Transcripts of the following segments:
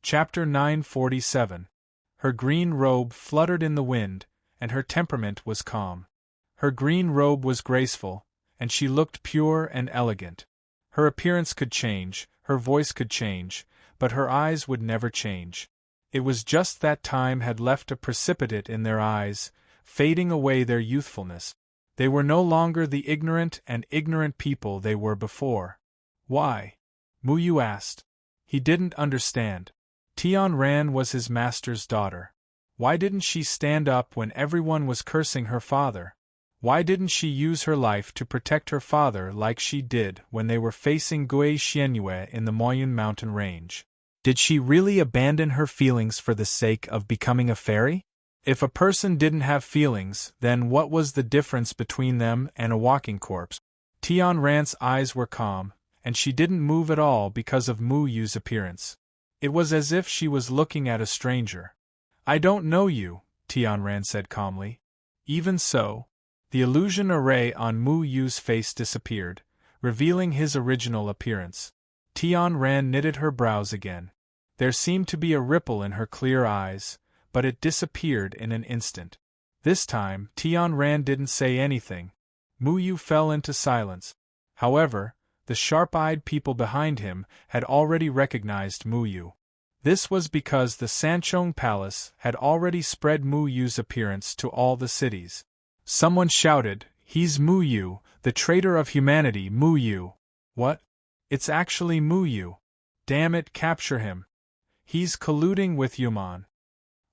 Chapter 947. Her green robe fluttered in the wind, and her temperament was calm. Her green robe was graceful, and she looked pure and elegant. Her appearance could change, her voice could change, but her eyes would never change. It was just that time had left a precipitate in their eyes, fading away their youthfulness. They were no longer the ignorant people they were before. Why? Muyu asked. He didn't understand. Tian Ran was his master's daughter. Why didn't she stand up when everyone was cursing her father? Why didn't she use her life to protect her father like she did when they were facing Gui Xianyue in the Moyun mountain range? Did she really abandon her feelings for the sake of becoming a fairy? If a person didn't have feelings, then what was the difference between them and a walking corpse? Tian Ran's eyes were calm, and she didn't move at all because of Mu Yu's appearance. It was as if she was looking at a stranger. "I don't know you," Tian Ran said calmly. Even so, the illusion array on Mu Yu's face disappeared, revealing his original appearance. Tian Ran knitted her brows again. There seemed to be a ripple in her clear eyes, but it disappeared in an instant. This time, Tian Ran didn't say anything. Mu Yu fell into silence. However, the sharp-eyed people behind him had already recognized Mu Yu. This was because the Sanchong Palace had already spread Mu Yu's appearance to all the cities. Someone shouted, "He's Mu Yu, the traitor of humanity, Mu Yu." What? It's actually Mu Yu. Damn it, capture him. He's colluding with Yuman.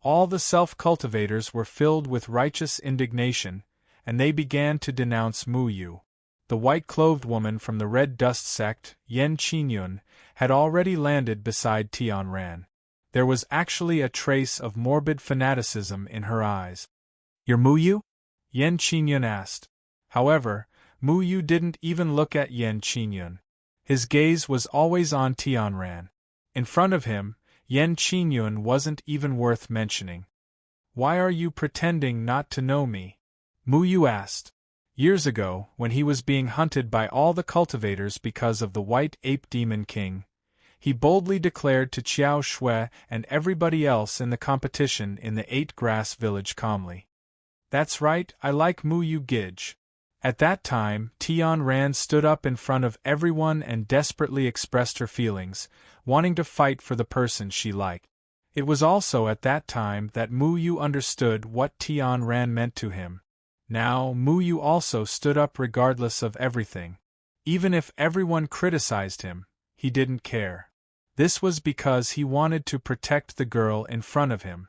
All the self-cultivators were filled with righteous indignation, and they began to denounce Mu Yu. The white-clothed woman from the Red Dust sect, Yan Qinyun, had already landed beside Tian Ran. There was actually a trace of morbid fanaticism in her eyes. "You're Mu Yu?" Yan Qinyun asked. However, Mu Yu didn't even look at Yan Qinyun. His gaze was always on Tian Ran. In front of him, Yan Qinyun wasn't even worth mentioning. "Why are you pretending not to know me?" Mu Yu asked. Years ago, when he was being hunted by all the cultivators because of the White Ape Demon King, he boldly declared to Qiao Shui and everybody else in the competition in the Eight Grass Village calmly. "That's right, I like Mu Yu Gij." At that time, Tian Ran stood up in front of everyone and desperately expressed her feelings, wanting to fight for the person she liked. It was also at that time that Mu Yu understood what Tian Ran meant to him. Now, Mu Yu also stood up regardless of everything. Even if everyone criticized him, he didn't care. This was because he wanted to protect the girl in front of him.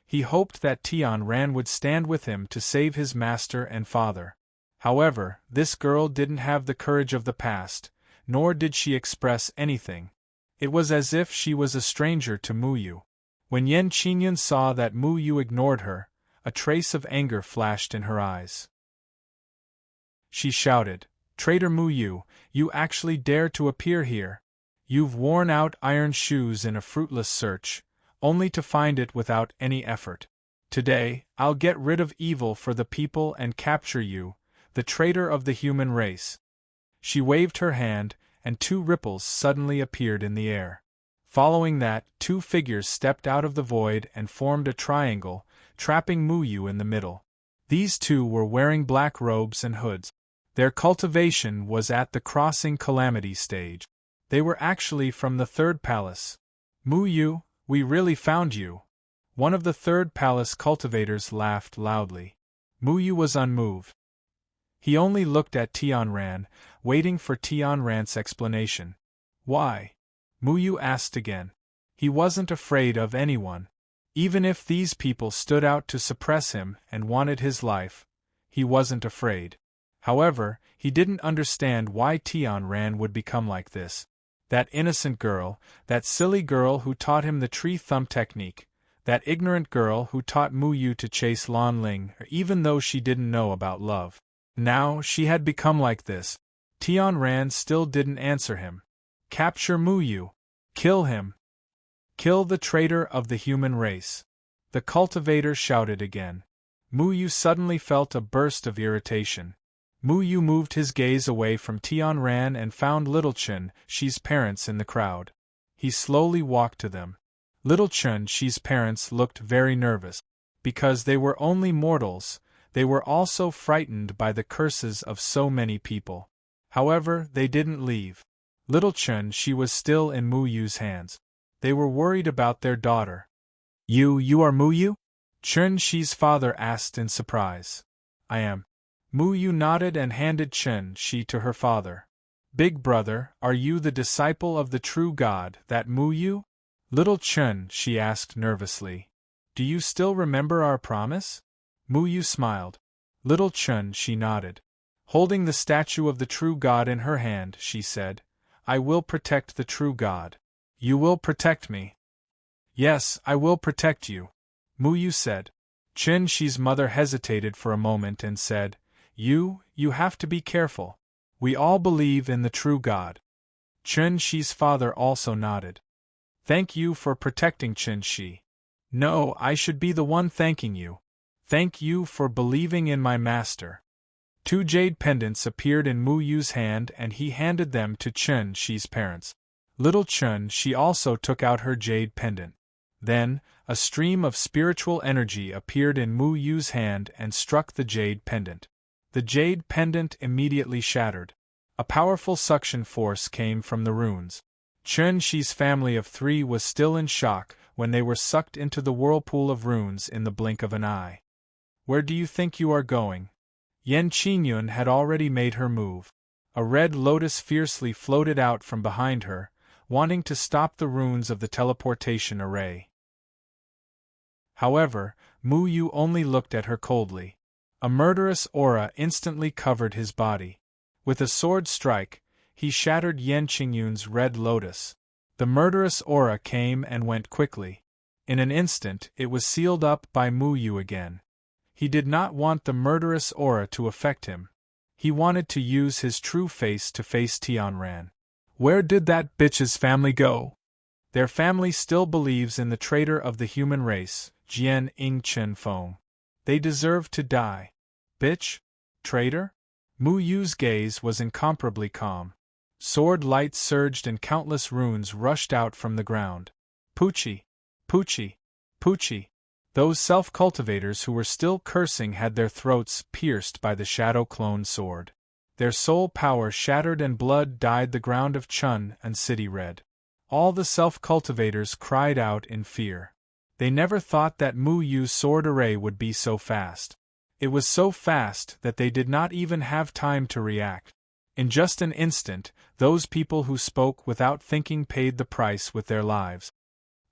He hoped that Tian Ran would stand with him to save his master and father. However, this girl didn't have the courage of the past, nor did she express anything. It was as if she was a stranger to Mu Yu. When Yan Qinyun saw that Mu Yu ignored her, a trace of anger flashed in her eyes. She shouted, "Traitor Mu Yu, you actually dare to appear here? You've worn out iron shoes in a fruitless search, only to find it without any effort. Today, I'll get rid of evil for the people and capture you, the traitor of the human race." She waved her hand, and two ripples suddenly appeared in the air. Following that, two figures stepped out of the void and formed a triangle, trapping Mu Yu in the middle. These two were wearing black robes and hoods. Their cultivation was at the crossing calamity stage. They were actually from the third palace. "Mu Yu, we really found you." One of the third palace cultivators laughed loudly. Mu Yu was unmoved. He only looked at Tian Ran, waiting for Tian Ran's explanation. "Why?" Mu Yu asked again. He wasn't afraid of anyone. Even if these people stood out to suppress him and wanted his life, he wasn't afraid. However, he didn't understand why Tian Ran would become like this. That innocent girl, that silly girl who taught him the tree thump technique, that ignorant girl who taught Mu Yu to chase Lan Ling even though she didn't know about love. Now, she had become like this. Tian Ran still didn't answer him. "Capture Mu Yu. Kill him. Kill the traitor of the human race." The cultivator shouted again. Mu Yu suddenly felt a burst of irritation. Mu Yu moved his gaze away from Tian Ran and found Little Chen, Shi's parents, in the crowd. He slowly walked to them. Little Chun Shi's parents looked very nervous. Because they were only mortals, they were also frightened by the curses of so many people. However, they didn't leave. Little Chun Shi was still in Mu Yu's hands. They were worried about their daughter. You are Mu Yu? Chun Shi's father asked in surprise. I am. Mu Yu nodded and handed Chun Shi to her father. Big brother, are you the disciple of the true God, that Mu Yu? Little Chun Shi asked nervously. Do you still remember our promise? Mu Yu smiled. Little Chun Shi nodded. Holding the statue of the true God in her hand, she said, I will protect the true God. You will protect me. Yes, I will protect you, Mu Yu said. Chun Shi's mother hesitated for a moment and said, You have to be careful. We all believe in the true God. Chun Shi's father also nodded. Thank you for protecting Chun Shi. No, I should be the one thanking you. Thank you for believing in my master. 2 jade pendants appeared in Mu Yu's hand and he handed them to Chun Shi's parents. Little Chun Shi also took out her jade pendant. Then, a stream of spiritual energy appeared in Mu Yu's hand and struck the jade pendant. The jade pendant immediately shattered. A powerful suction force came from the runes. Chun Shi's family of 3 was still in shock when they were sucked into the whirlpool of runes in the blink of an eye. Where do you think you are going? Yan Qingyun had already made her move. A red lotus fiercely floated out from behind her, wanting to stop the runes of the teleportation array. However, Mu Yu only looked at her coldly. A murderous aura instantly covered his body. With a sword strike, he shattered Yan Qingyun's red lotus. The murderous aura came and went quickly. In an instant, it was sealed up by Mu Yu again. He did not want the murderous aura to affect him. He wanted to use his true face to face Tianran. Where did that bitch's family go? Their family still believes in the traitor of the human race, Jian Ing Chen Feng. They deserve to die. Bitch? Traitor? Mu Yu's gaze was incomparably calm. Sword light surged and countless runes rushed out from the ground. Poochie! Poochie! Poochie! Those self-cultivators who were still cursing had their throats pierced by the shadow clone sword. Their soul power shattered and blood dyed the ground of Chun and city red. All the self-cultivators cried out in fear. They never thought that Mu Yu's sword array would be so fast. It was so fast that they did not even have time to react. In just an instant, those people who spoke without thinking paid the price with their lives.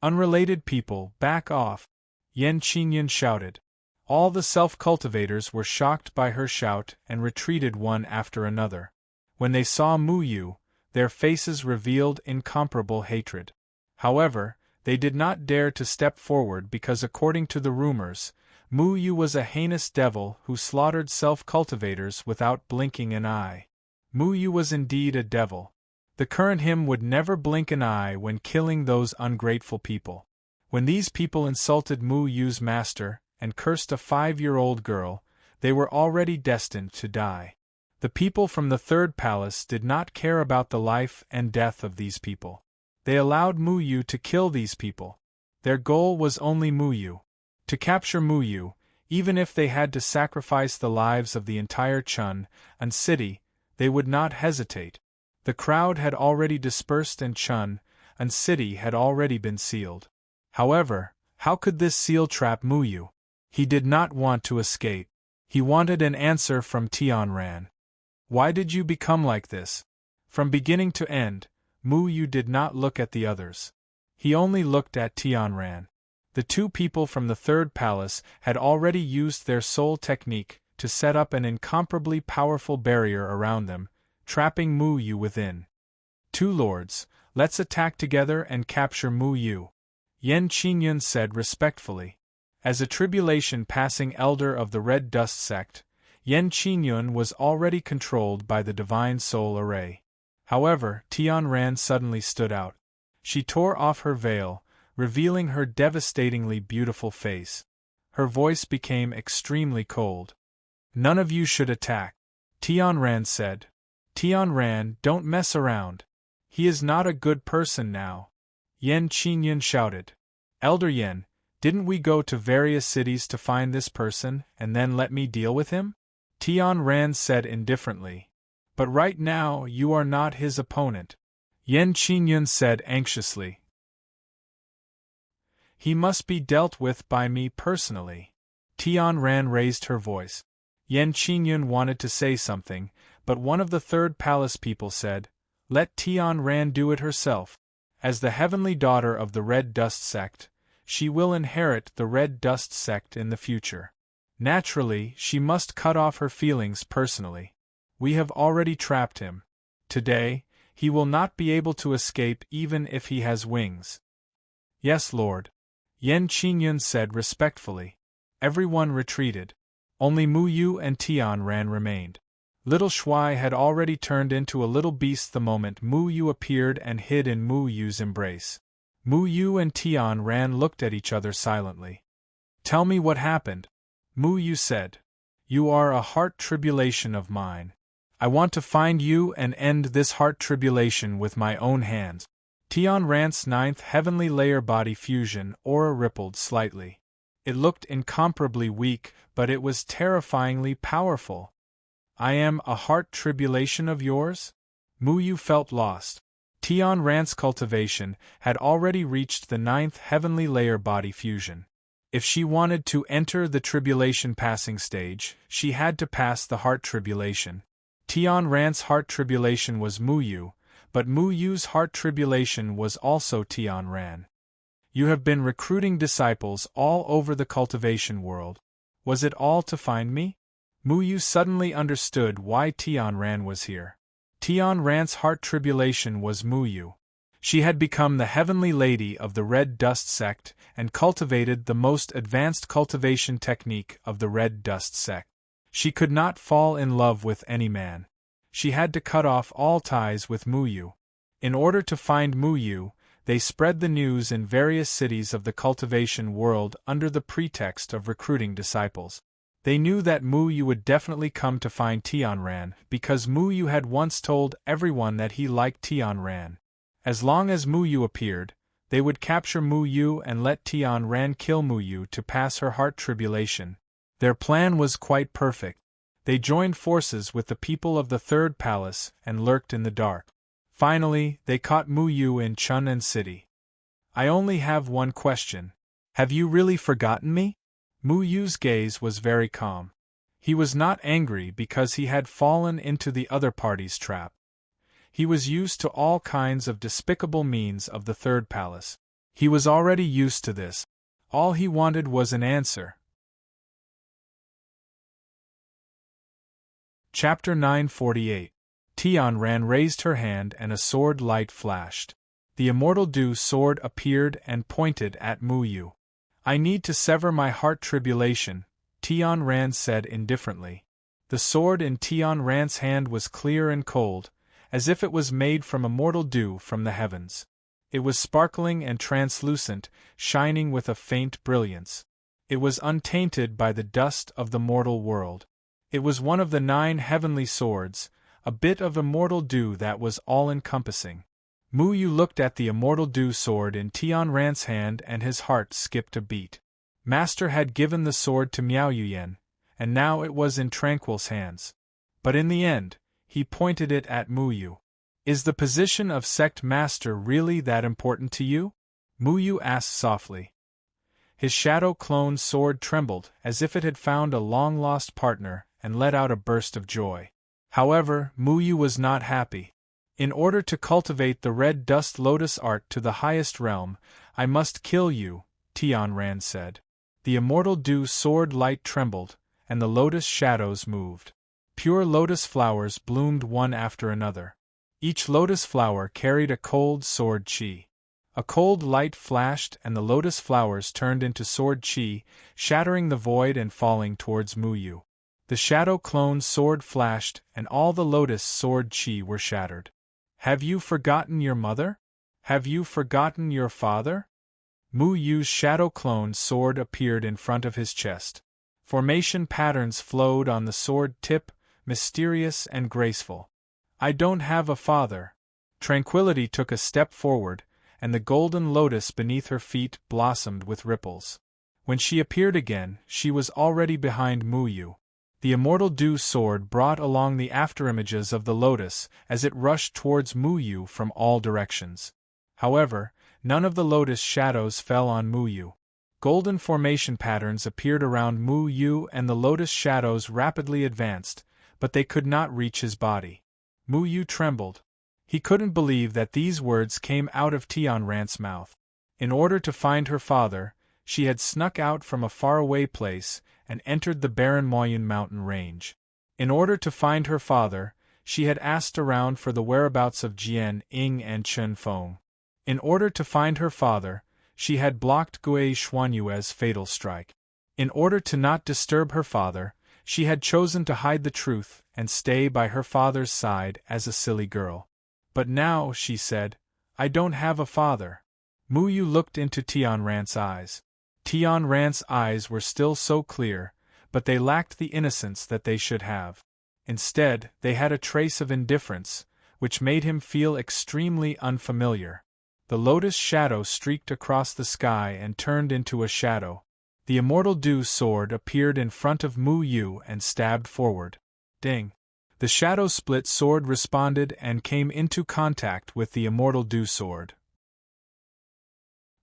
Unrelated people, back off! Yan Qingyun shouted. All the self-cultivators were shocked by her shout and retreated one after another. When they saw Mu Yu, their faces revealed incomparable hatred. However, they did not dare to step forward because according to the rumors, Mu Yu was a heinous devil who slaughtered self-cultivators without blinking an eye. Mu Yu was indeed a devil. The current him would never blink an eye when killing those ungrateful people. When these people insulted Mu Yu's master and cursed a 5-year-old girl, they were already destined to die. The people from the third palace did not care about the life and death of these people. They allowed Mu Yu to kill these people. Their goal was only Mu Yu. To capture Mu Yu, even if they had to sacrifice the lives of the entire Chun and city, they would not hesitate. The crowd had already dispersed and Chun and city had already been sealed. However, how could this seal trap Mu Yu? He did not want to escape. He wanted an answer from Tianran. Why did you become like this? From beginning to end, Mu Yu did not look at the others. He only looked at Tianran. The 2 people from the third palace had already used their soul technique to set up an incomparably powerful barrier around them, trapping Mu Yu within. 2 lords, let's attack together and capture Mu Yu. Yan Qingyun said respectfully. As a tribulation-passing elder of the Red Dust sect, Yan Qingyun was already controlled by the Divine Soul Array. However, Tianran suddenly stood out. She tore off her veil, revealing her devastatingly beautiful face. Her voice became extremely cold. None of you should attack, Tianran said. Tianran, don't mess around. He is not a good person now. Yan Qingyun shouted. Elder Yen, didn't we go to various cities to find this person and then let me deal with him? Tian Ran said indifferently. But right now you are not his opponent. Yen Qingyun said anxiously. He must be dealt with by me personally. Tian Ran raised her voice. Yen Qingyun wanted to say something, but one of the Third Palace people said, "Let Tian Ran do it herself. As the heavenly daughter of the Red Dust Sect, she will inherit the Red Dust Sect in the future. Naturally, she must cut off her feelings personally. We have already trapped him. Today, he will not be able to escape even if he has wings." "Yes, Lord," Yen Qingyun said respectfully. Everyone retreated. Only Mu Yu and Tian Ran remained. Little Shuai had already turned into a little beast the moment Mu Yu appeared and hid in Mu Yu's embrace. Mu Yu and Tian Ran looked at each other silently. "Tell me what happened," Mu Yu said. "You are a heart tribulation of mine. I want to find you and end this heart tribulation with my own hands." Tian Ran's ninth heavenly layer body fusion aura rippled slightly. It looked incomparably weak, but it was terrifyingly powerful. "I am a heart tribulation of yours?" Mu Yu felt lost. Tian Ran's cultivation had already reached the ninth heavenly layer body fusion. If she wanted to enter the tribulation passing stage, she had to pass the heart tribulation. Tian Ran's heart tribulation was Mu Yu, but Mu Yu's heart tribulation was also Tian Ran. "You have been recruiting disciples all over the cultivation world. Was it all to find me?" Mu Yu suddenly understood why Tian Ran was here. Tian Ran's heart tribulation was Mu Yu. She had become the heavenly lady of the Red Dust Sect and cultivated the most advanced cultivation technique of the Red Dust Sect. She could not fall in love with any man. She had to cut off all ties with Mu Yu. In order to find Mu Yu, they spread the news in various cities of the cultivation world under the pretext of recruiting disciples. They knew that Mu Yu would definitely come to find Tian Ran because Mu Yu had once told everyone that he liked Tian Ran. As long as Mu Yu appeared, they would capture Mu Yu and let Tian Ran kill Mu Yu to pass her heart tribulation. Their plan was quite perfect. They joined forces with the people of the Third Palace and lurked in the dark. Finally, they caught Mu Yu in Chun'an City. "I only have one question. Have you really forgotten me?" Mu Yu's gaze was very calm. He was not angry because he had fallen into the other party's trap. He was used to all kinds of despicable means of the Third Palace. He was already used to this. All he wanted was an answer. Chapter 948. Tian Ran raised her hand and a sword light flashed. The Immortal Dew sword appeared and pointed at Mu Yu. "I need to sever my heart tribulation," Tian Ran said indifferently. The sword in Tian Ran's hand was clear and cold, as if it was made from immortal dew from the heavens. It was sparkling and translucent, shining with a faint brilliance. It was untainted by the dust of the mortal world. It was one of the 9 heavenly swords, a bit of immortal dew that was all-encompassing. Mu Yu looked at the immortal dew sword in Tian Ran's hand and his heart skipped a beat. Master had given the sword to Miao Yuyan, and now it was in Tranquil's hands. But in the end, he pointed it at Mu Yu. "Is the position of sect master really that important to you?" Mu Yu asked softly. His shadow clone sword trembled as if it had found a long-lost partner and let out a burst of joy. However, Mu Yu was not happy. "In order to cultivate the red dust lotus art to the highest realm, I must kill you," Tian Ran said. The immortal dew sword light trembled, and the lotus shadows moved. Pure lotus flowers bloomed one after another. Each lotus flower carried a cold sword chi. A cold light flashed and the lotus flowers turned into sword chi, shattering the void and falling towards Mu Yu. The shadow clone sword flashed and all the lotus sword chi were shattered. "Have you forgotten your mother? Have you forgotten your father?" Mu Yu's shadow clone sword appeared in front of his chest. Formation patterns flowed on the sword tip, mysterious and graceful. "I don't have a father." Tranquility took a step forward, and the golden lotus beneath her feet blossomed with ripples. When she appeared again, she was already behind Mu Yu. The immortal dew sword brought along the afterimages of the lotus as it rushed towards Mu Yu from all directions. However, none of the lotus shadows fell on Mu Yu. Golden formation patterns appeared around Mu Yu and the lotus shadows rapidly advanced, but they could not reach his body. Mu Yu trembled. He couldn't believe that these words came out of Tian Ran's mouth. In order to find her father, she had snuck out from a faraway place and entered the barren Moyun mountain range. In order to find her father, she had asked around for the whereabouts of Jian Ying and Chen Feng. In order to find her father, she had blocked Gui Xuanyue's fatal strike. In order to not disturb her father, she had chosen to hide the truth and stay by her father's side as a silly girl. But now, she said, I don't have a father. Mu Yu looked into Tian Ran's eyes. Tian Ran's eyes were still so clear, but they lacked the innocence that they should have. Instead, they had a trace of indifference, which made him feel extremely unfamiliar. The lotus shadow streaked across the sky and turned into a shadow. The immortal dew sword appeared in front of Mu Yu and stabbed forward. Ding! The shadow split sword responded and came into contact with the immortal dew sword.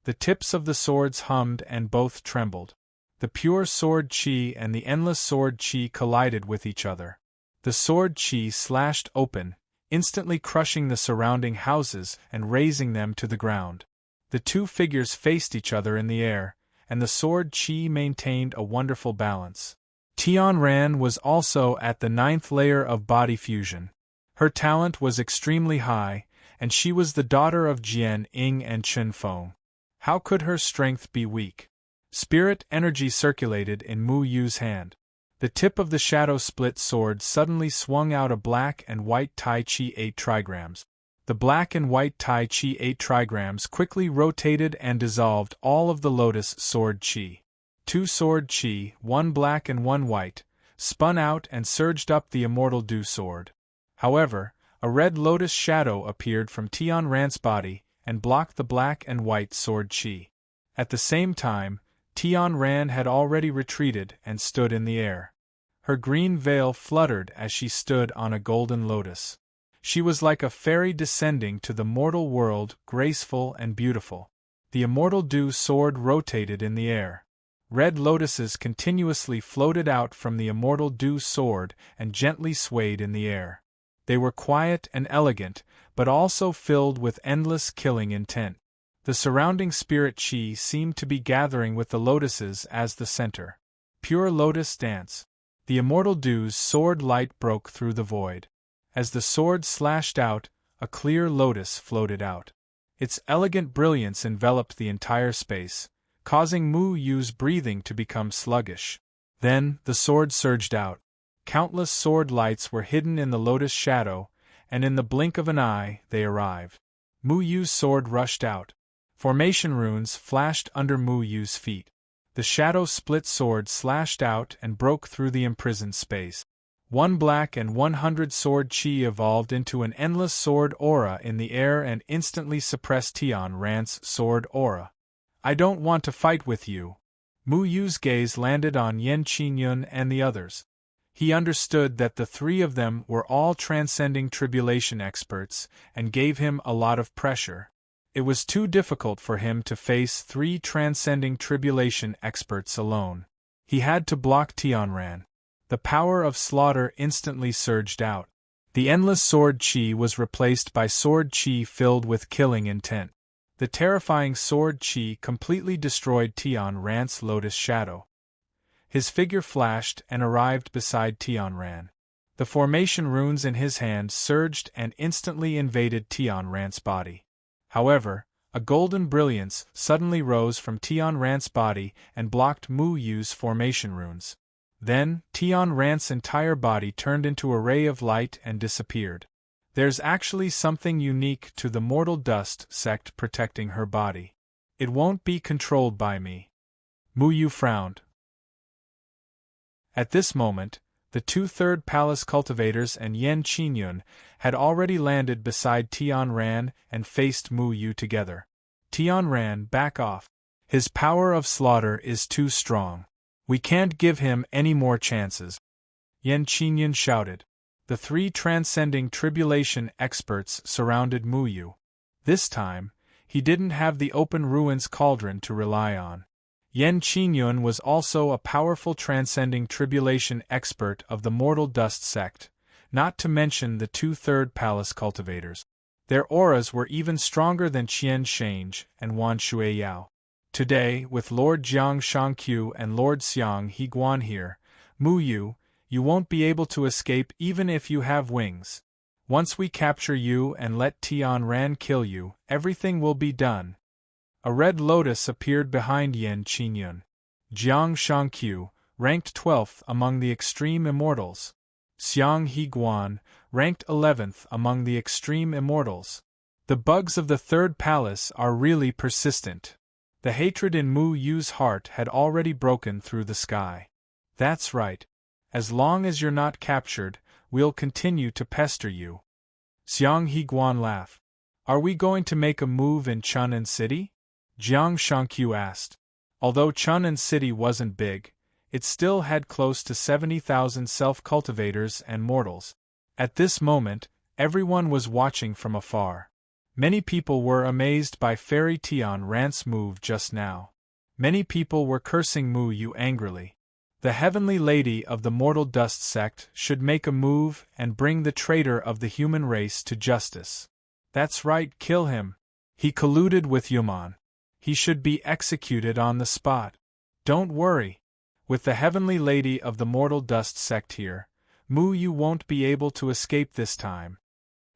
The tips of the swords hummed and both trembled. The pure sword chi and the endless sword chi collided with each other. The sword chi slashed open, instantly crushing the surrounding houses and razing them to the ground. The two figures faced each other in the air, and the sword chi maintained a wonderful balance. Tian Ran was also at the 9th layer of body fusion. Her talent was extremely high, and she was the daughter of Jian Ying and Chen Feng. How could her strength be weak? Spirit energy circulated in Mu Yu's hand. The tip of the shadow split sword suddenly swung out a black and white Tai Chi 8 trigrams. The black and white Tai Chi 8 trigrams quickly rotated and dissolved all of the lotus sword chi. 2 sword chi, 1 black and 1 white, spun out and surged up the immortal dew sword. However, a red lotus shadow appeared from Tian Ran's body and blocked the black and white sword chi. At the same time, Tian Ran had already retreated and stood in the air. Her green veil fluttered as she stood on a golden lotus. She was like a fairy descending to the mortal world, graceful and beautiful. The immortal dew sword rotated in the air. Red lotuses continuously floated out from the immortal dew sword and gently swayed in the air. They were quiet and elegant, but also filled with endless killing intent. The surrounding spirit chi seemed to be gathering with the lotuses as the center. Pure lotus dance. The immortal dew's sword light broke through the void. As the sword slashed out, a clear lotus floated out. Its elegant brilliance enveloped the entire space, causing Mu Yu's breathing to become sluggish. Then, the sword surged out. Countless sword lights were hidden in the lotus shadow, and in the blink of an eye, they arrived. Mu Yu's sword rushed out. Formation runes flashed under Mu Yu's feet. The shadow split sword slashed out and broke through the imprisoned space. 1 black and 100 sword chi evolved into an endless sword aura in the air and instantly suppressed Tian Ran's sword aura. I don't want to fight with you. Mu Yu's gaze landed on Yan Qingyun and the others. He understood that the three of them were all transcending tribulation experts and gave him a lot of pressure. It was too difficult for him to face 3 transcending tribulation experts alone. He had to block Tian Ran. The power of slaughter instantly surged out. The endless sword chi was replaced by sword chi filled with killing intent. The terrifying sword chi completely destroyed Tian Ran's lotus shadow. His figure flashed and arrived beside Tian Ran. The formation runes in his hand surged and instantly invaded Tian Ran's body. However, a golden brilliance suddenly rose from Tian Ran's body and blocked Mu Yu's formation runes. Then, Tian Ran's entire body turned into a ray of light and disappeared. There's actually something unique to the mortal dust sect protecting her body. It won't be controlled by me. Mu Yu frowned. At this moment, the 2/3 palace cultivators and Yan Qingyun had already landed beside Tian Ran and faced Mu Yu together. Tian ran, back off. His power of slaughter is too strong. We can't give him any more chances. Yan Qingyun shouted. The three transcending tribulation experts surrounded Mu Yu. This time, he didn't have the open ruins cauldron to rely on. Yan Qingyun was also a powerful transcending tribulation expert of the Mortal Dust sect, not to mention the two third palace cultivators. Their auras were even stronger than Qian Shange and Wan Shuiyao. Today, with Lord Jiang Shangqiu and Lord Xiang Higuan here, Mu Yu, you won't be able to escape even if you have wings. Once we capture you and let Tian Ran kill you, everything will be done. A red lotus appeared behind Yan Qingyun. Jiang Shangqiu, ranked 12th among the extreme immortals. Xiang Higuan, ranked 11th among the extreme immortals. The bugs of the third palace are really persistent. The hatred in Mu Yu's heart had already broken through the sky. That's right. As long as you're not captured, we'll continue to pester you. Xiang Higuan laughed. Are we going to make a move in Chun'an City? Jiang Shangqiu asked. Although Chun'an City wasn't big, it still had close to 70,000 self-cultivators and mortals. At this moment, everyone was watching from afar. Many people were amazed by Fairy Tian Ran's move just now. Many people were cursing Mu Yu angrily. The Heavenly Lady of the Mortal Dust sect should make a move and bring the traitor of the human race to justice. That's right, kill him. He colluded with Yuman. He should be executed on the spot. Don't worry. With the Heavenly Lady of the Mortal Dust sect here, Mu Yu won't be able to escape this time.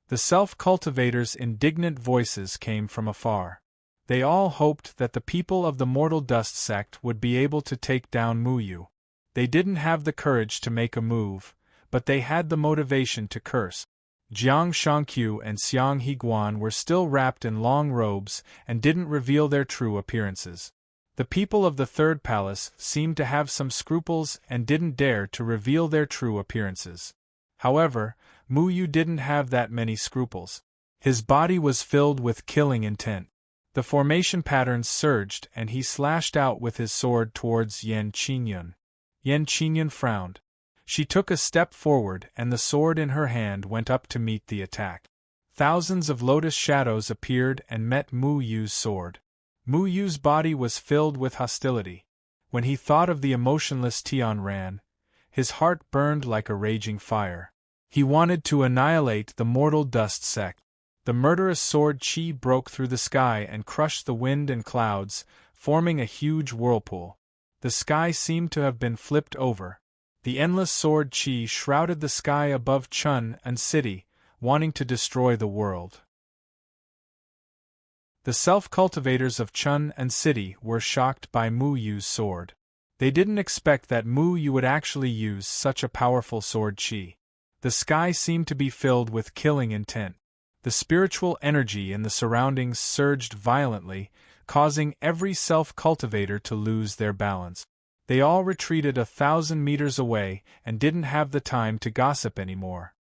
The self-cultivators' indignant voices came from afar. They all hoped that the people of the Mortal Dust sect would be able to take down Mu Yu. They didn't have the courage to make a move, but they had the motivation to curse. Jiang Shangqiu and Xiang Higuan were still wrapped in long robes and didn't reveal their true appearances. The people of the third palace seemed to have some scruples and didn't dare to reveal their true appearances. However, Mu Yu didn't have that many scruples. His body was filled with killing intent. The formation patterns surged and he slashed out with his sword towards Yan Qingyun. Yan Qingyun frowned. She took a step forward and the sword in her hand went up to meet the attack. Thousands of lotus shadows appeared and met Mu Yu's sword. Mu Yu's body was filled with hostility. When he thought of the emotionless Tian Ran, his heart burned like a raging fire. He wanted to annihilate the Mortal Dust sect. The murderous sword chi broke through the sky and crushed the wind and clouds, forming a huge whirlpool. The sky seemed to have been flipped over. The endless sword chi shrouded the sky above Chun'an City, wanting to destroy the world. The self-cultivators of Chun'an City were shocked by Mu Yu's sword. They didn't expect that Mu Yu would actually use such a powerful sword chi. The sky seemed to be filled with killing intent. The spiritual energy in the surroundings surged violently, causing every self-cultivator to lose their balance. They all retreated 1,000 meters away and didn't have the time to gossip anymore.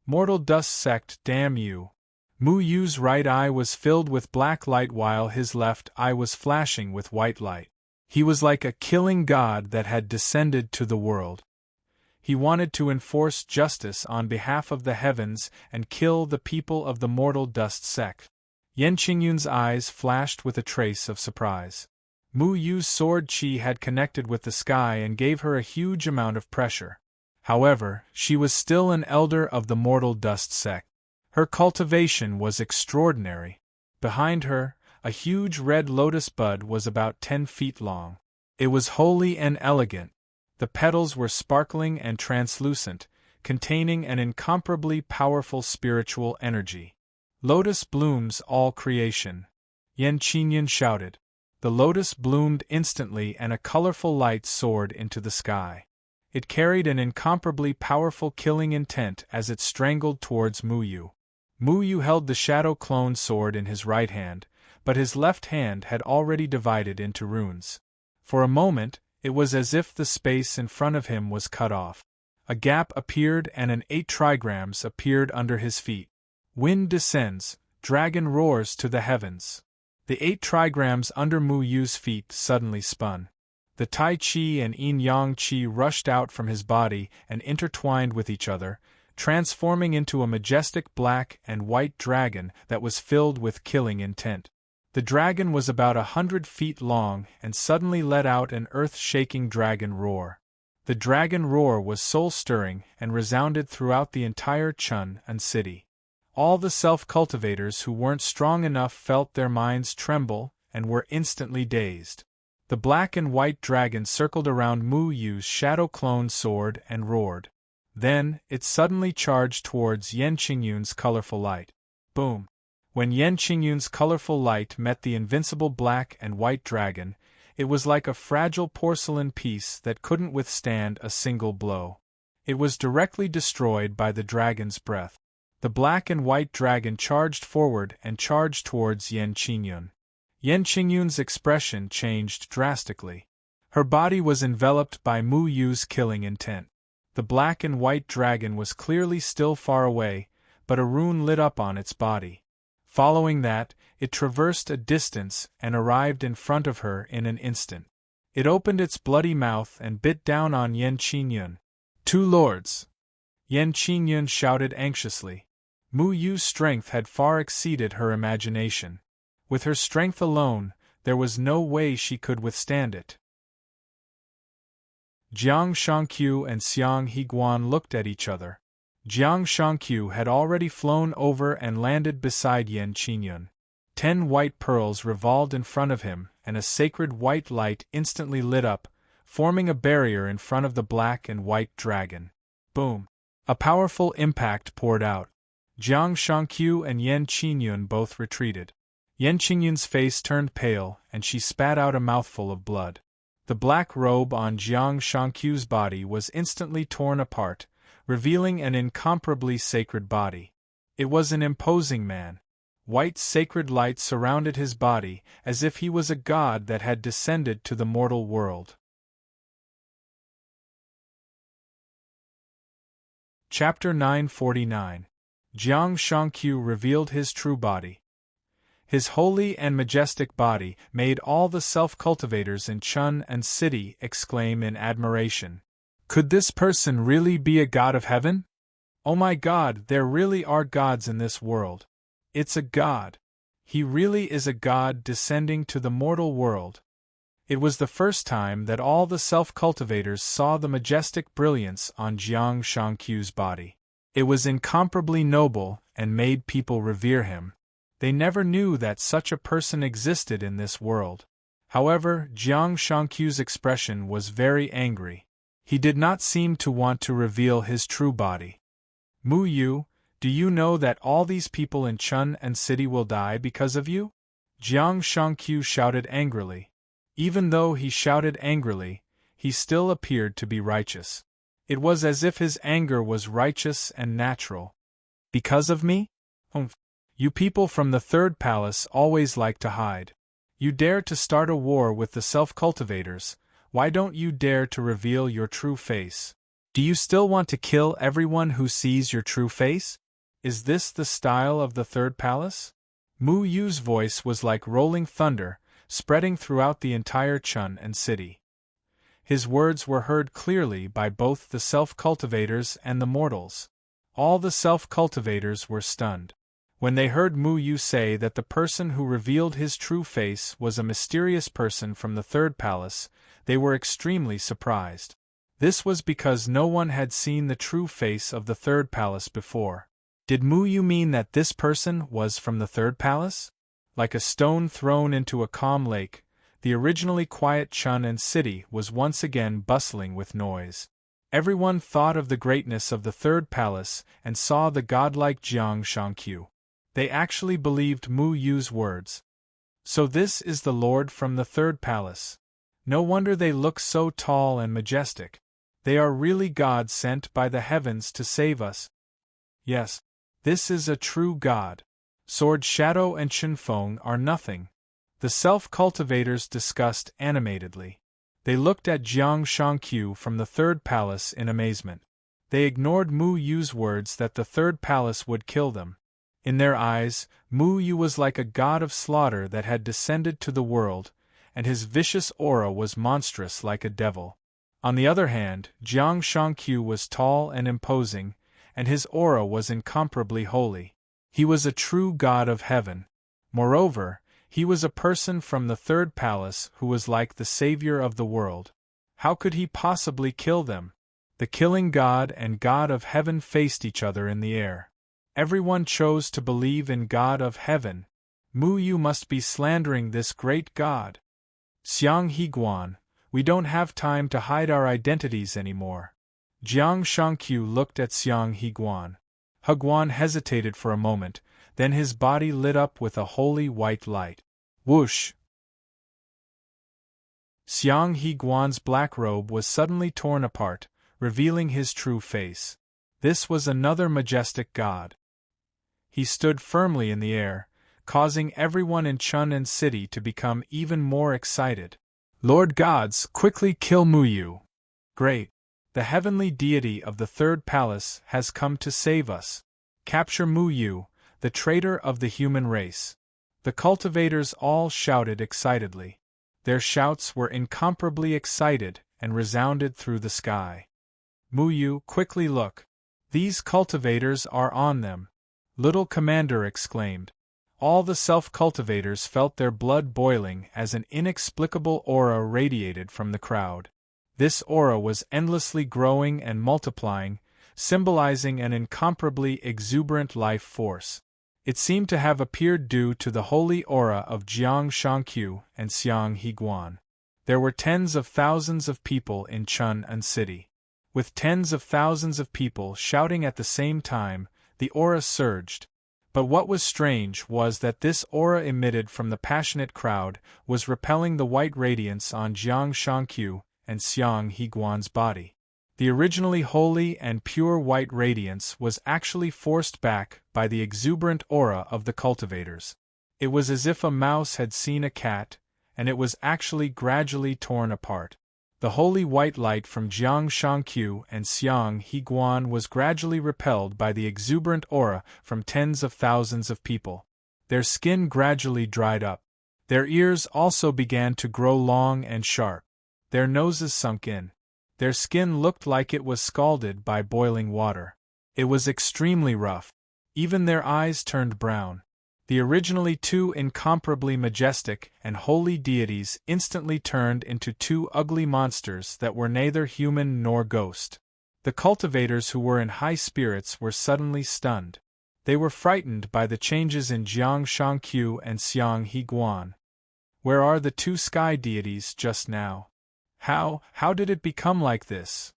Mortal Dust sect, damn you! Mu Yu's right eye was filled with black light while his left eye was flashing with white light. He was like a killing god that had descended to the world. He wanted to enforce justice on behalf of the heavens and kill the people of the Mortal Dust sect. Yan Qingyun's eyes flashed with a trace of surprise. Mu Yu's sword chi had connected with the sky and gave her a huge amount of pressure. However, she was still an elder of the Mortal Dust sect. Her cultivation was extraordinary. Behind her, a huge red lotus bud was about 10 feet long. It was holy and elegant. The petals were sparkling and translucent, containing an incomparably powerful spiritual energy. Lotus blooms all creation. Yan Qingyun shouted. The lotus bloomed instantly and a colorful light soared into the sky. It carried an incomparably powerful killing intent as it strangled towards Mu Yu. Mu Yu held the shadow clone sword in his right hand, but his left hand had already divided into runes. For a moment, it was as if the space in front of him was cut off. A gap appeared and an 8 trigrams appeared under his feet. Wind descends, dragon roars to the heavens. The 8 trigrams under Mu Yu's feet suddenly spun. The Tai Chi and Yin Yang Qi rushed out from his body and intertwined with each other, transforming into a majestic black and white dragon that was filled with killing intent. The dragon was about 100 feet long and suddenly let out an earth-shaking dragon roar. The dragon roar was soul-stirring and resounded throughout the entire Chun'an city. All the self-cultivators who weren't strong enough felt their minds tremble and were instantly dazed. The black and white dragon circled around Mu Yu's shadow-clone sword and roared. Then, it suddenly charged towards Yan Qingyun's colorful light. Boom! When Yan Qingyun's colorful light met the invincible black and white dragon, it was like a fragile porcelain piece that couldn't withstand a single blow. It was directly destroyed by the dragon's breath. The black and white dragon charged forward and charged towards Yan Qingyun. Yan Qingyun's expression changed drastically. Her body was enveloped by Mu Yu's killing intent. The black and white dragon was clearly still far away, but a rune lit up on its body. Following that, it traversed a distance and arrived in front of her in an instant. It opened its bloody mouth and bit down on Yan Qingyun. 2 lords! Yan Qingyun shouted anxiously. Mu Yu's strength had far exceeded her imagination. With her strength alone, there was no way she could withstand it. Jiang Shangqiu and Xiang Higuan looked at each other. Jiang Shangqiu had already flown over and landed beside Yan Qingyun. 10 white pearls revolved in front of him, and a sacred white light instantly lit up, forming a barrier in front of the black and white dragon. Boom! A powerful impact poured out. Jiang Shangqiu and Yan Qingyun both retreated. Yan Qingyun's face turned pale, and she spat out a mouthful of blood. The black robe on Jiang Shangqiu's body was instantly torn apart, revealing an incomparably sacred body. It was an imposing man. White sacred light surrounded his body, as if he was a god that had descended to the mortal world. Chapter 949. Jiang Shangqiu revealed his true body. His holy and majestic body made all the self-cultivators in Chun'an city exclaim in admiration. Could this person really be a god of heaven? Oh my god, there really are gods in this world. It's a god. He really is a god descending to the mortal world. It was the first time that all the self-cultivators saw the majestic brilliance on Jiang Shangqiu's body. It was incomparably noble and made people revere him. They never knew that such a person existed in this world. However, Jiang Shangqiu's expression was very angry. He did not seem to want to reveal his true body. Mu Yu, do you know that all these people in Chun'an city will die because of you? Jiang Shangqiu shouted angrily. Even though he shouted angrily, he still appeared to be righteous. It was as if his anger was righteous and natural. Because of me? You people from the third palace always like to hide. You dare to start a war with the self-cultivators. Why don't you dare to reveal your true face? Do you still want to kill everyone who sees your true face? Is this the style of the third palace? Mu Yu's voice was like rolling thunder, spreading throughout the entire Chun'an city. His words were heard clearly by both the self-cultivators and the mortals. All the self-cultivators were stunned. When they heard Mu Yu say that the person who revealed his true face was a mysterious person from the third palace, they were extremely surprised. This was because no one had seen the true face of the third palace before. Did Mu Yu mean that this person was from the third palace? Like a stone thrown into a calm lake, the originally quiet Chun'an city was once again bustling with noise. Everyone thought of the greatness of the third palace and saw the godlike Jiang Shangqiu. They actually believed Mu Yu's words. So this is the lord from the third palace. No wonder they look so tall and majestic. They are really gods sent by the heavens to save us. Yes, this is a true god. Sword Shadow and Shenfeng are nothing. The self-cultivators discussed animatedly. They looked at Jiang Shangqiu from the third palace in amazement. They ignored Mu Yu's words that the third palace would kill them. In their eyes, Mu Yu was like a god of slaughter that had descended to the world, and his vicious aura was monstrous like a devil. On the other hand, Jiang Shangqiu was tall and imposing, and his aura was incomparably holy. He was a true god of heaven. Moreover, he was a person from the third palace who was like the savior of the world. How could he possibly kill them? The killing god and god of heaven faced each other in the air. Everyone chose to believe in God of heaven. Mu Yu must be slandering this great god. Xiang Higuan, we don't have time to hide our identities anymore. Jiang Shangqiu looked at Xiang Higuan. Higuan hesitated for a moment, then his body lit up with a holy white light. Whoosh! Xiang Higuan's black robe was suddenly torn apart, revealing his true face. This was another majestic god. He stood firmly in the air, causing everyone in Chun'an City to become even more excited. Lord gods, quickly kill Mu Yu! Great! The heavenly deity of the third palace has come to save us. Capture Mu Yu, the traitor of the human race. The cultivators all shouted excitedly. Their shouts were incomparably excited and resounded through the sky. Mu Yu, quickly look! These cultivators are on them! Little Commander exclaimed. All the self-cultivators felt their blood boiling as an inexplicable aura radiated from the crowd. This aura was endlessly growing and multiplying, symbolizing an incomparably exuberant life force. It seemed to have appeared due to the holy aura of Jiang Shangqiu and Xiang Higuan. There were tens of thousands of people in Chun'an City. With tens of thousands of people shouting at the same time, the aura surged. But what was strange was that this aura emitted from the passionate crowd was repelling the white radiance on Jiang Shangqiu and Xiang Higuan's body. The originally holy and pure white radiance was actually forced back by the exuberant aura of the cultivators. It was as if a mouse had seen a cat, and it was actually gradually torn apart. The holy white light from Jiang Shangqiu and Xiang Higuan was gradually repelled by the exuberant aura from tens of thousands of people. Their skin gradually dried up. Their ears also began to grow long and sharp. Their noses sunk in. Their skin looked like it was scalded by boiling water. It was extremely rough. Even their eyes turned brown. The originally two incomparably majestic and holy deities instantly turned into two ugly monsters that were neither human nor ghost. The cultivators who were in high spirits were suddenly stunned. They were frightened by the changes in Jiang Shangqiu and Xiang Higuan. Where are the two sky deities just now? How did it become like this?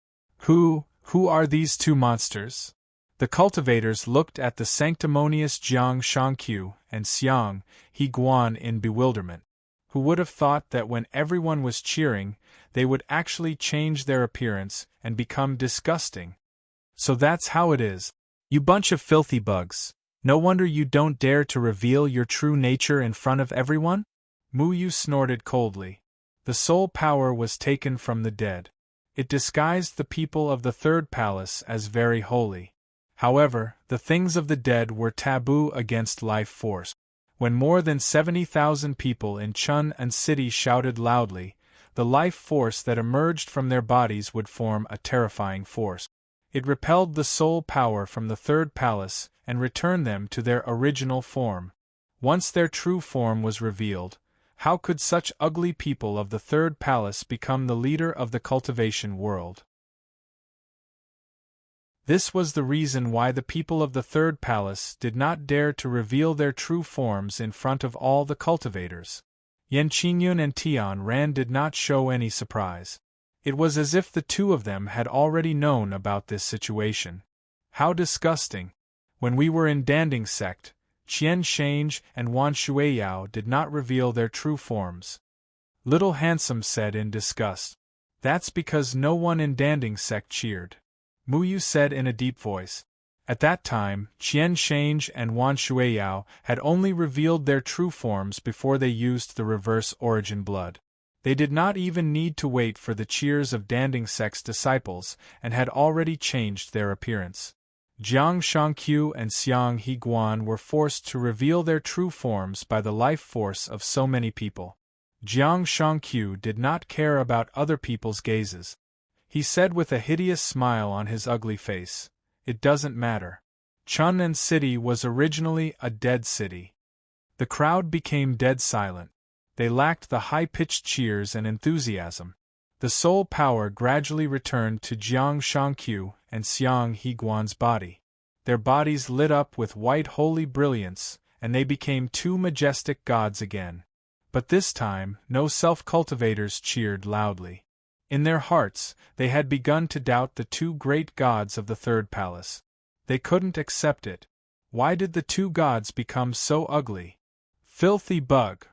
Who are these two monsters? The cultivators looked at the sanctimonious Jiang Shangqiu and Xiang Higuan in bewilderment. Who would have thought that when everyone was cheering, they would actually change their appearance and become disgusting? So that's how it is. You bunch of filthy bugs. No wonder you don't dare to reveal your true nature in front of everyone? Mu Yu snorted coldly. The soul power was taken from the dead. It disguised the people of the third palace as very holy. However, the things of the dead were taboo against life force. When more than 70,000 people in Chun'an City shouted loudly, the life force that emerged from their bodies would form a terrifying force. It repelled the soul power from the third palace and returned them to their original form. Once their true form was revealed, how could such ugly people of the third palace become the leader of the cultivation world? This was the reason why the people of the third palace did not dare to reveal their true forms in front of all the cultivators. Yan Qingyun and Tian Ran did not show any surprise. It was as if the two of them had already known about this situation. How disgusting! When we were in Danding sect, Qian Shange and Wan Shuiyao did not reveal their true forms. Little Handsome said in disgust. That's because no one in Danding sect cheered. Mu Yu said in a deep voice. At that time, Qian Shange and Wan Shuiyao had only revealed their true forms before they used the reverse origin blood. They did not even need to wait for the cheers of Danding sect's disciples and had already changed their appearance. Jiang Shangqiu and Xiang Higuan were forced to reveal their true forms by the life force of so many people. Jiang Shangqiu did not care about other people's gazes. He said with a hideous smile on his ugly face, "It doesn't matter. Chun'an City was originally a dead city." The crowd became dead silent. They lacked the high-pitched cheers and enthusiasm. The soul power gradually returned to Jiang Shangqiu and Xiang Higuan's body. Their bodies lit up with white holy brilliance, and they became two majestic gods again. But this time, no self-cultivators cheered loudly. In their hearts, they had begun to doubt the two great gods of the third palace. They couldn't accept it. Why did the two gods become so ugly? Filthy bug!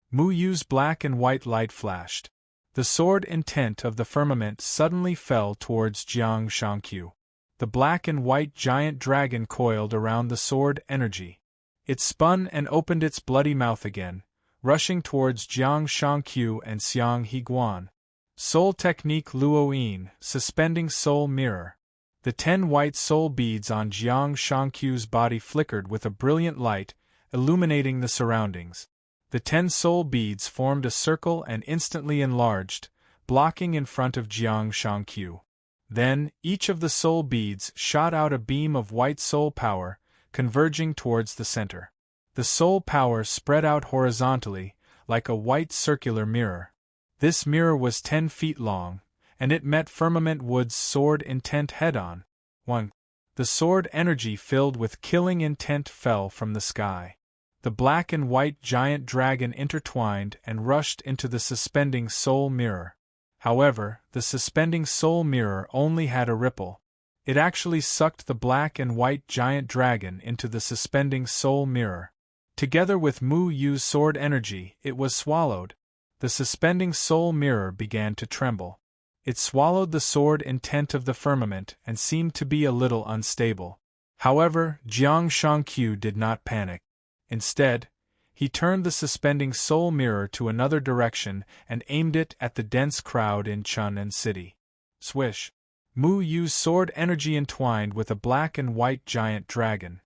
Mu Yu's black and white light flashed. The sword intent of the firmament suddenly fell towards Jiang Shangqiu. The black and white giant dragon coiled around the sword energy. It spun and opened its bloody mouth again, rushing towards Jiang Shangqiu and Xiang Higuan. Soul Technique Luoyin, Suspending Soul Mirror. The 10 white soul beads on Jiang Shangqiu's body flickered with a brilliant light, illuminating the surroundings. The 10 soul beads formed a circle and instantly enlarged, blocking in front of Jiang Shangqiu. Then, each of the soul beads shot out a beam of white soul power, converging towards the center. The soul power spread out horizontally, like a white circular mirror. This mirror was 10 feet long, and it met Firmament Wood's sword intent head-on. 1. The sword energy filled with killing intent fell from the sky. The black and white giant dragon intertwined and rushed into the suspending soul mirror. However, the suspending soul mirror only had a ripple. It actually sucked the black and white giant dragon into the suspending soul mirror. Together with Mu Yu's sword energy, it was swallowed. The suspending soul mirror began to tremble. It swallowed the sword intent of the firmament and seemed to be a little unstable. However, Jiang Shangqiu did not panic. Instead, he turned the suspending soul mirror to another direction and aimed it at the dense crowd in Chun'an City. Swish! Mu Yu's sword energy entwined with a black and white giant dragon.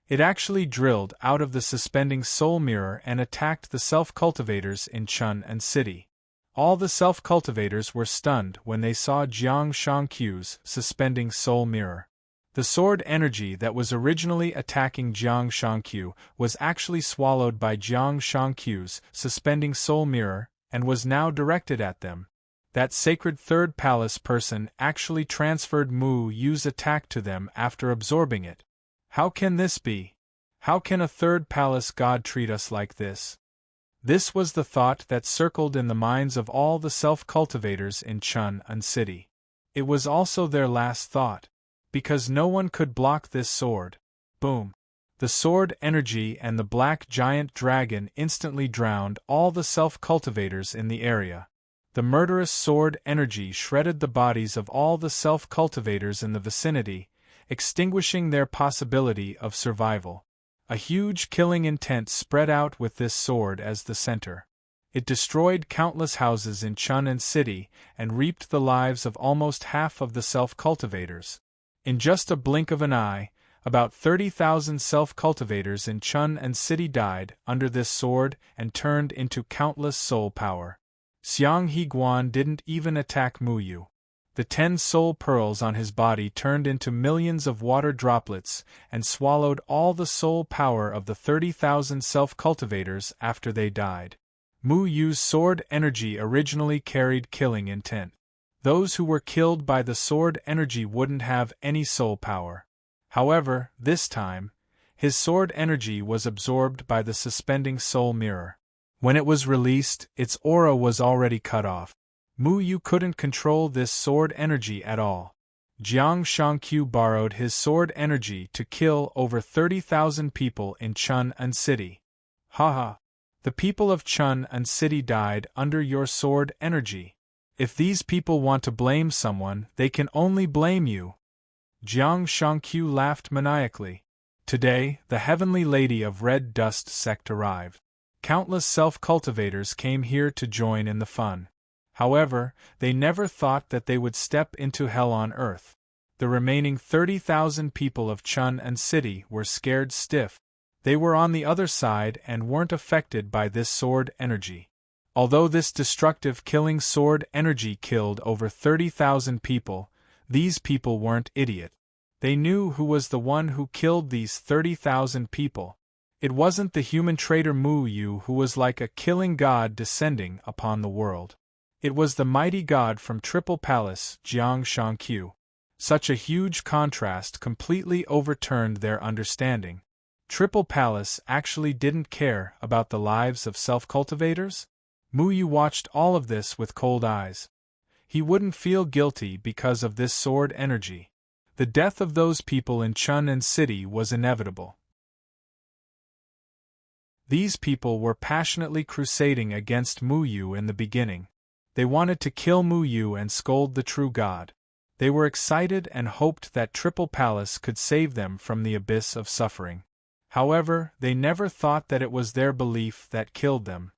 It actually drilled out of the suspending soul mirror and attacked the self-cultivators in Chun'an City. All the self-cultivators were stunned when they saw Jiang Shangqiu's suspending soul mirror. The sword energy that was originally attacking Jiang Shangqiu was actually swallowed by Jiang Shangqiu's suspending soul mirror and was now directed at them. That sacred third palace person actually transferred Mu Yu's attack to them after absorbing it. How can this be? How can a third palace god treat us like this? This was the thought that circled in the minds of all the self-cultivators in Chun'an City. It was also their last thought. Because no one could block this sword. Boom! The sword energy and the black giant dragon instantly drowned all the self-cultivators in the area. The murderous sword energy shredded the bodies of all the self-cultivators in the vicinity, extinguishing their possibility of survival. A huge killing intent spread out with this sword as the center. It destroyed countless houses in Chun'an City and reaped the lives of almost half of the self-cultivators. In just a blink of an eye, about 30,000 self-cultivators in Chun'an City died under this sword and turned into countless soul power. Xiang Higuan didn't even attack Mu Yu. The 10 soul pearls on his body turned into millions of water droplets and swallowed all the soul power of the 30,000 self-cultivators after they died. Mu Yu's sword energy originally carried killing intent. Those who were killed by the sword energy wouldn't have any soul power. However, this time, his sword energy was absorbed by the suspending soul mirror. When it was released, its aura was already cut off. Mu Yu couldn't control this sword energy at all. Jiang Shangqiu borrowed his sword energy to kill over 30,000 people in Chun'an City. Haha! The people of Chun'an City died under your sword energy. If these people want to blame someone, they can only blame you. Jiang Shangqiu laughed maniacally. Today, the Heavenly Lady of Red Dust sect arrived. Countless self-cultivators came here to join in the fun. However, they never thought that they would step into hell on earth. The remaining 30,000 people of Chun'an City were scared stiff. They were on the other side and weren't affected by this sword energy. Although this destructive killing sword energy killed over 30,000 people, these people weren't idiots. They knew who was the one who killed these 30,000 people. It wasn't the human traitor Mu Yu who was like a killing god descending upon the world. It was the mighty god from Triple Palace, Jiang Shangqiu. Such a huge contrast completely overturned their understanding. Triple Palace actually didn't care about the lives of self-cultivators? Mu Yu watched all of this with cold eyes. He wouldn't feel guilty because of this sword energy. The death of those people in Chun'an City was inevitable. These people were passionately crusading against Mu Yu in the beginning. They wanted to kill Mu Yu and scold the true god. They were excited and hoped that Triple Palace could save them from the abyss of suffering. However, they never thought that it was their belief that killed them.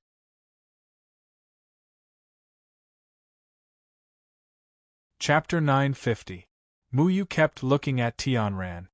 Chapter 950. Mu Yu kept looking at Tianran.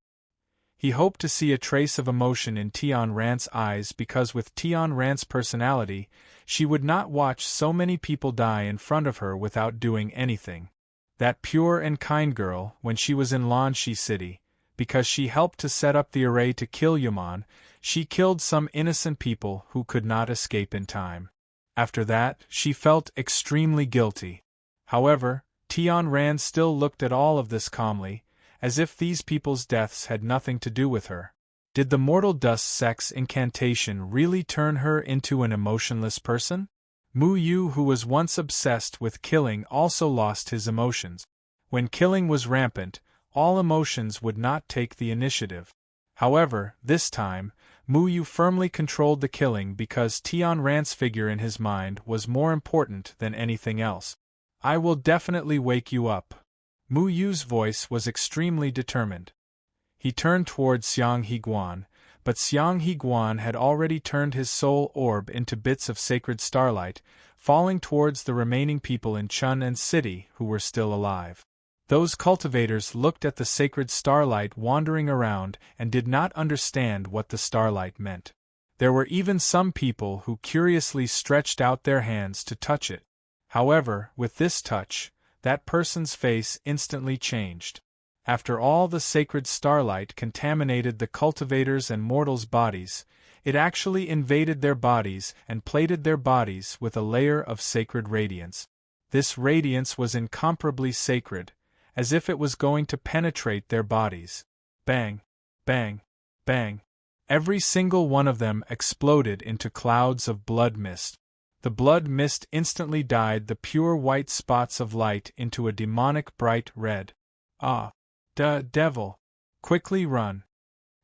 He hoped to see a trace of emotion in Tianran's eyes because with Tianran's personality, she would not watch so many people die in front of her without doing anything. That pure and kind girl, when she was in Lanxi City, because she helped to set up the array to kill Yaman, she killed some innocent people who could not escape in time. After that, she felt extremely guilty. However, Tianran still looked at all of this calmly, as if these people's deaths had nothing to do with her. Did the mortal dust sex incantation really turn her into an emotionless person? Mu Yu, who was once obsessed with killing, also lost his emotions. When killing was rampant, all emotions would not take the initiative. However, this time, Mu Yu firmly controlled the killing because Tianran's figure in his mind was more important than anything else. I will definitely wake you up. Mu Yu's voice was extremely determined. He turned toward Xiang Higuan, but Xiang Higuan had already turned his soul orb into bits of sacred starlight, falling towards the remaining people in Chun'an City who were still alive. Those cultivators looked at the sacred starlight wandering around and did not understand what the starlight meant. There were even some people who curiously stretched out their hands to touch it. However, with this touch, that person's face instantly changed. After all the sacred starlight contaminated the cultivators' and mortals' bodies, it actually invaded their bodies and plated their bodies with a layer of sacred radiance. This radiance was incomparably sacred, as if it was going to penetrate their bodies. Bang! Bang! Bang! Every single one of them exploded into clouds of blood mist. The blood mist instantly dyed the pure white spots of light into a demonic bright red. Ah! Devil! Quickly run!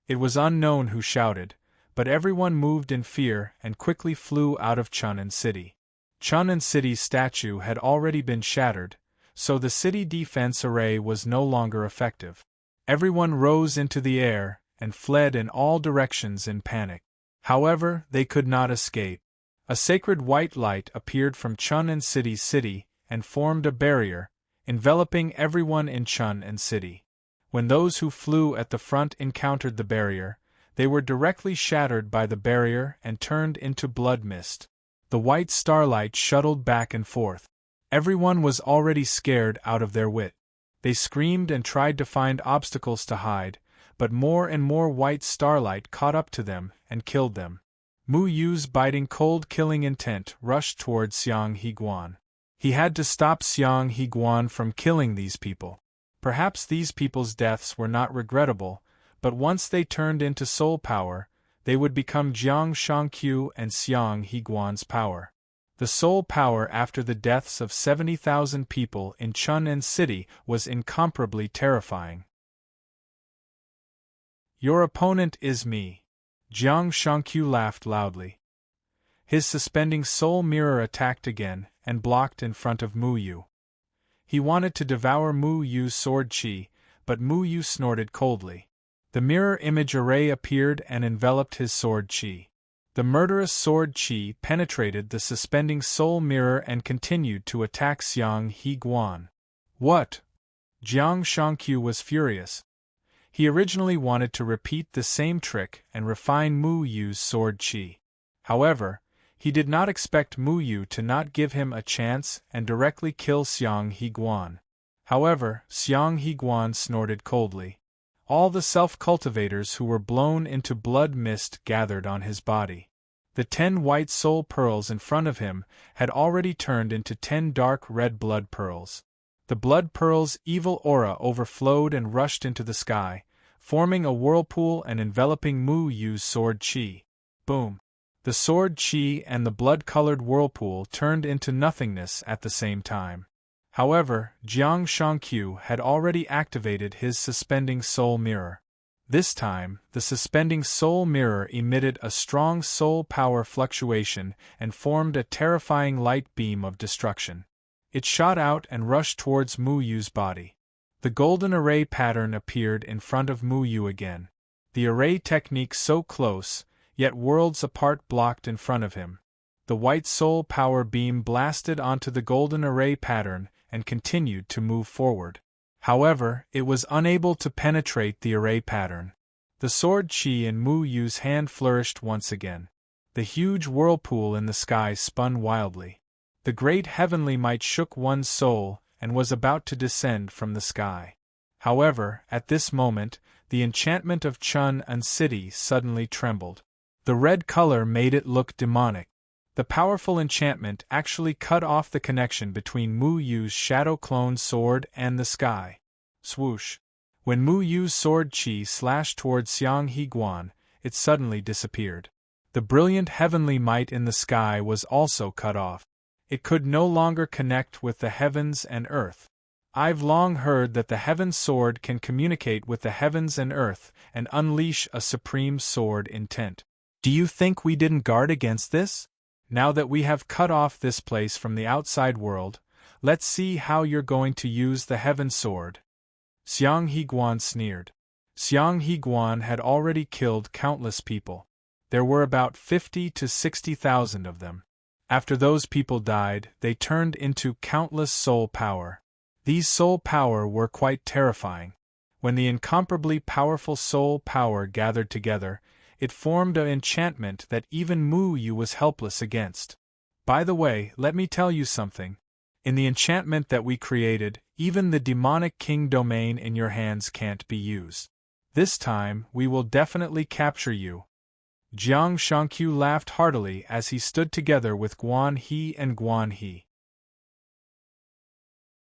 It was unknown who shouted, but everyone moved in fear and quickly flew out of Chun'an City. Chun'an City's statue had already been shattered, so the city defense array was no longer effective. Everyone rose into the air and fled in all directions in panic. However, they could not escape. A sacred white light appeared from Chun'an City's city and formed a barrier, enveloping everyone in Chun'an City. When those who flew at the front encountered the barrier, they were directly shattered by the barrier and turned into blood mist. The white starlight shuttled back and forth. Everyone was already scared out of their wit. They screamed and tried to find obstacles to hide, but more and more white starlight caught up to them and killed them. Mu Yu's biting cold killing intent rushed toward Xiang Higuan. He had to stop Xiang Higuan from killing these people. Perhaps these people's deaths were not regrettable, but once they turned into soul power, they would become Jiang Shangqiu and Xiang Higuan's power. The soul power after the deaths of 70,000 people in Chun'an City was incomparably terrifying. Your opponent is me. Jiang Shangqiu laughed loudly. His suspending soul mirror attacked again and blocked in front of Mu Yu. He wanted to devour Mu Yu's sword chi, but Mu Yu snorted coldly. The mirror image array appeared and enveloped his sword chi. The murderous sword chi penetrated the suspending soul mirror and continued to attack Xiang Higuan. What? Jiang Shangqiu was furious. He originally wanted to repeat the same trick and refine Mu Yu's sword qi. However, he did not expect Mu Yu to not give him a chance and directly kill Xiang Higuan. However, Xiang Higuan snorted coldly. All the self-cultivators who were blown into blood mist gathered on his body. The 10 white soul pearls in front of him had already turned into 10 dark red blood pearls. The blood pearls' evil aura overflowed and rushed into the sky, forming a whirlpool and enveloping Mu Yu's sword qi. Boom! The sword qi and the blood-colored whirlpool turned into nothingness at the same time. However, Jiang Shangqiu had already activated his suspending soul mirror. This time, the suspending soul mirror emitted a strong soul power fluctuation and formed a terrifying light beam of destruction. It shot out and rushed towards Mu Yu's body. The golden array pattern appeared in front of Mu Yu again. The array technique so close, yet worlds apart blocked in front of him. The white soul power beam blasted onto the golden array pattern and continued to move forward. However, it was unable to penetrate the array pattern. The sword qi in Mu Yu's hand flourished once again. The huge whirlpool in the sky spun wildly. The great heavenly might shook one's soul and was about to descend from the sky. However, at this moment, the enchantment of Chun and City suddenly trembled. The red color made it look demonic. The powerful enchantment actually cut off the connection between Mu Yu's shadow clone sword and the sky. Swoosh! When Mu Yu's sword qi slashed towards Xiang Higuan, it suddenly disappeared. The brilliant heavenly might in the sky was also cut off. It could no longer connect with the heavens and earth. I've long heard that the heaven sword can communicate with the heavens and earth and unleash a supreme sword intent. Do you think we didn't guard against this? Now that we have cut off this place from the outside world, let's see how you're going to use the heaven sword. Xiang Higuan sneered. Xiang Higuan had already killed countless people. There were about 50 to 60,000 of them. After those people died, they turned into countless soul power. These soul power were quite terrifying. When the incomparably powerful soul power gathered together, it formed an enchantment that even Mu Yu was helpless against. By the way, let me tell you something. In the enchantment that we created, even the demonic king domain in your hands can't be used. This time, we will definitely capture you. Jiang Shangqiu laughed heartily as he stood together with Guan He and Guan He.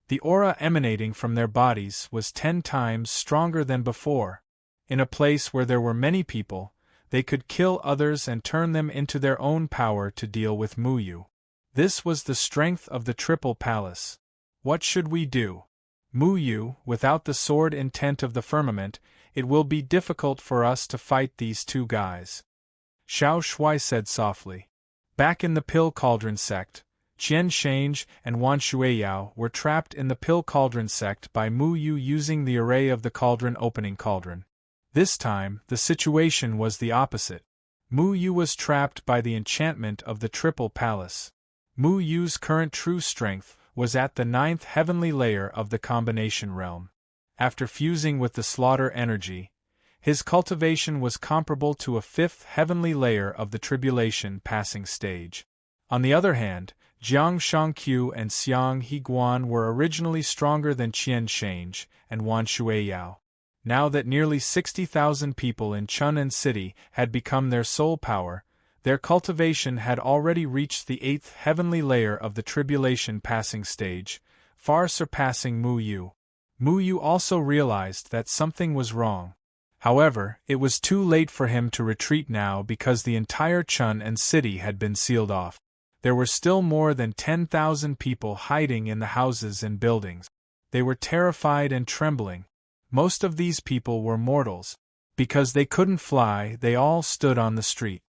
The aura emanating from their bodies was 10 times stronger than before. In a place where there were many people, they could kill others and turn them into their own power to deal with Mu Yu. This was the strength of the Triple Palace. What should we do? Mu Yu, without the sword intent of the firmament, it will be difficult for us to fight these two guys. Xiao Shui said softly. Back in the Pill Cauldron sect, Qian Shange and Wan Shuiyao were trapped in the Pill Cauldron sect by Mu Yu using the array of the cauldron opening cauldron. This time, the situation was the opposite. Mu Yu was trapped by the enchantment of the Triple Palace. Mu Yu's current true strength was at the 9th heavenly layer of the combination realm. After fusing with the slaughter energy, his cultivation was comparable to a 5th heavenly layer of the tribulation passing stage. On the other hand, Jiang Shangqiu and Xiang Higuan were originally stronger than Qian Shange and Wan Shuiyao. Now that nearly 60,000 people in Chun'an City had become their soul power, their cultivation had already reached the 8th heavenly layer of the tribulation passing stage, far surpassing Mu Yu. Mu Yu also realized that something was wrong. However, it was too late for him to retreat now because the entire Chun'an City had been sealed off. There were still more than 10,000 people hiding in the houses and buildings. They were terrified and trembling. Most of these people were mortals. Because they couldn't fly, they all stood on the street.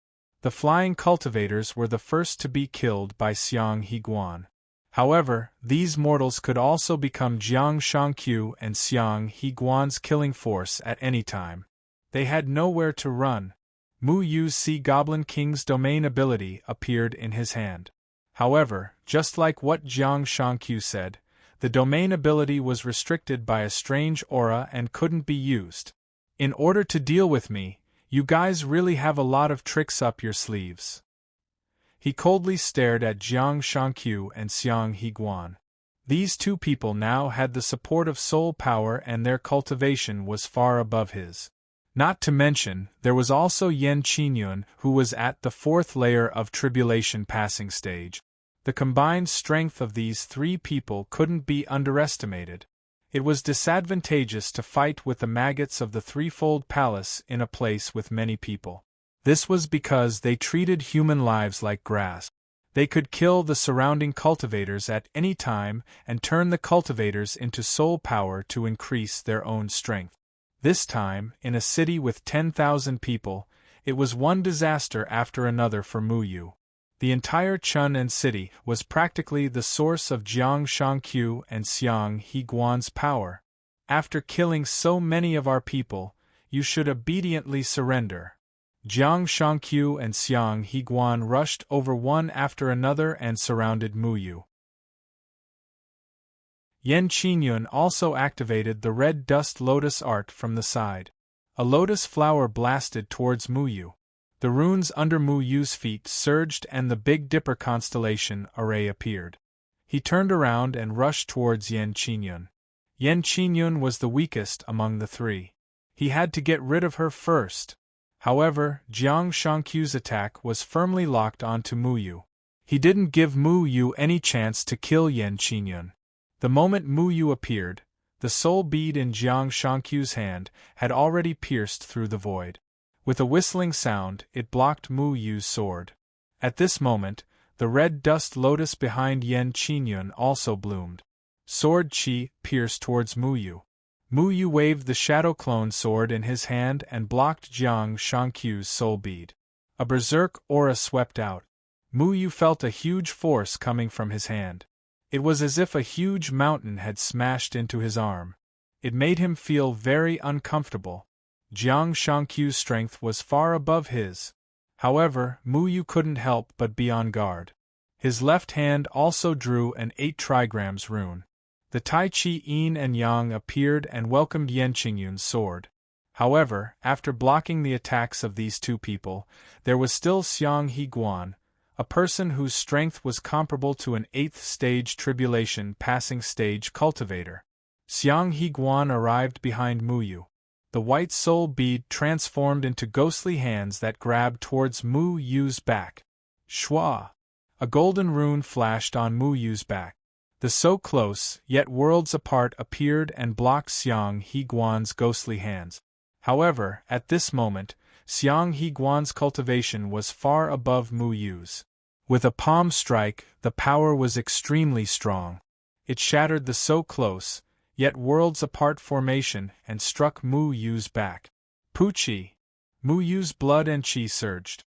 The flying cultivators were the first to be killed by Xiang Higuan. However, these mortals could also become Jiang Shangqiu and Xiang Higuan's killing force at any time. They had nowhere to run. Mu Yu's Sea Goblin King's domain ability appeared in his hand. However, just like what Jiang Shangqiu said, The domain ability was restricted by a strange aura and couldn't be used. In order to deal with me, you guys really have a lot of tricks up your sleeves. He coldly stared at Jiang Shangqiu and Xiang Higuan. These two people now had the support of soul power and their cultivation was far above his. Not to mention, there was also Yan Qingyun, who was at the 4th layer of tribulation passing stage. The combined strength of these three people couldn't be underestimated. It was disadvantageous to fight with the maggots of the threefold palace in a place with many people. This was because they treated human lives like grass. They could kill the surrounding cultivators at any time and turn the cultivators into soul power to increase their own strength. This time, in a city with 10,000 people, it was one disaster after another for Mu Yu. The entire Chun'an city was practically the source of Jiang Shangqiu and Xiang Higuan's power. After killing so many of our people, you should obediently surrender. Jiang Shangqiu and Xiang Higuan rushed over one after another and surrounded Mu Yu. Yan Qingyun also activated the red dust lotus art from the side. A lotus flower blasted towards Mu Yu. The runes under Mu Yu's feet surged and the Big Dipper constellation array appeared. He turned around and rushed towards Yan Qingyun. Yan Qingyun was the weakest among the three. He had to get rid of her first. However, Jiang Shangqiu's attack was firmly locked onto Mu Yu. He didn't give Mu Yu any chance to kill Yan Qingyun. The moment Mu Yu appeared, the soul bead in Jiang Shangqiu's hand had already pierced through the void. With a whistling sound, it blocked Mu Yu's sword. At this moment, the red dust lotus behind Yan Qingyun also bloomed. Sword Qi pierced towards Mu Yu. Mu Yu waved the shadow clone sword in his hand and blocked Jiang Shangqiu's soul bead. A berserk aura swept out. Mu Yu felt a huge force coming from his hand. It was as if a huge mountain had smashed into his arm. It made him feel very uncomfortable. Jiang Shangqiu's strength was far above his. However, Mu Yu couldn't help but be on guard. His left hand also drew an 8 trigrams rune. The Tai Chi Yin and Yang appeared and welcomed Yan Qingyun's sword. However, after blocking the attacks of these two people, there was still Xiang Higuan, a person whose strength was comparable to an 8th stage tribulation passing stage cultivator. Xiang Higuan arrived behind Mu Yu. The white soul bead transformed into ghostly hands that grabbed towards Mu Yu's back. Shua! A golden rune flashed on Mu Yu's back. The so close, yet worlds apart appeared and blocked Xiang Higuan's ghostly hands. However, at this moment, Xiang Higuan's cultivation was far above Mu Yu's. With a palm strike, the power was extremely strong. It shattered the so close, yet worlds apart formation and struck Mu Yu's back. Puchi! Mu Yu's blood and chi surged.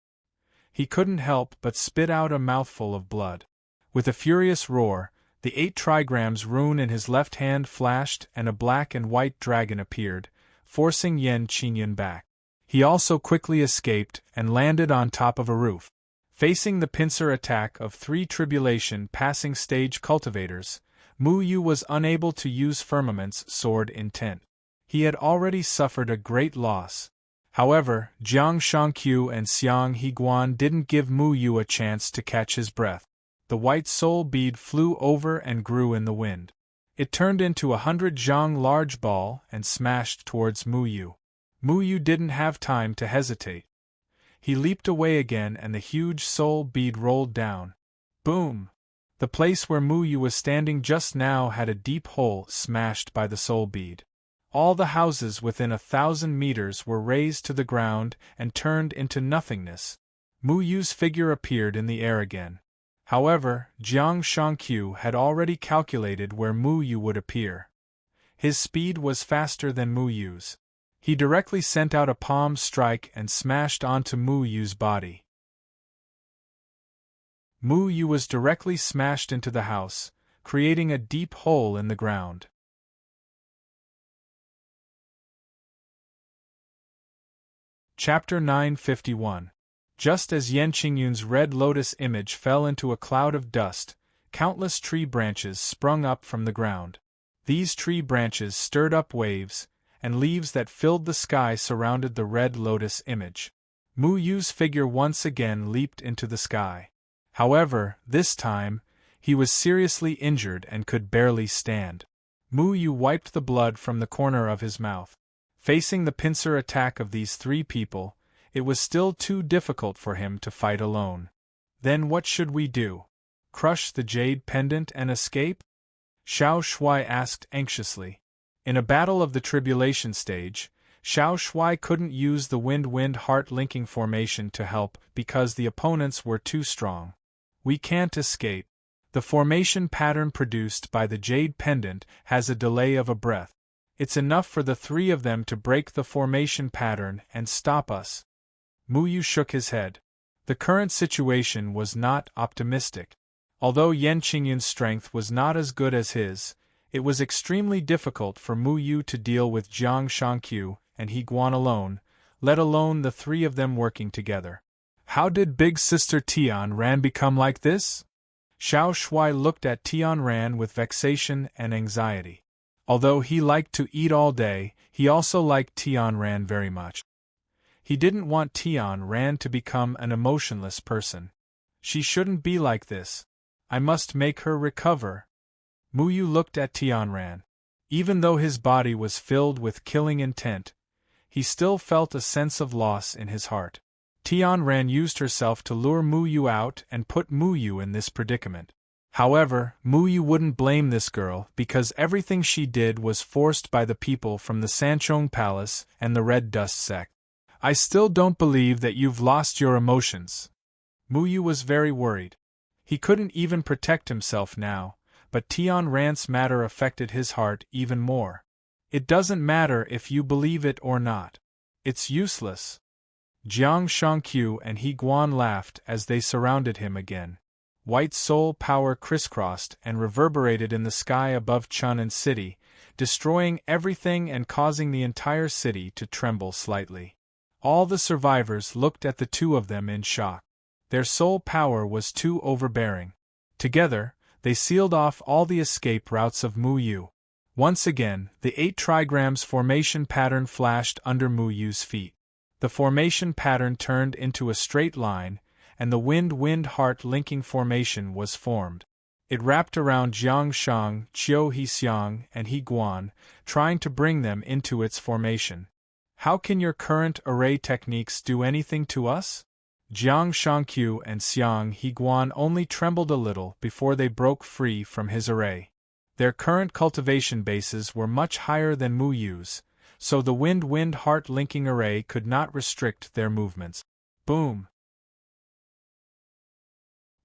He couldn't help but spit out a mouthful of blood. With a furious roar, the 8 trigrams rune in his left hand flashed and a black and white dragon appeared, forcing Yan Qingyun back. He also quickly escaped and landed on top of a roof. Facing the pincer attack of 3 tribulation passing stage cultivators, Mu Yu was unable to use Firmament's sword intent. He had already suffered a great loss. However, Jiang Shangqiu and Xiang Higuan didn't give Mu Yu a chance to catch his breath. The white soul bead flew over and grew in the wind. It turned into 100 zhang large ball and smashed towards Mu Yu. Mu Yu didn't have time to hesitate. He leaped away again and the huge soul bead rolled down. Boom! The place where Mu Yu was standing just now had a deep hole smashed by the soul bead. All the houses within 1,000 meters were razed to the ground and turned into nothingness. Mu Yu's figure appeared in the air again. However, Jiang Shangqiu had already calculated where Mu Yu would appear. His speed was faster than Mu Yu's. He directly sent out a palm strike and smashed onto Mu Yu's body. Mu Yu was directly smashed into the house, creating a deep hole in the ground. Chapter 951. Just as Yan Qingyun's red lotus image fell into a cloud of dust, countless tree branches sprung up from the ground. These tree branches stirred up waves, and leaves that filled the sky surrounded the red lotus image. Mu Yu's figure once again leaped into the sky. However, this time, he was seriously injured and could barely stand. Mu Yu wiped the blood from the corner of his mouth. Facing the pincer attack of these three people, it was still too difficult for him to fight alone. Then what should we do? Crush the jade pendant and escape? Xiao Shuai asked anxiously. In a battle of the tribulation stage, Xiao Shuai couldn't use the wind-wind heart-linking formation to help because the opponents were too strong. We can't escape. The formation pattern produced by the jade pendant has a delay of a breath. It's enough for the three of them to break the formation pattern and stop us. Mu Yu shook his head. The current situation was not optimistic. Although Yan Qingyun's strength was not as good as his, it was extremely difficult for Mu Yu to deal with Jiang Shangqiu and He Guan alone, let alone the three of them working together. How did Big Sister Tian Ran become like this? Xiao Shuai looked at Tian Ran with vexation and anxiety. Although he liked to eat all day, he also liked Tian Ran very much. He didn't want Tian Ran to become an emotionless person. She shouldn't be like this. I must make her recover. Mu Yu looked at Tian Ran. Even though his body was filled with killing intent, he still felt a sense of loss in his heart. Tian Ran used herself to lure Mu Yu out and put Mu Yu in this predicament. However, Mu Yu wouldn't blame this girl because everything she did was forced by the people from the Sanchong Palace and the Red Dust sect. I still don't believe that you've lost your emotions. Mu Yu was very worried. He couldn't even protect himself now, but Tian Ran's matter affected his heart even more. It doesn't matter if you believe it or not. It's useless. Jiang Shangqiu and He Guan laughed as they surrounded him again. White soul power crisscrossed and reverberated in the sky above Chun'an City, destroying everything and causing the entire city to tremble slightly. All the survivors looked at the two of them in shock. Their soul power was too overbearing. Together, they sealed off all the escape routes of Mu Yu. Once again, the 8 trigrams formation pattern flashed under Mu Yu's feet. The formation pattern turned into a straight line, and the wind-wind-heart-linking formation was formed. It wrapped around Jiang Shang, Qiu Hixiang, and He Guan, trying to bring them into its formation. How can your current array techniques do anything to us? Jiang Shangqiu and Xiang He Guan only trembled a little before they broke free from his array. Their current cultivation bases were much higher than Mu Yu's, so the wind-wind-heart-linking array could not restrict their movements. Boom!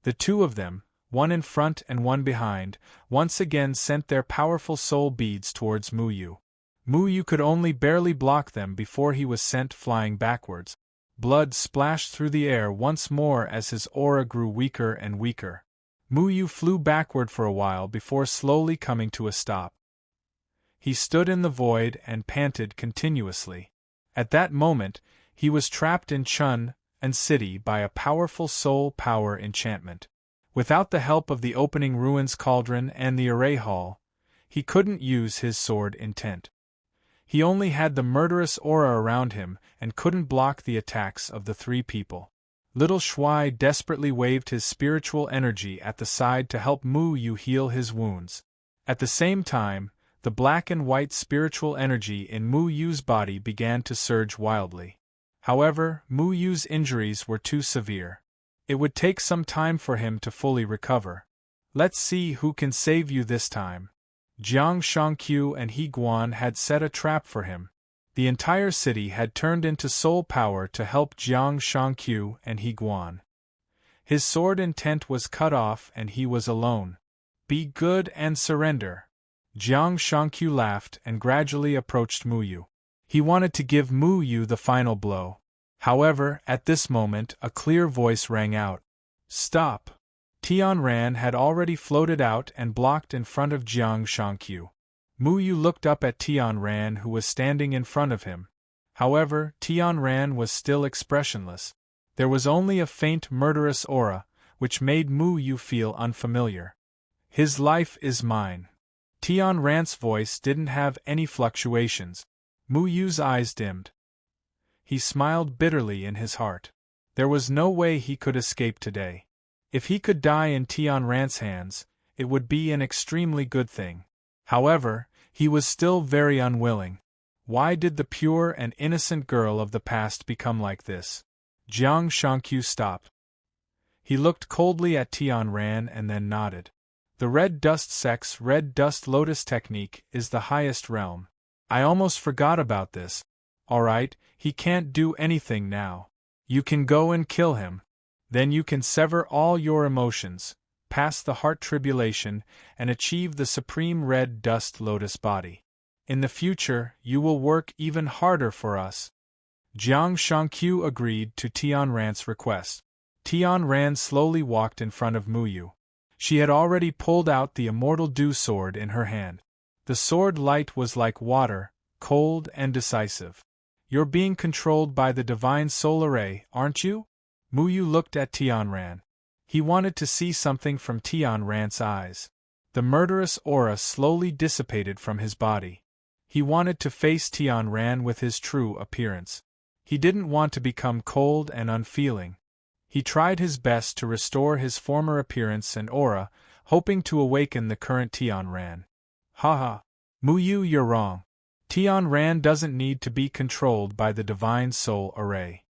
The two of them, one in front and one behind, once again sent their powerful soul beads towards Mu Yu. Mu Yu could only barely block them before he was sent flying backwards. Blood splashed through the air once more as his aura grew weaker and weaker. Mu Yu flew backward for a while before slowly coming to a stop. He stood in the void and panted continuously. At that moment, he was trapped in Chun'an City by a powerful soul power enchantment. Without the help of the opening ruins cauldron and the array hall, he couldn't use his sword intent. He only had the murderous aura around him and couldn't block the attacks of the three people. Little Shuai desperately waved his spiritual energy at the side to help Mu Yu heal his wounds. At the same time, the black and white spiritual energy in Mu Yu's body began to surge wildly. However, Mu Yu's injuries were too severe. It would take some time for him to fully recover. Let's see who can save you this time. Jiang Shangqiu and He Guan had set a trap for him. The entire city had turned into soul power to help Jiang Shangqiu and He Guan. His sword intent was cut off and he was alone. Be good and surrender. Jiang Shangqiu laughed and gradually approached Mu Yu. He wanted to give Mu Yu the final blow. However, at this moment a clear voice rang out. Stop! Tian Ran had already floated out and blocked in front of Jiang Shangqiu. Mu Yu looked up at Tian Ran who was standing in front of him. However, Tian Ran was still expressionless. There was only a faint murderous aura, which made Mu Yu feel unfamiliar. His life is mine. Tian Ran's voice didn't have any fluctuations. Mu Yu's eyes dimmed. He smiled bitterly in his heart. There was no way he could escape today. If he could die in Tian Ran's hands, it would be an extremely good thing. However, he was still very unwilling. Why did the pure and innocent girl of the past become like this? Jiang Shangqiu stopped. He looked coldly at Tian Ran and then nodded. The red dust sect's red dust lotus technique is the highest realm. I almost forgot about this. Alright, he can't do anything now. You can go and kill him. Then you can sever all your emotions, pass the heart tribulation, and achieve the supreme red dust lotus body. In the future, you will work even harder for us. Jiang Shangqiu agreed to Tian Ran's request. Tian Ran slowly walked in front of Mu Yu. She had already pulled out the immortal dew sword in her hand. The sword light was like water, cold and decisive. You're being controlled by the divine soul array, aren't you? Mu Yu looked at Tian Ran. He wanted to see something from Tian Ran's eyes. The murderous aura slowly dissipated from his body. He wanted to face Tian Ran with his true appearance. He didn't want to become cold and unfeeling. He tried his best to restore his former appearance and aura, hoping to awaken the current Tian Ran. Haha. Mu Yu, you're wrong. Tian Ran doesn't need to be controlled by the divine soul array.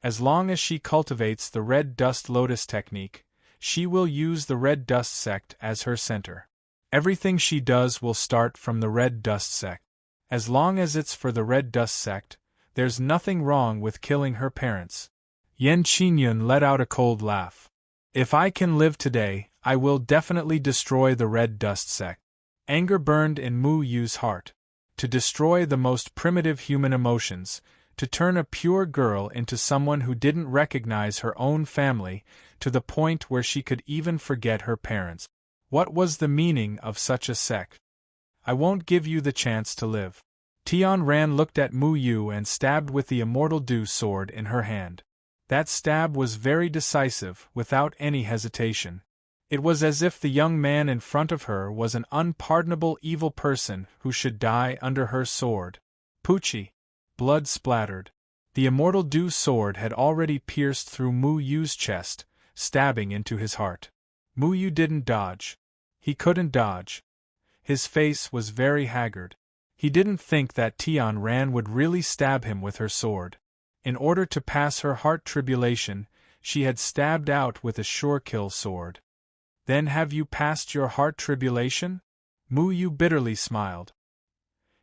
As long as she cultivates the red dust lotus technique, she will use the red dust sect as her center. Everything she does will start from the red dust sect. As long as it's for the red dust sect, there's nothing wrong with killing her parents. Yan Qingyun let out a cold laugh. If I can live today, I will definitely destroy the red dust sect. Anger burned in Mu Yu's heart. To destroy the most primitive human emotions, to turn a pure girl into someone who didn't recognize her own family, to the point where she could even forget her parents. What was the meaning of such a sect? I won't give you the chance to live. Tian Ran looked at Mu Yu and stabbed with the immortal dew sword in her hand. That stab was very decisive, without any hesitation. It was as if the young man in front of her was an unpardonable evil person who should die under her sword. Poochie. Blood splattered. The immortal dew sword had already pierced through Mu Yu's chest, stabbing into his heart. Mu Yu didn't dodge. He couldn't dodge. His face was very haggard. He didn't think that Tian Ran would really stab him with her sword. In order to pass her heart tribulation, she had stabbed out with a sure-kill sword. Then have you passed your heart tribulation? Mu Yu bitterly smiled.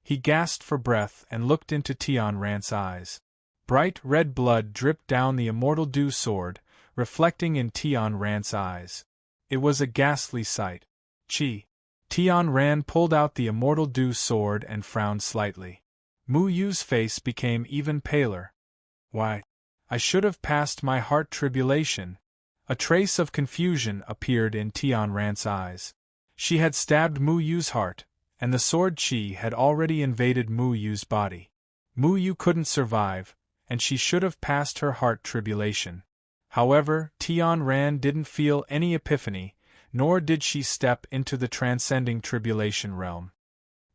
He gasped for breath and looked into Tian Ran's eyes. Bright red blood dripped down the immortal dew sword, reflecting in Tian Ran's eyes. It was a ghastly sight. Chi. Tian Ran pulled out the immortal dew sword and frowned slightly. Mu Yu's face became even paler. Why? I should have passed my heart tribulation. A trace of confusion appeared in Tian Ran's eyes. She had stabbed Mu Yu's heart, and the sword Qi had already invaded Mu Yu's body. Mu Yu couldn't survive, and she should have passed her heart tribulation. However, Tian Ran didn't feel any epiphany, nor did she step into the transcending tribulation realm.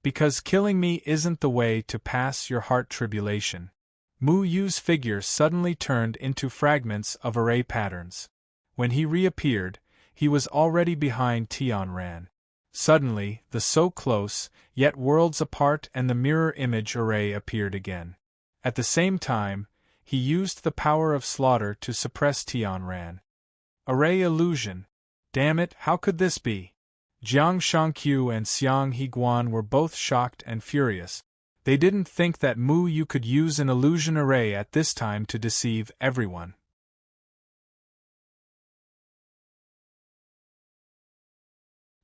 Because killing me isn't the way to pass your heart tribulation. Mu Yu's figure suddenly turned into fragments of array patterns. When he reappeared, he was already behind Tian Ran. Suddenly, the so close, yet worlds apart and the mirror image array appeared again. At the same time, he used the power of slaughter to suppress Tian Ran. Array illusion. Damn it, how could this be? Jiang Shangqiu and Xiang Higuan were both shocked and furious. They didn't think that Mu Yu could use an illusion array at this time to deceive everyone.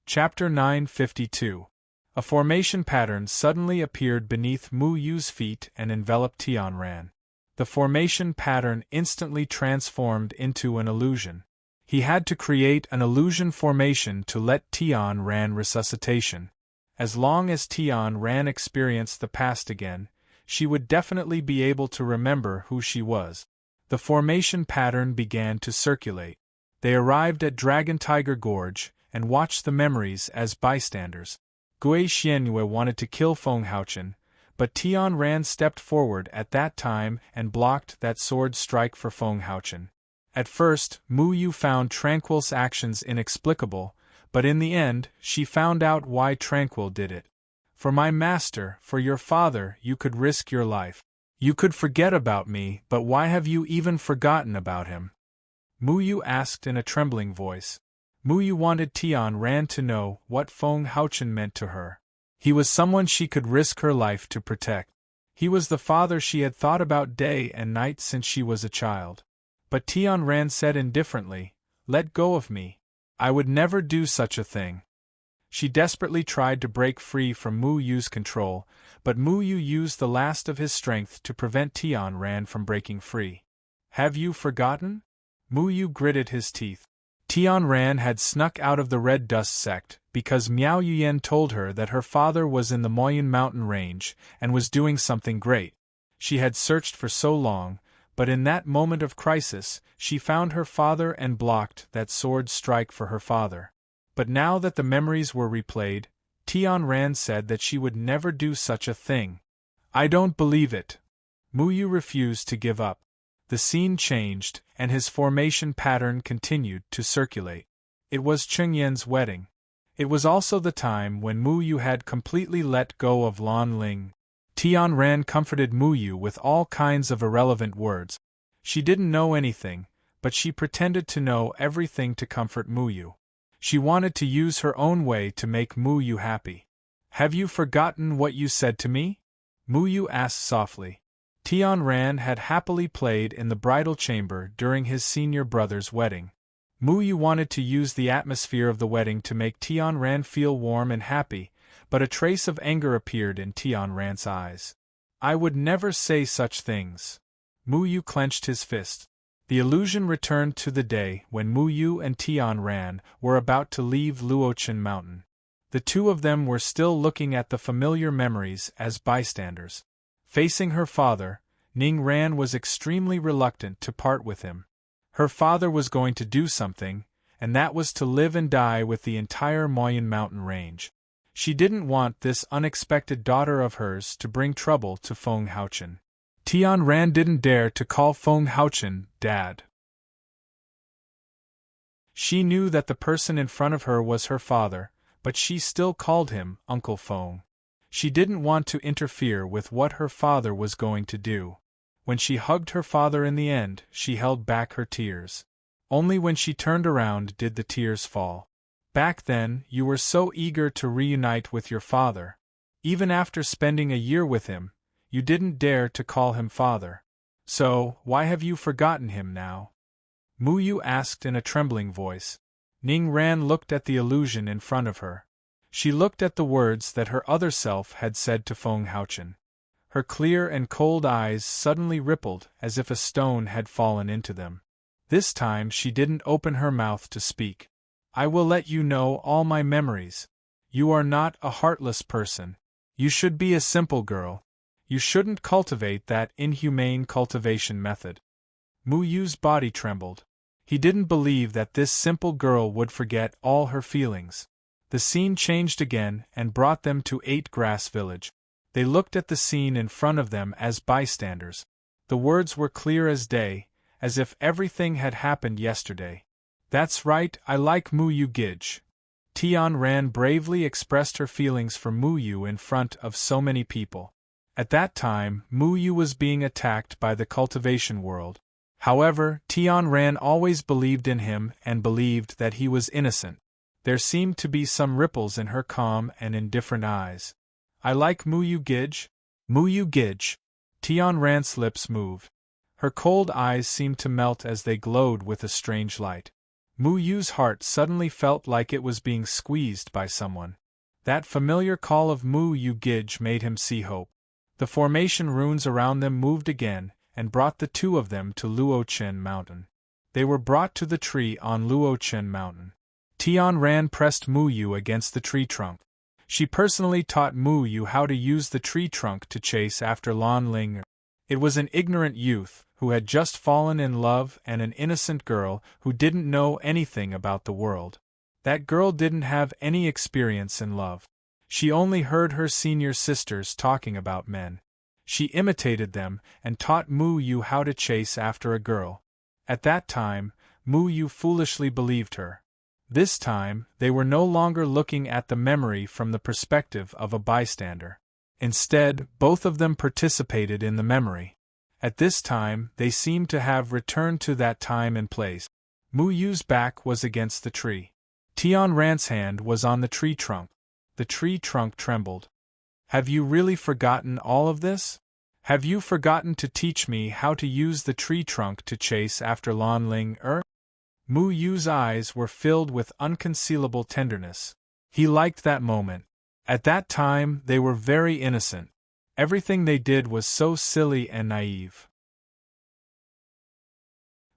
Chapter 952. A formation pattern suddenly appeared beneath Mu Yu's feet and enveloped Tian Ran. The formation pattern instantly transformed into an illusion. He had to create an illusion formation to let Tian Ran resuscitation. As long as Tian Ran experienced the past again, she would definitely be able to remember who she was. The formation pattern began to circulate. They arrived at Dragon Tiger Gorge, and watched the memories as bystanders. Gui Xianyue wanted to kill Feng Haochen, but Tian Ran stepped forward at that time and blocked that sword strike for Feng Haochen. At first, Mu Yu found Tranquil's actions inexplicable, but in the end, she found out why Tranquil did it. For my master, for your father, you could risk your life. You could forget about me, but why have you even forgotten about him? Mu Yu asked in a trembling voice. Mu Yu wanted Tian Ran to know what Feng Haochen meant to her. He was someone she could risk her life to protect. He was the father she had thought about day and night since she was a child. But Tian Ran said indifferently, "Let go of me. I would never do such a thing." She desperately tried to break free from Mu Yu's control, but Mu Yu used the last of his strength to prevent Tian Ran from breaking free. "Have you forgotten?" Mu Yu gritted his teeth. Tian Ran had snuck out of the Red Dust sect because Miao Yuyan told her that her father was in the Moyan mountain range and was doing something great. She had searched for so long, but in that moment of crisis, she found her father and blocked that sword strike for her father. But now that the memories were replayed, Tian Ran said that she would never do such a thing. "I don't believe it." Mu Yu refused to give up. The scene changed, and his formation pattern continued to circulate. It was Chengyan's wedding. It was also the time when Mu Yu had completely let go of Lan Ling. Tian Ran comforted Mu Yu with all kinds of irrelevant words. She didn't know anything, but she pretended to know everything to comfort Mu Yu. She wanted to use her own way to make Mu Yu happy. "Have you forgotten what you said to me?" Mu Yu asked softly. Tian Ran had happily played in the bridal chamber during his senior brother's wedding. Mu Yu wanted to use the atmosphere of the wedding to make Tian Ran feel warm and happy, but a trace of anger appeared in Tian Ran's eyes. "I would never say such things." Mu Yu clenched his fist. The illusion returned to the day when Mu Yu and Tian Ran were about to leave Luochen Mountain. The two of them were still looking at the familiar memories as bystanders. Facing her father, Ning Ran was extremely reluctant to part with him. Her father was going to do something, and that was to live and die with the entire Moyan mountain range. She didn't want this unexpected daughter of hers to bring trouble to Feng Haochen. Tian Ran didn't dare to call Feng Haochen Dad. She knew that the person in front of her was her father, but she still called him Uncle Feng. She didn't want to interfere with what her father was going to do. When she hugged her father in the end, she held back her tears. Only when she turned around did the tears fall. Back then, you were so eager to reunite with your father. Even after spending a year with him, you didn't dare to call him father. So, why have you forgotten him now? Mu Yu asked in a trembling voice. Ning Ran looked at the illusion in front of her. She looked at the words that her other self had said to Feng Haochen. Her clear and cold eyes suddenly rippled as if a stone had fallen into them. This time she didn't open her mouth to speak. "I will let you know all my memories. You are not a heartless person. You should be a simple girl. You shouldn't cultivate that inhumane cultivation method." Mu Yu's body trembled. He didn't believe that this simple girl would forget all her feelings. The scene changed again and brought them to 8 Grass Village. They looked at the scene in front of them as bystanders. The words were clear as day, as if everything had happened yesterday. "That's right, I like Mu Yu Gij." Tian Ran bravely expressed her feelings for Mu Yu in front of so many people. At that time, Mu Yu was being attacked by the cultivation world. However, Tian Ran always believed in him and believed that he was innocent. There seemed to be some ripples in her calm and indifferent eyes. "I like Mu Yu Gij." Mu Yu Gij. Tian Ran's lips moved. Her cold eyes seemed to melt as they glowed with a strange light. Mu Yu's heart suddenly felt like it was being squeezed by someone. That familiar call of Mu Yu Gij made him see hope. The formation runes around them moved again, and brought the two of them to Luochen Mountain. They were brought to the tree on Luochen Mountain. Tian Ran pressed Mu Yu against the tree trunk. She personally taught Mu Yu how to use the tree trunk to chase after Lan Ling. It was an ignorant youth, who had just fallen in love, and an innocent girl who didn't know anything about the world. That girl didn't have any experience in love. She only heard her senior sisters talking about men. She imitated them and taught Mu Yu how to chase after a girl. At that time, Mu Yu foolishly believed her. This time, they were no longer looking at the memory from the perspective of a bystander. Instead, both of them participated in the memory. At this time, they seemed to have returned to that time and place. Mu Yu's back was against the tree. Tian Ran's hand was on the tree trunk. The tree trunk trembled. Have you really forgotten all of this? Have you forgotten to teach me how to use the tree trunk to chase after Lan Ling? Mu Yu's eyes were filled with unconcealable tenderness. He liked that moment. At that time, they were very innocent. Everything they did was so silly and naive.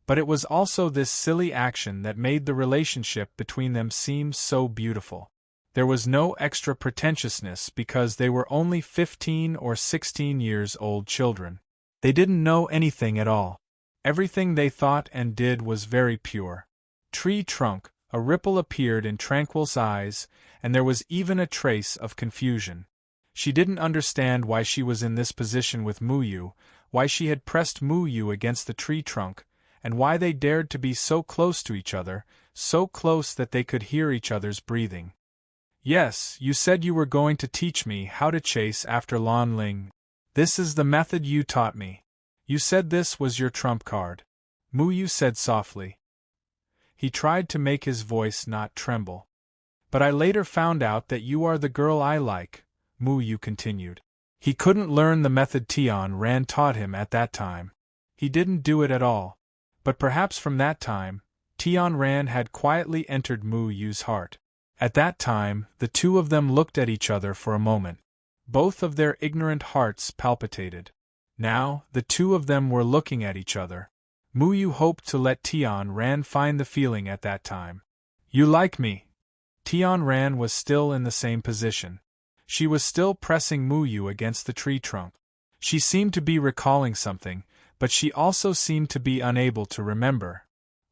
But it was also this silly action that made the relationship between them seem so beautiful. There was no extra pretentiousness because they were only 15 or 16 years old children. They didn't know anything at all. Everything they thought and did was very pure. Tree trunk, a ripple appeared in Tranquil's eyes, and there was even a trace of confusion. She didn't understand why she was in this position with Mu Yu, why she had pressed Mu Yu against the tree trunk, and why they dared to be so close to each other, so close that they could hear each other's breathing. Yes, you said you were going to teach me how to chase after Lan Ling. This is the method you taught me. You said this was your trump card. Mu Yu said softly. He tried to make his voice not tremble. But I later found out that you are the girl I like, Mu Yu continued. He couldn't learn the method Tian Ran taught him at that time. He didn't do it at all. But perhaps from that time, Tian Ran had quietly entered Mu Yu's heart. At that time, the two of them looked at each other for a moment. Both of their ignorant hearts palpitated. Now, the two of them were looking at each other. Mu Yu hoped to let Tian Ran find the feeling at that time. You like me? Tian Ran was still in the same position. She was still pressing Mu Yu against the tree trunk. She seemed to be recalling something, but she also seemed to be unable to remember.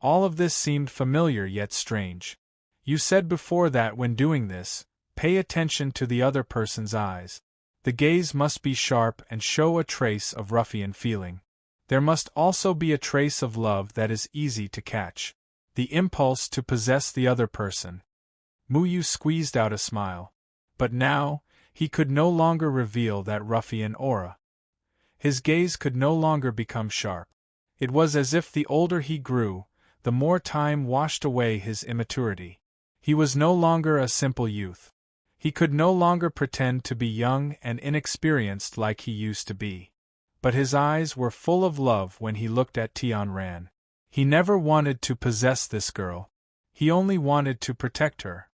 All of this seemed familiar yet strange. You said before that when doing this, pay attention to the other person's eyes. The gaze must be sharp and show a trace of ruffian feeling. There must also be a trace of love that is easy to catch. The impulse to possess the other person. Mu Yu squeezed out a smile. But now, he could no longer reveal that ruffian aura. His gaze could no longer become sharp. It was as if the older he grew, the more time washed away his immaturity. He was no longer a simple youth. He could no longer pretend to be young and inexperienced like he used to be. But his eyes were full of love when he looked at Tian Ran. He never wanted to possess this girl. He only wanted to protect her.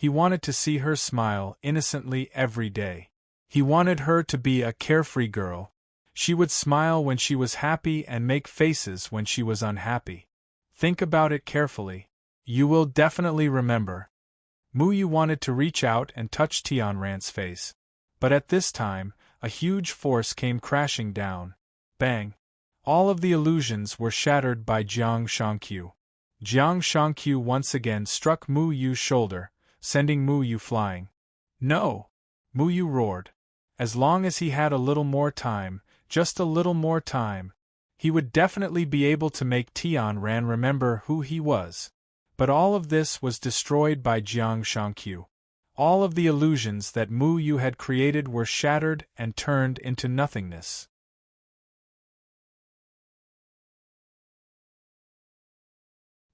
He wanted to see her smile innocently every day. He wanted her to be a carefree girl. She would smile when she was happy and make faces when she was unhappy. Think about it carefully. You will definitely remember. Mu Yu wanted to reach out and touch Tian Ran's face. But at this time, a huge force came crashing down. Bang! All of the illusions were shattered by Jiang Shangqiu. Jiang Shangqiu once again struck Mu Yu's shoulder, sending Mu Yu flying. No! Mu Yu roared. As long as he had a little more time, just a little more time, he would definitely be able to make Tian Ran remember who he was. But all of this was destroyed by Jiang Shangqiu. All of the illusions that Mu Yu had created were shattered and turned into nothingness.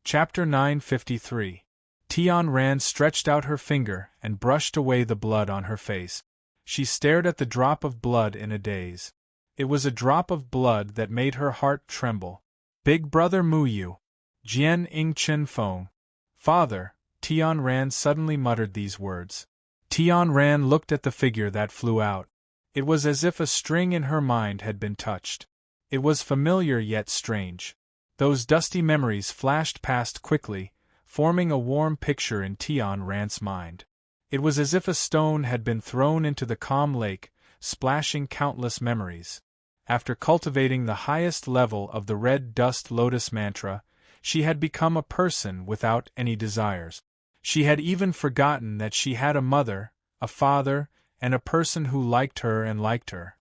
Chapter 953. Tian Ran stretched out her finger and brushed away the blood on her face. She stared at the drop of blood in a daze. It was a drop of blood that made her heart tremble. Big brother Mu Yu. Jian Ing Chen Feng. Father, Tian Ran suddenly muttered these words. Tian Ran looked at the figure that flew out. It was as if a string in her mind had been touched. It was familiar yet strange. Those dusty memories flashed past quickly, forming a warm picture in Tian Ran's mind. It was as if a stone had been thrown into the calm lake, splashing countless memories. After cultivating the highest level of the red dust lotus mantra, she had become a person without any desires. She had even forgotten that she had a mother, a father, and a person who liked her and liked her.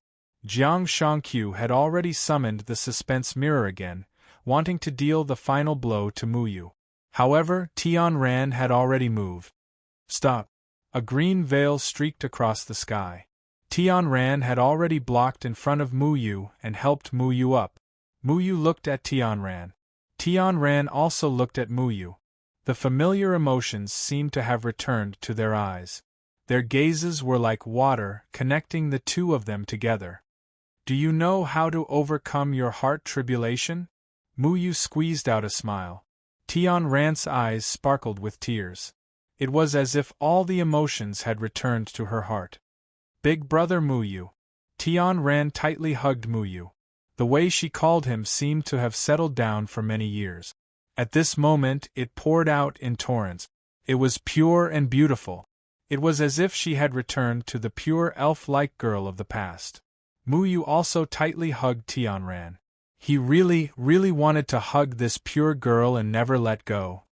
Jiang Shangqiu had already summoned the suspense mirror again, wanting to deal the final blow to Muyu. However, Tianran had already moved. Stop! A green veil streaked across the sky. Tianran had already blocked in front of Muyu and helped Muyu up. Muyu looked at Tianran. Tianran also looked at Muyu. The familiar emotions seemed to have returned to their eyes. Their gazes were like water, connecting the two of them together. Do you know how to overcome your heart tribulation? Muyu squeezed out a smile. Tianran's eyes sparkled with tears. It was as if all the emotions had returned to her heart. Big brother Muyu. Tianran tightly hugged Muyu. The way she called him seemed to have settled down for many years. At this moment it poured out in torrents. It was pure and beautiful. It was as if she had returned to the pure elf-like girl of the past. Muyu also tightly hugged Tianran. He really wanted to hug this pure girl and never let go.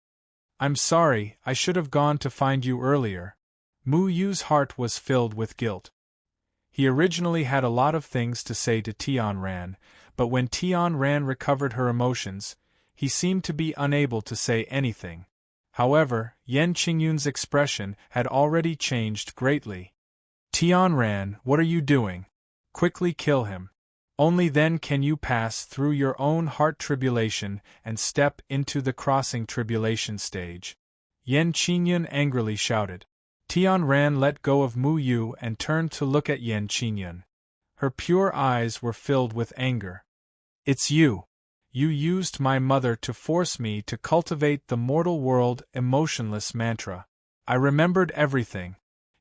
I'm sorry, I should have gone to find you earlier. Muyu's heart was filled with guilt. He originally had a lot of things to say to Tianran, but when Tianran recovered her emotions, he seemed to be unable to say anything. However, Yan Qingyun's expression had already changed greatly. Tianran, what are you doing? Quickly kill him. Only then can you pass through your own heart tribulation and step into the crossing tribulation stage. Yan Qingyun angrily shouted. Tianran let go of Muyu and turned to look at Yan Qingyun. Her pure eyes were filled with anger. It's you. You used my mother to force me to cultivate the mortal world emotionless mantra. I remembered everything.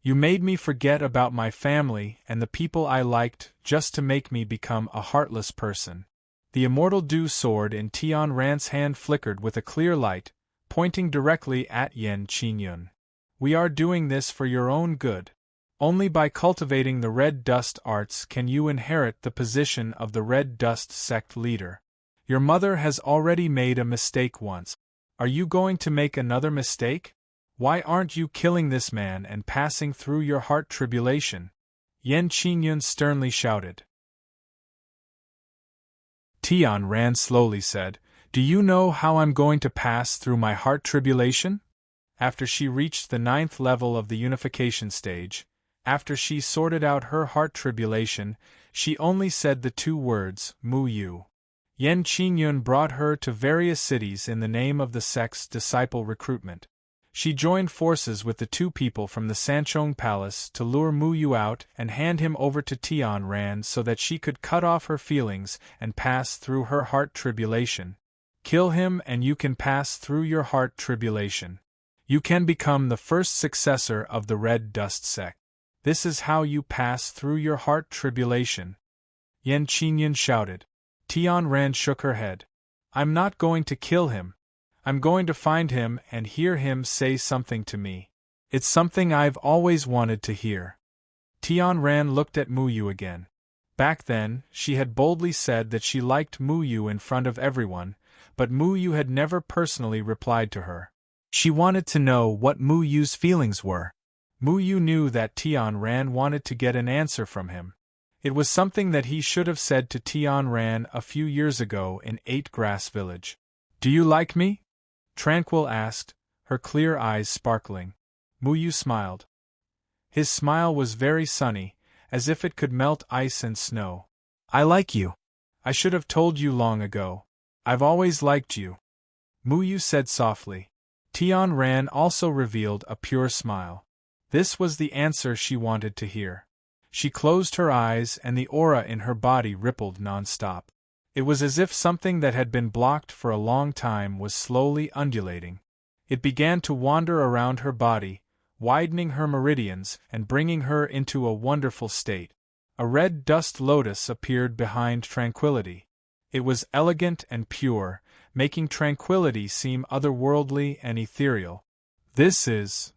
You made me forget about my family and the people I liked just to make me become a heartless person. The immortal dew sword in Tianran's hand flickered with a clear light, pointing directly at Yan Qingyun. We are doing this for your own good. Only by cultivating the red dust arts can you inherit the position of the red dust sect leader. Your mother has already made a mistake once. Are you going to make another mistake? Why aren't you killing this man and passing through your heart tribulation? Yan Qingyun sternly shouted. Tianran slowly said, Do you know how I'm going to pass through my heart tribulation? After she reached the 9th level of the unification stage, after she sorted out her heart tribulation, she only said the 2 words, Muyu. Yan Qingyun brought her to various cities in the name of the sect's disciple recruitment. She joined forces with the 2 people from the Sanchong Palace to lure Muyu out and hand him over to Tianran so that she could cut off her feelings and pass through her heart tribulation. Kill him and you can pass through your heart tribulation. You can become the first successor of the Red Dust sect. This is how you pass through your heart tribulation. Yan Qingyun shouted. Tianran shook her head. I'm not going to kill him. I'm going to find him and hear him say something to me. It's something I've always wanted to hear. Tianran looked at Muyu again. Back then, she had boldly said that she liked Muyu in front of everyone, but Muyu had never personally replied to her. She wanted to know what Muyu's feelings were. Muyu knew that Tianran wanted to get an answer from him. It was something that he should have said to Tianran a few years ago in 8 Grass Village. Do you like me? Tranquil asked, her clear eyes sparkling. Muyu smiled. His smile was very sunny, as if it could melt ice and snow. I like you. I should have told you long ago. I've always liked you. Muyu said softly. Tianran also revealed a pure smile. This was the answer she wanted to hear. She closed her eyes and the aura in her body rippled non-stop. It was as if something that had been blocked for a long time was slowly undulating. It began to wander around her body, widening her meridians and bringing her into a wonderful state. A red dust lotus appeared behind tranquility. It was elegant and pure, making tranquility seem otherworldly and ethereal. This is...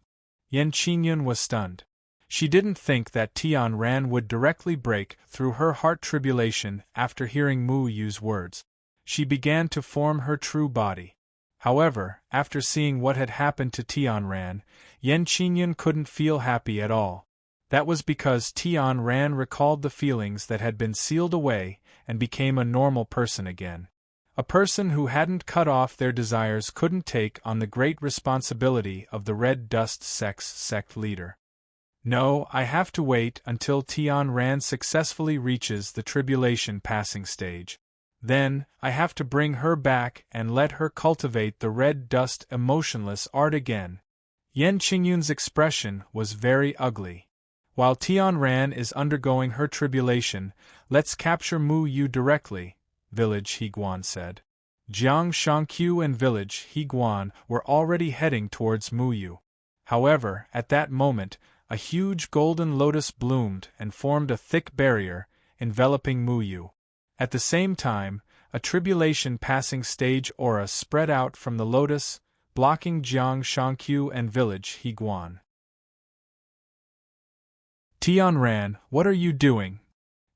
Yan Qingyun was stunned. She didn't think that Tian Ran would directly break through her heart tribulation after hearing Mu Yu's words. She began to form her true body. However, after seeing what had happened to Tian Ran, Yan Qingyun couldn't feel happy at all. That was because Tian Ran recalled the feelings that had been sealed away and became a normal person again. A person who hadn't cut off their desires couldn't take on the great responsibility of the Red Dust sect leader. No, I have to wait until Tian Ran successfully reaches the tribulation passing stage. Then, I have to bring her back and let her cultivate the Red Dust emotionless art again. Yan Qingyun's expression was very ugly. While Tian Ran is undergoing her tribulation, let's capture Mu Yu directly, Village Higuan said. Jiang Shangqiu and Village Higuan were already heading towards Mu Yu. However, at that moment, a huge golden lotus bloomed and formed a thick barrier, enveloping Mu Yu. At the same time, a tribulation passing stage aura spread out from the lotus, blocking Jiang Shangqiu and Village Higuan. Tian Ran, what are you doing?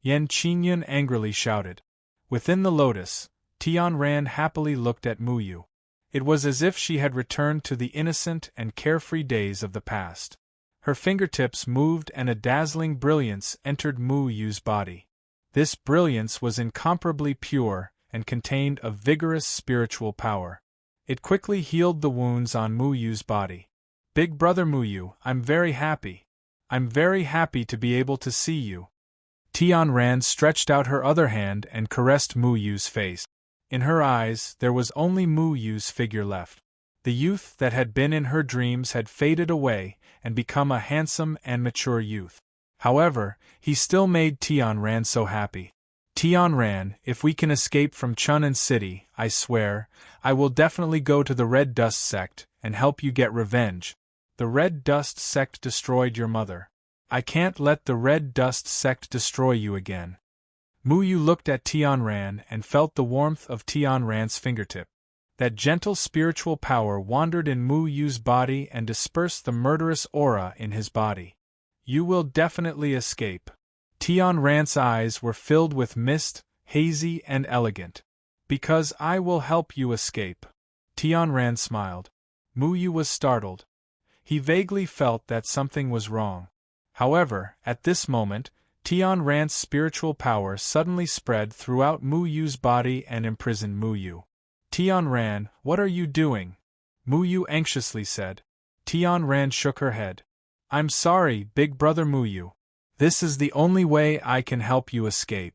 Yan Qingyun angrily shouted. Within the lotus, Tian Ran happily looked at Mu Yu. It was as if she had returned to the innocent and carefree days of the past. Her fingertips moved and a dazzling brilliance entered Mu Yu's body. This brilliance was incomparably pure and contained a vigorous spiritual power. It quickly healed the wounds on Mu Yu's body. Big brother Mu Yu, I'm very happy. I'm very happy to be able to see you. Tian Ran stretched out her other hand and caressed Mu Yu's face. In her eyes, there was only Mu Yu's figure left. The youth that had been in her dreams had faded away and become a handsome and mature youth. However, he still made Tian Ran so happy. Tian Ran, if we can escape from Chun'an City, I swear, I will definitely go to the Red Dust sect and help you get revenge. The Red Dust sect destroyed your mother. I can't let the Red Dust sect destroy you again. Mu Yu looked at Tian Ran and felt the warmth of Tian Ran's fingertip. That gentle spiritual power wandered in Mu Yu's body and dispersed the murderous aura in his body. You will definitely escape. Tian Ran's eyes were filled with mist, hazy and elegant. Because I will help you escape. Tian Ran smiled. Mu Yu was startled. He vaguely felt that something was wrong. However, at this moment, Tian Ran's spiritual power suddenly spread throughout Mu Yu's body and imprisoned Mu Yu. Tian Ran, what are you doing? Mu Yu anxiously said. Tian Ran shook her head. I'm sorry, big brother Mu Yu. This is the only way I can help you escape.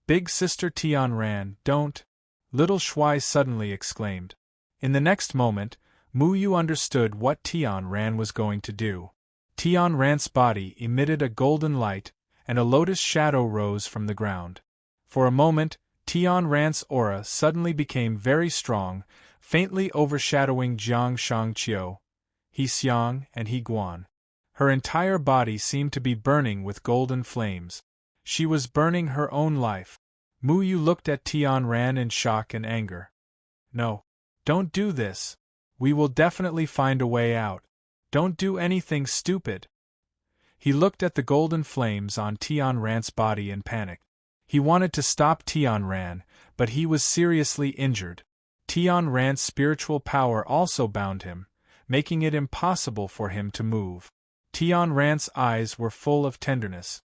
Big sister Tian Ran, don't. Little Shuai suddenly exclaimed. In the next moment, Mu Yu understood what Tian Ran was going to do. Tian Ran's body emitted a golden light, and a lotus shadow rose from the ground. For a moment, Tian Ran's aura suddenly became very strong, faintly overshadowing Jiang Shangqiu, He Xiang, and He Guan. Her entire body seemed to be burning with golden flames. She was burning her own life. Mu Yu looked at Tian Ran in shock and anger. No. Don't do this. We will definitely find a way out. Don't do anything stupid. He looked at the golden flames on Tian Ran's body in panic. He wanted to stop Tian Ran, but he was seriously injured. Tian Ran's spiritual power also bound him, making it impossible for him to move. Tian Ran's eyes were full of tenderness.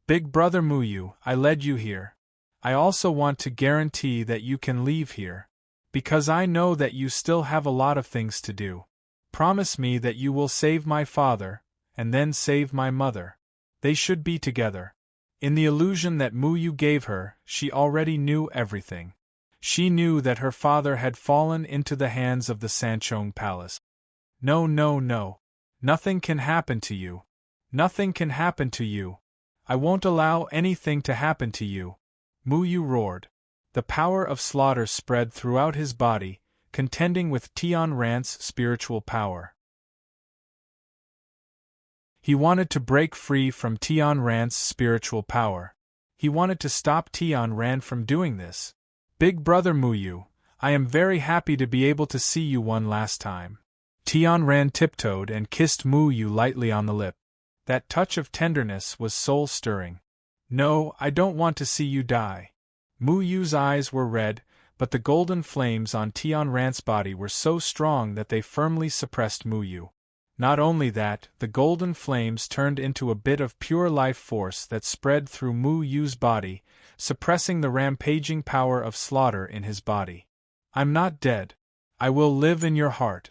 Big brother Mu Yu, I led you here. I also want to guarantee that you can leave here. Because I know that you still have a lot of things to do. Promise me that you will save my father, and then save my mother. They should be together. In the illusion that Mu Yu gave her, she already knew everything. She knew that her father had fallen into the hands of the Sanchong Palace. No, no, no. Nothing can happen to you. Nothing can happen to you. I won't allow anything to happen to you. Mu Yu roared. The power of slaughter spread throughout his body, contending with Tian Ran's spiritual power. He wanted to break free from Tian Ran's spiritual power. He wanted to stop Tian Ran from doing this. Big brother Mu Yu, I am very happy to be able to see you one last time. Tian Ran tiptoed and kissed Mu Yu lightly on the lip. That touch of tenderness was soul-stirring. "No, I don't want to see you die." Mu Yu's eyes were red, but the golden flames on Tian Ran's body were so strong that they firmly suppressed Mu Yu. Not only that, the golden flames turned into a bit of pure life force that spread through Mu Yu's body, suppressing the rampaging power of slaughter in his body. "I'm not dead. I will live in your heart."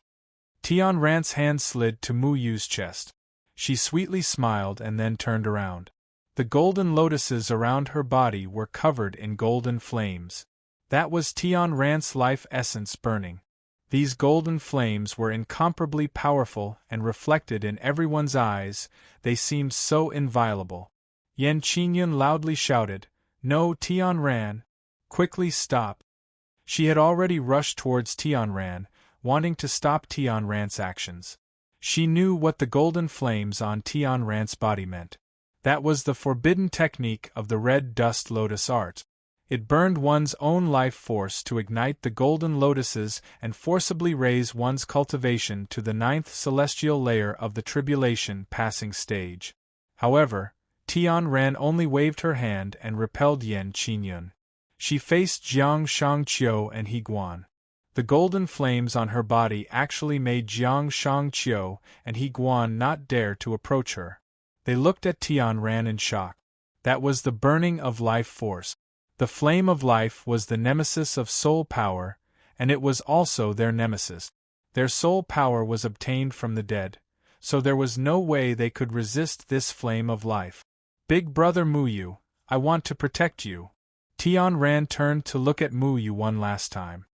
Tian Ran's hand slid to Mu Yu's chest. She sweetly smiled and then turned around. The golden lotuses around her body were covered in golden flames. That was Tian Ran's life essence burning. These golden flames were incomparably powerful and reflected in everyone's eyes, they seemed so inviolable. Yan Qingyun loudly shouted, "No, Tian Ran! Quickly stop!" She had already rushed towards Tian Ran, wanting to stop Tian Ran's actions. She knew what the golden flames on Tian Ran's body meant. That was the forbidden technique of the red dust lotus art. It burned one's own life force to ignite the golden lotuses and forcibly raise one's cultivation to the 9th celestial layer of the tribulation passing stage. However, Tian Ran only waved her hand and repelled Yan Qingyun. She faced Jiang Shangqiu and He Guan. The golden flames on her body actually made Jiang Shangqiu and He Guan not dare to approach her. They looked at Tian Ran in shock. That was the burning of life force. The flame of life was the nemesis of soul power, and it was also their nemesis. Their soul power was obtained from the dead, so there was no way they could resist this flame of life. "Big brother Mu Yu, I want to protect you." Tian Ran turned to look at Mu Yu one last time.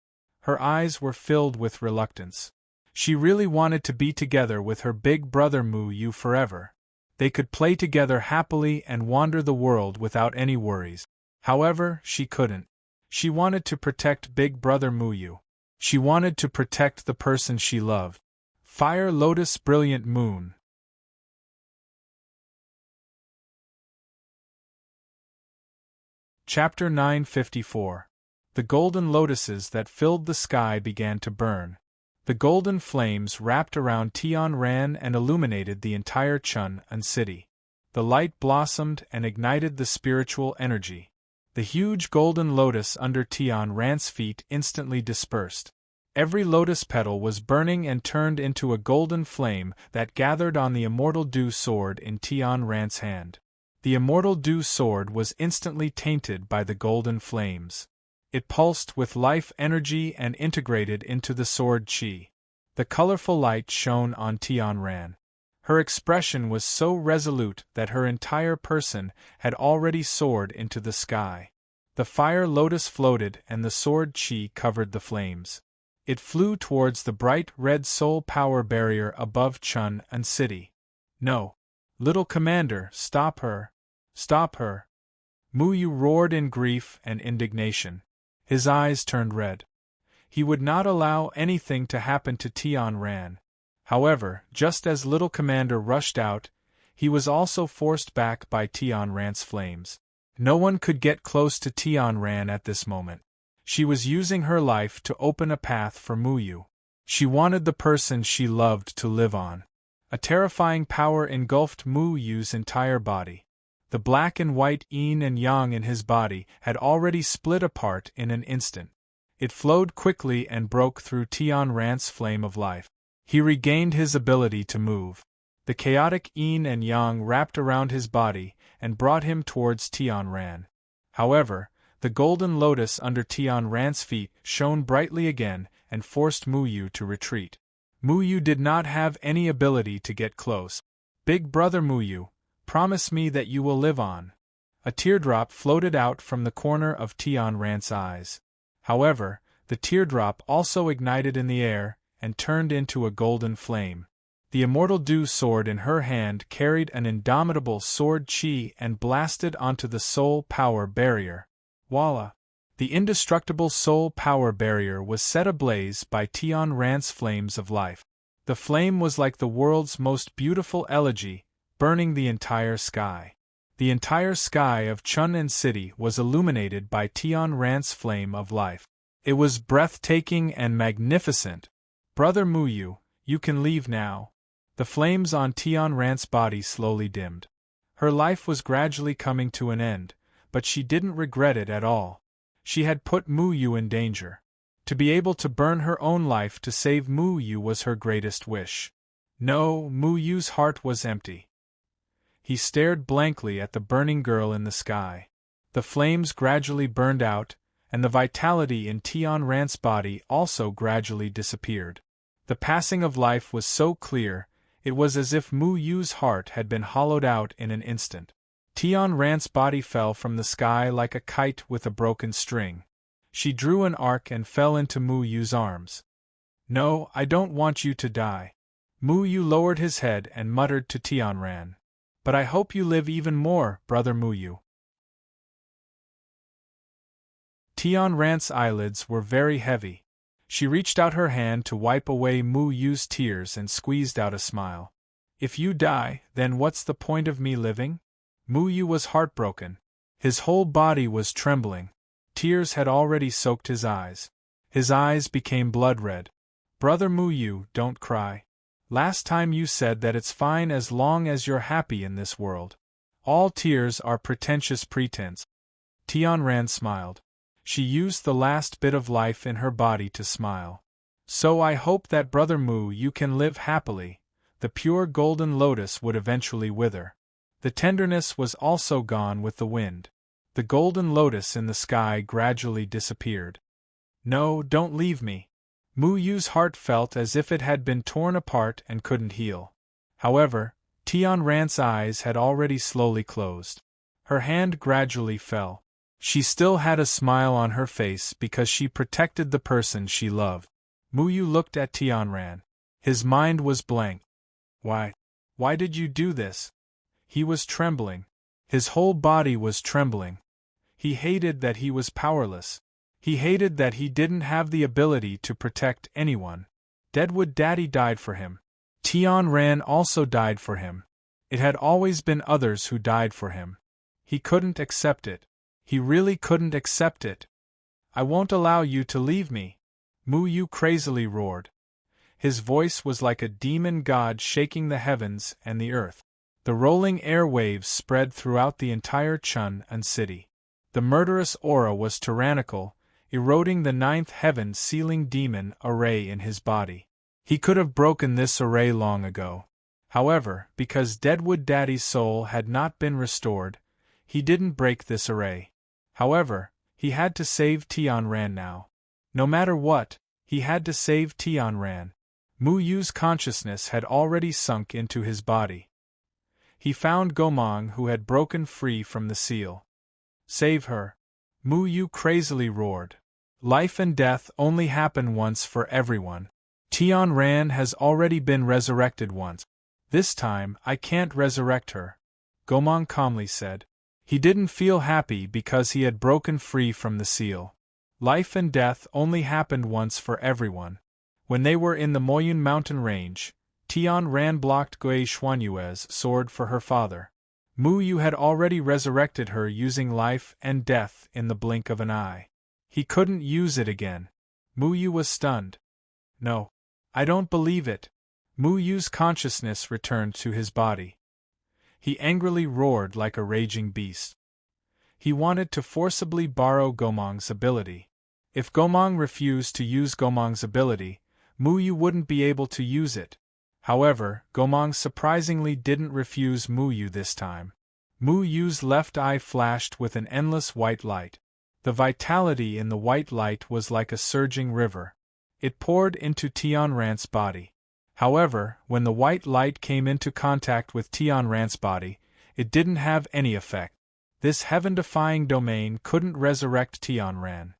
Her eyes were filled with reluctance. She really wanted to be together with her big brother Mu Yu forever. They could play together happily and wander the world without any worries. However, she couldn't. She wanted to protect big brother Mu Yu. She wanted to protect the person she loved. Fire Lotus Brilliant Moon. Chapter 954. The golden lotuses that filled the sky began to burn. The golden flames wrapped around Tian Ran and illuminated the entire Chun'an city. The light blossomed and ignited the spiritual energy. The huge golden lotus under Tian Ran's feet instantly dispersed. Every lotus petal was burning and turned into a golden flame that gathered on the immortal dew sword in Tian Ran's hand. The immortal dew sword was instantly tainted by the golden flames. It pulsed with life energy and integrated into the sword qi. The colorful light shone on Tian Ran. Her expression was so resolute that her entire person had already soared into the sky. The fire lotus floated and the sword qi covered the flames. It flew towards the bright red soul power barrier above Chun'an city. "No! Little commander, stop her! Stop her!" Mu Yu roared in grief and indignation. His eyes turned red. He would not allow anything to happen to Tian Ran. However, just as Little Commander rushed out, he was also forced back by Tian Ran's flames. No one could get close to Tian Ran at this moment. She was using her life to open a path for Mu Yu. She wanted the person she loved to live on. A terrifying power engulfed Mu Yu's entire body. The black and white yin and yang in his body had already split apart in an instant. It flowed quickly and broke through Tian Ran's flame of life. He regained his ability to move. The chaotic yin and yang wrapped around his body and brought him towards Tian Ran. However, the golden lotus under Tian Ran's feet shone brightly again and forced Mu Yu to retreat. Mu Yu did not have any ability to get close. "Big brother Mu Yu, promise me that you will live on." A teardrop floated out from the corner of Tian Ran's eyes. However, the teardrop also ignited in the air and turned into a golden flame. The immortal dew sword in her hand carried an indomitable sword qi and blasted onto the soul power barrier. Voila! The indestructible soul power barrier was set ablaze by Tian Ran's flames of life. The flame was like the world's most beautiful elegy, burning the entire sky. The entire sky of Chun'an City was illuminated by Tian Ran's flame of life. It was breathtaking and magnificent. "Brother Mu Yu, you can leave now." The flames on Tian Ran's body slowly dimmed. Her life was gradually coming to an end, but she didn't regret it at all. She had put Mu Yu in danger. To be able to burn her own life to save Mu Yu was her greatest wish. No, Mu Yu's heart was empty. He stared blankly at the burning girl in the sky. The flames gradually burned out, and the vitality in Tian Ran's body also gradually disappeared. The passing of life was so clear, it was as if Mu Yu's heart had been hollowed out in an instant. Tian Ran's body fell from the sky like a kite with a broken string. She drew an arc and fell into Mu Yu's arms. "No, I don't want you to die." Mu Yu lowered his head and muttered to Tian Ran. "But I hope you live even more, brother Mu Yu." Tian Ran's eyelids were very heavy. She reached out her hand to wipe away Mu Yu's tears and squeezed out a smile. "If you die, then what's the point of me living?" Mu Yu was heartbroken. His whole body was trembling. Tears had already soaked his eyes. His eyes became blood-red. "Brother Mu Yu, don't cry. Last time you said that it's fine as long as you're happy in this world. All tears are pretentious pretense." Tian Ran smiled. She used the last bit of life in her body to smile. "So I hope that brother Mu Yu can live happily." The pure golden lotus would eventually wither. The tenderness was also gone with the wind. The golden lotus in the sky gradually disappeared. "No, don't leave me." Mu Yu's heart felt as if it had been torn apart and couldn't heal. However, Tian Ran's eyes had already slowly closed. Her hand gradually fell. She still had a smile on her face because she protected the person she loved. Mu Yu looked at Tian Ran. His mind was blank. Why did you do this?" He was trembling. His whole body was trembling. He hated that he was powerless. He hated that he didn't have the ability to protect anyone. Deadwood Daddy died for him. Tian Ran also died for him. It had always been others who died for him. He couldn't accept it. He really couldn't accept it. "I won't allow you to leave me," Mu Yu crazily roared. His voice was like a demon god shaking the heavens and the earth. The rolling air waves spread throughout the entire Chun'an city. The murderous aura was tyrannical, eroding the ninth heaven sealing demon array in his body. He could have broken this array long ago. However, because Deadwood Daddy's soul had not been restored, he didn't break this array. However, he had to save Tian Ran now. No matter what, he had to save Tian Ran. Mu Yu's consciousness had already sunk into his body. He found Gomang who had broken free from the seal. "Save her!" Mu Yu crazily roared. "Life and death only happen once for everyone. Tian Ran has already been resurrected once. This time, I can't resurrect her," Gomang calmly said. He didn't feel happy because he had broken free from the seal. Life and death only happened once for everyone. When they were in the Moyun mountain range, Tian Ran blocked Gui Xuanyue's sword for her father. Mu Yu had already resurrected her using life and death in the blink of an eye. He couldn't use it again. Mu Yu was stunned. "No. I don't believe it." Mu Yu's consciousness returned to his body. He angrily roared like a raging beast. He wanted to forcibly borrow Gomang's ability. If Gomang refused to use Gomang's ability, Mu Yu wouldn't be able to use it. However, Gomang surprisingly didn't refuse Mu Yu this time. Mu Yu's left eye flashed with an endless white light. The vitality in the white light was like a surging river. It poured into Tian Ran's body. However, when the white light came into contact with Tian Ran's body, it didn't have any effect. This heaven-defying domain couldn't resurrect Tian Ran.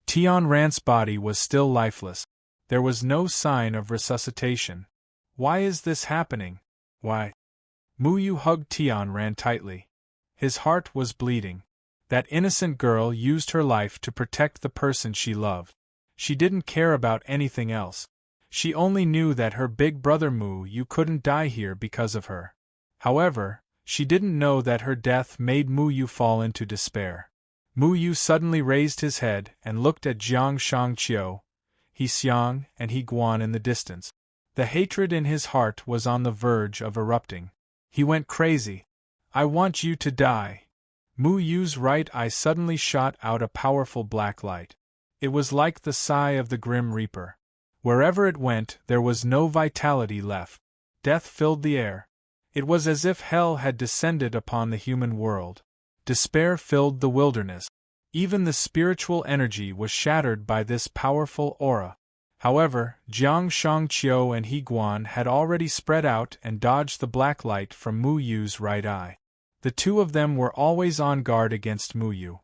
Tian Ran's body was still lifeless. There was no sign of resuscitation. "Why is this happening? Why?" Mu Yu hugged Tian Ran tightly. His heart was bleeding. That innocent girl used her life to protect the person she loved. She didn't care about anything else. She only knew that her big brother Mu Yu couldn't die here because of her. However, she didn't know that her death made Mu Yu fall into despair. Mu Yu suddenly raised his head and looked at Jiang Shangqiu, He Xiang, and He Guan in the distance. The hatred in his heart was on the verge of erupting. He went crazy. I want you to die. Mu Yu's right eye suddenly shot out a powerful black light. It was like the sigh of the Grim Reaper. Wherever it went, there was no vitality left. Death filled the air. It was as if hell had descended upon the human world. Despair filled the wilderness. Even the spiritual energy was shattered by this powerful aura. However, Jiang Shangqiu and He Guan had already spread out and dodged the black light from Mu Yu's right eye. The two of them were always on guard against Mu Yu.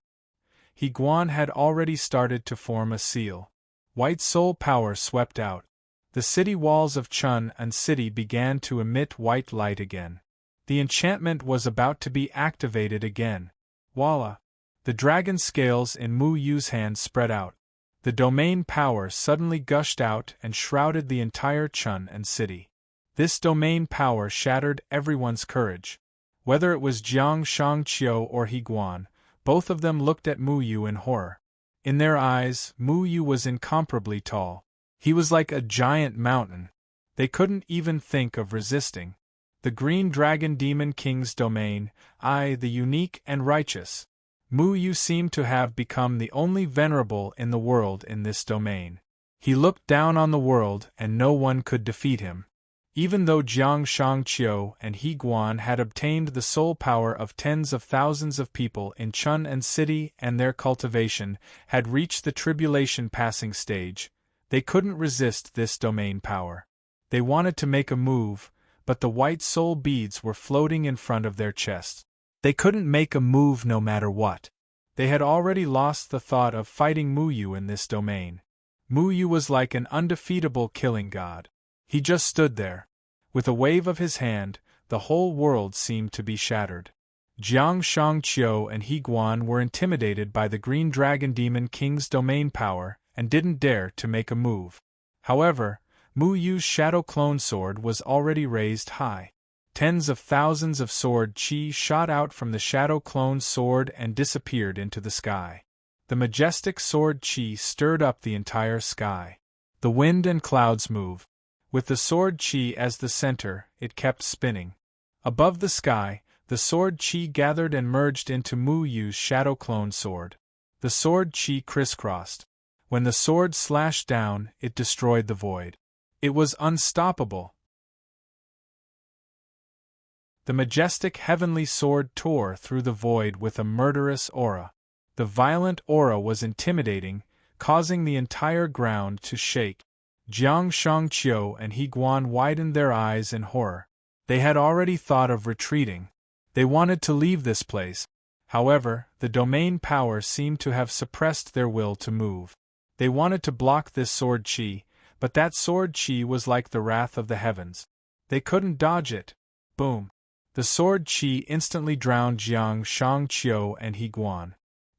He Guan had already started to form a seal. White soul power swept out. The city walls of Chun and City began to emit white light again. The enchantment was about to be activated again. Voila! The dragon scales in Mu Yu's hand spread out. The domain power suddenly gushed out and shrouded the entire Chun and City. This domain power shattered everyone's courage. Whether it was Jiang Shangqiu or He Guan, both of them looked at Mu Yu in horror. In their eyes, Mu Yu was incomparably tall. He was like a giant mountain. They couldn't even think of resisting. The Green Dragon Demon King's domain, the unique and righteous. Mu Yu seemed to have become the only venerable in the world in this domain. He looked down on the world and no one could defeat him. Even though Jiang Shangqiu and He Guan had obtained the soul power of tens of thousands of people in Chun and City and their cultivation had reached the tribulation passing stage, they couldn't resist this domain power. They wanted to make a move, but the white soul beads were floating in front of their chests. They couldn't make a move no matter what. They had already lost the thought of fighting Mu Yu in this domain. Mu Yu was like an undefeatable killing god. He just stood there. With a wave of his hand, the whole world seemed to be shattered. Jiang Shangqiu and He Guan were intimidated by the Green Dragon Demon King's domain power and didn't dare to make a move. However, Mu Yu's shadow clone sword was already raised high. Tens of thousands of sword chi shot out from the shadow clone sword and disappeared into the sky. The majestic sword chi stirred up the entire sky. The wind and clouds moved. With the sword chi as the center, it kept spinning. Above the sky, the sword chi gathered and merged into Mu Yu's shadow clone sword. The sword chi crisscrossed. When the sword slashed down, it destroyed the void. It was unstoppable. The majestic heavenly sword tore through the void with a murderous aura. The violent aura was intimidating, causing the entire ground to shake. Jiang Shangqiu and He Guan widened their eyes in horror. They had already thought of retreating. They wanted to leave this place. However, the domain power seemed to have suppressed their will to move. They wanted to block this sword chi, but that sword chi was like the wrath of the heavens. They couldn't dodge it. Boom! The sword chi instantly drowned Jiang Shangqiu and He Guan.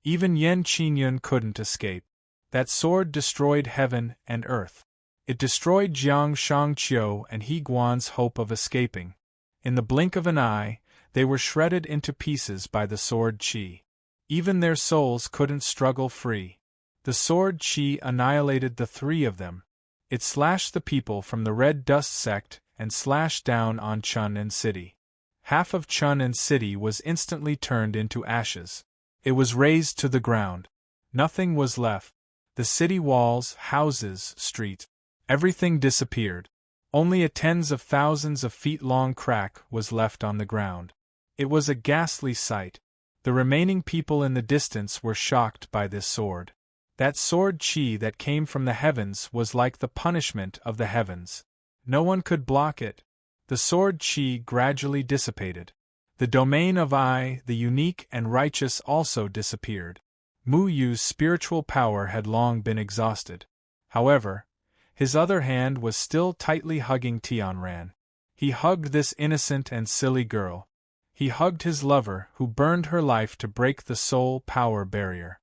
Even Yan Qingyun couldn't escape. That sword destroyed heaven and earth. It destroyed Jiang Shangqiu and He Guan's hope of escaping. In the blink of an eye, they were shredded into pieces by the sword chi. Even their souls couldn't struggle free. The sword chi annihilated the three of them. It slashed the people from the Red Dust sect and slashed down on Chun and City. Half of Chun and City was instantly turned into ashes. It was razed to the ground. Nothing was left. The city walls, houses, street. Everything disappeared. Only a tens of thousands of feet long crack was left on the ground. It was a ghastly sight. The remaining people in the distance were shocked by this sword. That sword chi that came from the heavens was like the punishment of the heavens. No one could block it. The sword chi gradually dissipated. The domain of the unique and righteous, also disappeared. Mu Yu's spiritual power had long been exhausted. However, his other hand was still tightly hugging Tianran. He hugged this innocent and silly girl. He hugged his lover who burned her life to break the soul power barrier.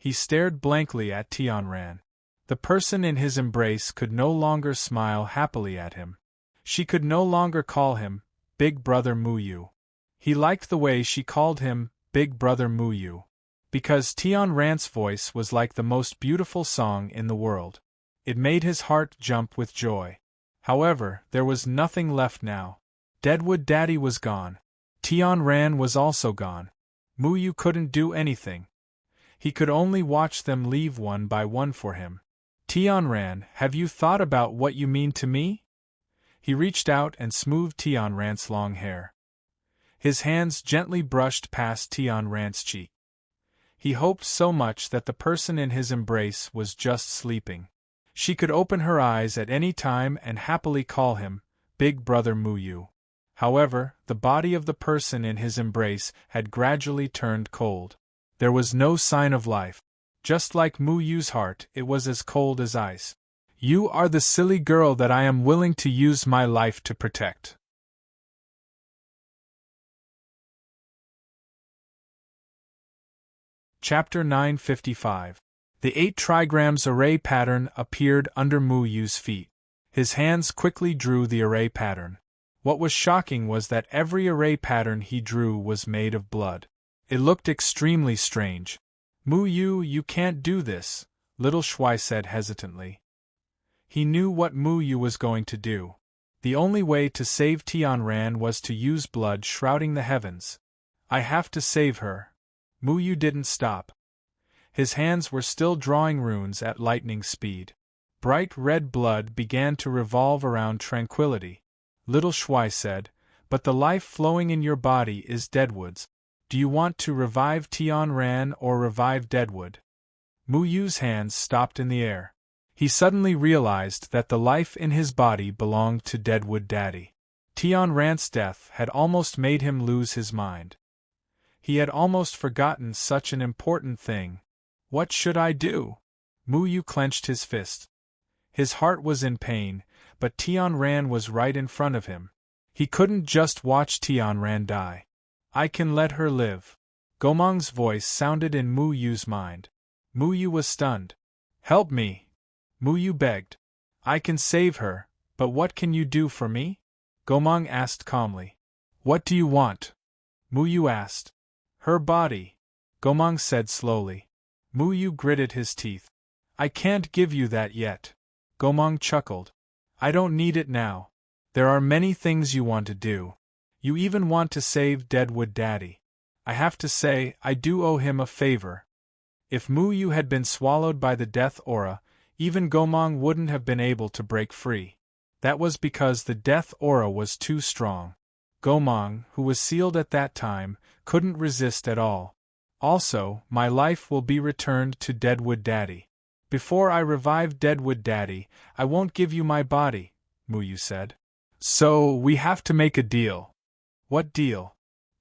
He stared blankly at Tianran. The person in his embrace could no longer smile happily at him. She could no longer call him Big Brother Mu Yu. He liked the way she called him Big Brother Mu Yu, because Tianran's voice was like the most beautiful song in the world. It made his heart jump with joy. However, there was nothing left now. Deadwood Daddy was gone. Tian Ran was also gone. Muyu couldn't do anything. He could only watch them leave one by one for him. Tian Ran, have you thought about what you mean to me? He reached out and smoothed Tian Ran's long hair. His hands gently brushed past Tian Ran's cheek. He hoped so much that the person in his embrace was just sleeping. She could open her eyes at any time and happily call him Big Brother Muyu. However, the body of the person in his embrace had gradually turned cold. There was no sign of life. Just like Muyu's heart, it was as cold as ice. You are the silly girl that I am willing to use my life to protect. Chapter 955. The 8 trigrams array pattern appeared under Muyu's feet. His hands quickly drew the array pattern. What was shocking was that every array pattern he drew was made of blood. It looked extremely strange. Muyu, you can't do this, little Shui said hesitantly. He knew what Muyu was going to do. The only way to save Tianran was to use blood shrouding the heavens. I have to save her. Muyu didn't stop. His hands were still drawing runes at lightning speed. Bright red blood began to revolve around tranquility. Little Shui said, but the life flowing in your body is Deadwood's. Do you want to revive Tianran or revive Deadwood? Muyu's hands stopped in the air. He suddenly realized that the life in his body belonged to Deadwood Daddy. Tianran's death had almost made him lose his mind. He had almost forgotten such an important thing. What should I do? Muyu clenched his fist. His heart was in pain, but Tianran was right in front of him. He couldn't just watch Tianran die. I can let her live. Gomang's voice sounded in Muyu's mind. Muyu was stunned. Help me! Muyu begged. I can save her, but what can you do for me? Gomang asked calmly. What do you want? Muyu asked. Her body, Gomang said slowly. Muyu gritted his teeth. I can't give you that yet. Gomang chuckled. I don't need it now. There are many things you want to do. You even want to save Deadwood Daddy. I have to say, I do owe him a favor. If Muyu had been swallowed by the death aura, even Gomang wouldn't have been able to break free. That was because the death aura was too strong. Gomang, who was sealed at that time, couldn't resist at all. Also, my life will be returned to Deadwood Daddy. Before I revive Deadwood Daddy, I won't give you my body, Muyu said. So, we have to make a deal. What deal?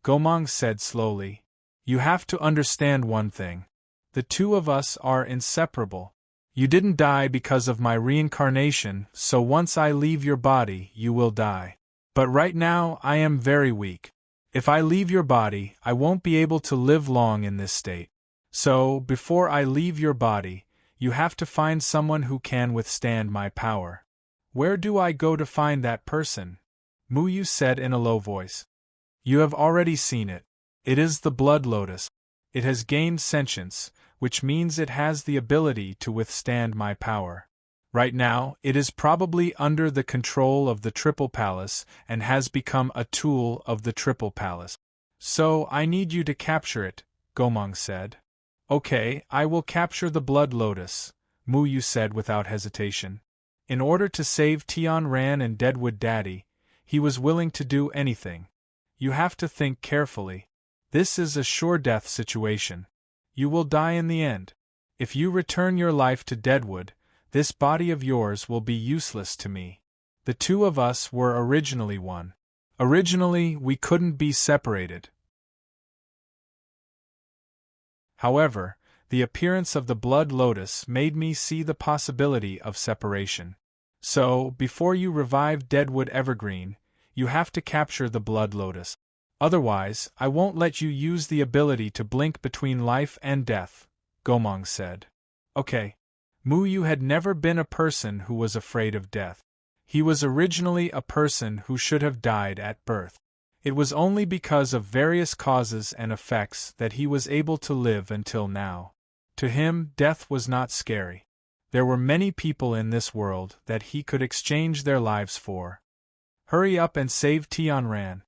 Gomang said slowly. You have to understand one thing. The two of us are inseparable. You didn't die because of my reincarnation, so once I leave your body, you will die. But right now, I am very weak. If I leave your body, I won't be able to live long in this state. So, before I leave your body, you have to find someone who can withstand my power. Where do I go to find that person? Muyu said in a low voice. You have already seen it. It is the Blood Lotus. It has gained sentience, which means it has the ability to withstand my power. Right now, it is probably under the control of the Triple Palace and has become a tool of the Triple Palace. So, I need you to capture it, Gomang said. Okay, I will capture the Blood Lotus, Muyu said without hesitation. In order to save Tianran and Deadwood Daddy, he was willing to do anything. You have to think carefully. This is a sure death situation. You will die in the end. If you return your life to Deadwood, this body of yours will be useless to me. The two of us were originally one. Originally, we couldn't be separated. However, the appearance of the Blood Lotus made me see the possibility of separation. So, before you revive Deadwood Evergreen, you have to capture the Blood Lotus. Otherwise, I won't let you use the ability to blink between life and death, Gomang said. Okay. Muyu had never been a person who was afraid of death. He was originally a person who should have died at birth. It was only because of various causes and effects that he was able to live until now. To him, death was not scary. There were many people in this world that he could exchange their lives for. Hurry up and save Tianran,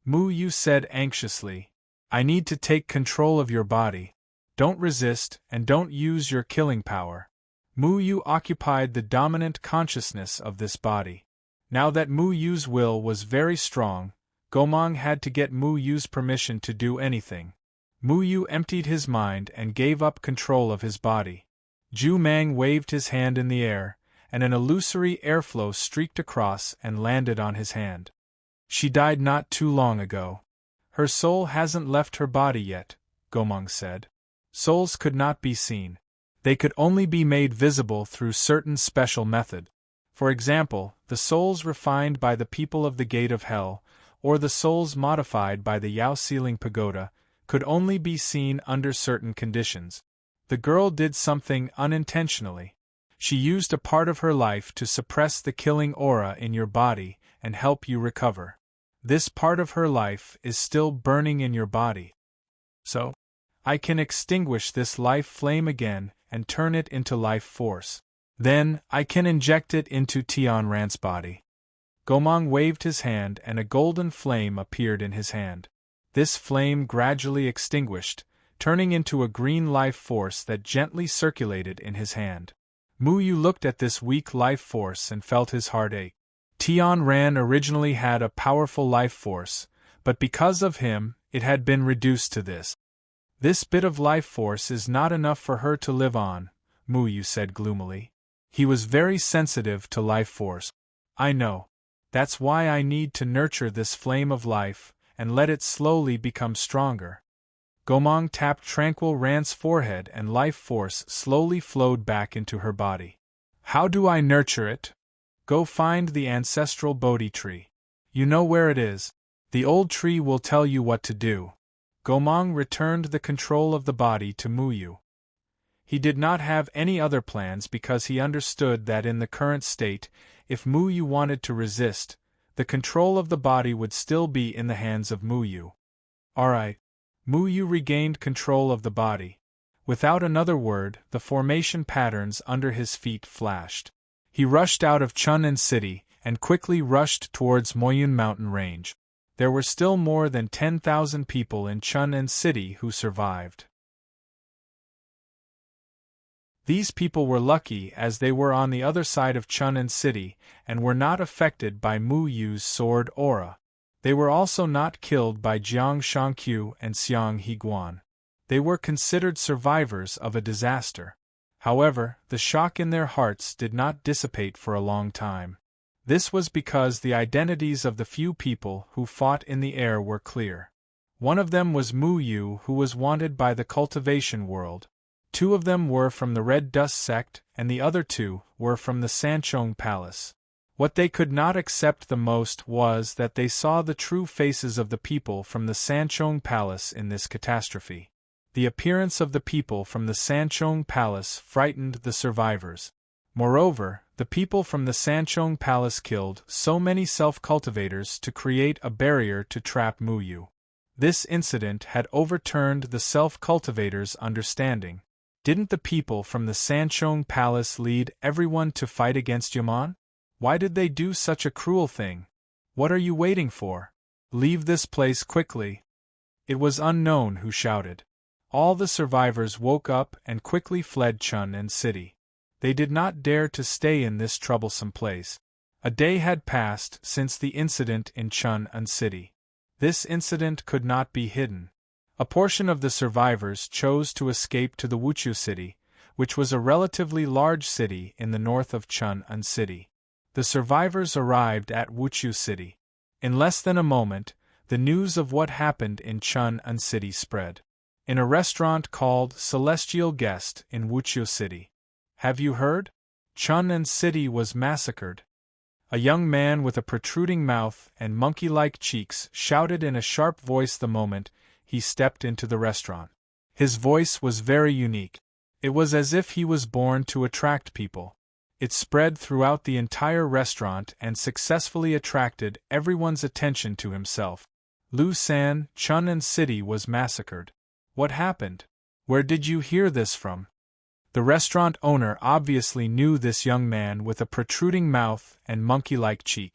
Mu Yu said anxiously. I need to take control of your body. Don't resist, and don't use your killing power. Mu Yu occupied the dominant consciousness of this body. Now that Mu Yu's will was very strong, Gomang had to get Mu Yu's permission to do anything. Mu Yu emptied his mind and gave up control of his body. Zhu Mang waved his hand in the air, and an illusory airflow streaked across and landed on his hand. She died not too long ago. Her soul hasn't left her body yet, Gomang said. Souls could not be seen. They could only be made visible through certain special method. For example, the souls refined by the people of the Gate of Hell, or the souls modified by the Yao Ceiling Pagoda, could only be seen under certain conditions. The girl did something unintentionally. She used a part of her life to suppress the killing aura in your body and help you recover. This part of her life is still burning in your body. So, I can extinguish this life flame again and turn it into life force. Then, I can inject it into Tianran's body. Gomang waved his hand and a golden flame appeared in his hand. This flame gradually extinguished, turning into a green life force that gently circulated in his hand. Mu Yu looked at this weak life force and felt his heart ache. Tianran originally had a powerful life force, but because of him, it had been reduced to this. This bit of life force is not enough for her to live on, Mu Yu said gloomily. He was very sensitive to life force. I know. That's why I need to nurture this flame of life, and let it slowly become stronger. Gomang tapped Tranquil Ran's forehead and life force slowly flowed back into her body. How do I nurture it? Go find the ancestral Bodhi tree. You know where it is. The old tree will tell you what to do. Gomang returned the control of the body to Mu Yu. He did not have any other plans because he understood that in the current state, if Mu Yu wanted to resist, the control of the body would still be in the hands of Mu Yu. Alright. Mu Yu regained control of the body. Without another word, the formation patterns under his feet flashed. He rushed out of Chun'an City and quickly rushed towards Moyun Mountain Range. There were still more than 10,000 people in Chun'an City who survived. These people were lucky as they were on the other side of Chun'an City and were not affected by Mu Yu's sword aura. They were also not killed by Jiang Shangqiu and Xiang Higuan. They were considered survivors of a disaster. However, the shock in their hearts did not dissipate for a long time. This was because the identities of the few people who fought in the air were clear. One of them was Mu Yu, who was wanted by the cultivation world. Two of them were from the Red Dust sect, and the other two were from the Sanchong Palace. What they could not accept the most was that they saw the true faces of the people from the Sanchong Palace in this catastrophe. The appearance of the people from the Sanchong Palace frightened the survivors. Moreover, the people from the Sanchong Palace killed so many self-cultivators to create a barrier to trap Mu Yu. This incident had overturned the self-cultivators' understanding. Didn't the people from the Sanchong Palace lead everyone to fight against Yaman? Why did they do such a cruel thing? What are you waiting for? Leave this place quickly. It was Unknown who shouted. All the survivors woke up and quickly fled Chun'an City. They did not dare to stay in this troublesome place. A day had passed since the incident in Chun'an City. This incident could not be hidden. A portion of the survivors chose to escape to the Wuchu City, which was a relatively large city in the north of Chun'an City. The survivors arrived at Wuchu City. In less than a moment, the news of what happened in Chun'an City spread. In a restaurant called Celestial Guest in Wuchu City. Have you heard? Chun'an City was massacred. A young man with a protruding mouth and monkey-like cheeks shouted in a sharp voice the moment he stepped into the restaurant. His voice was very unique. It was as if he was born to attract people. It spread throughout the entire restaurant and successfully attracted everyone's attention to himself. Lu San, Chun'an City was massacred. What happened? Where did you hear this from? The restaurant owner obviously knew this young man with a protruding mouth and monkey-like cheek.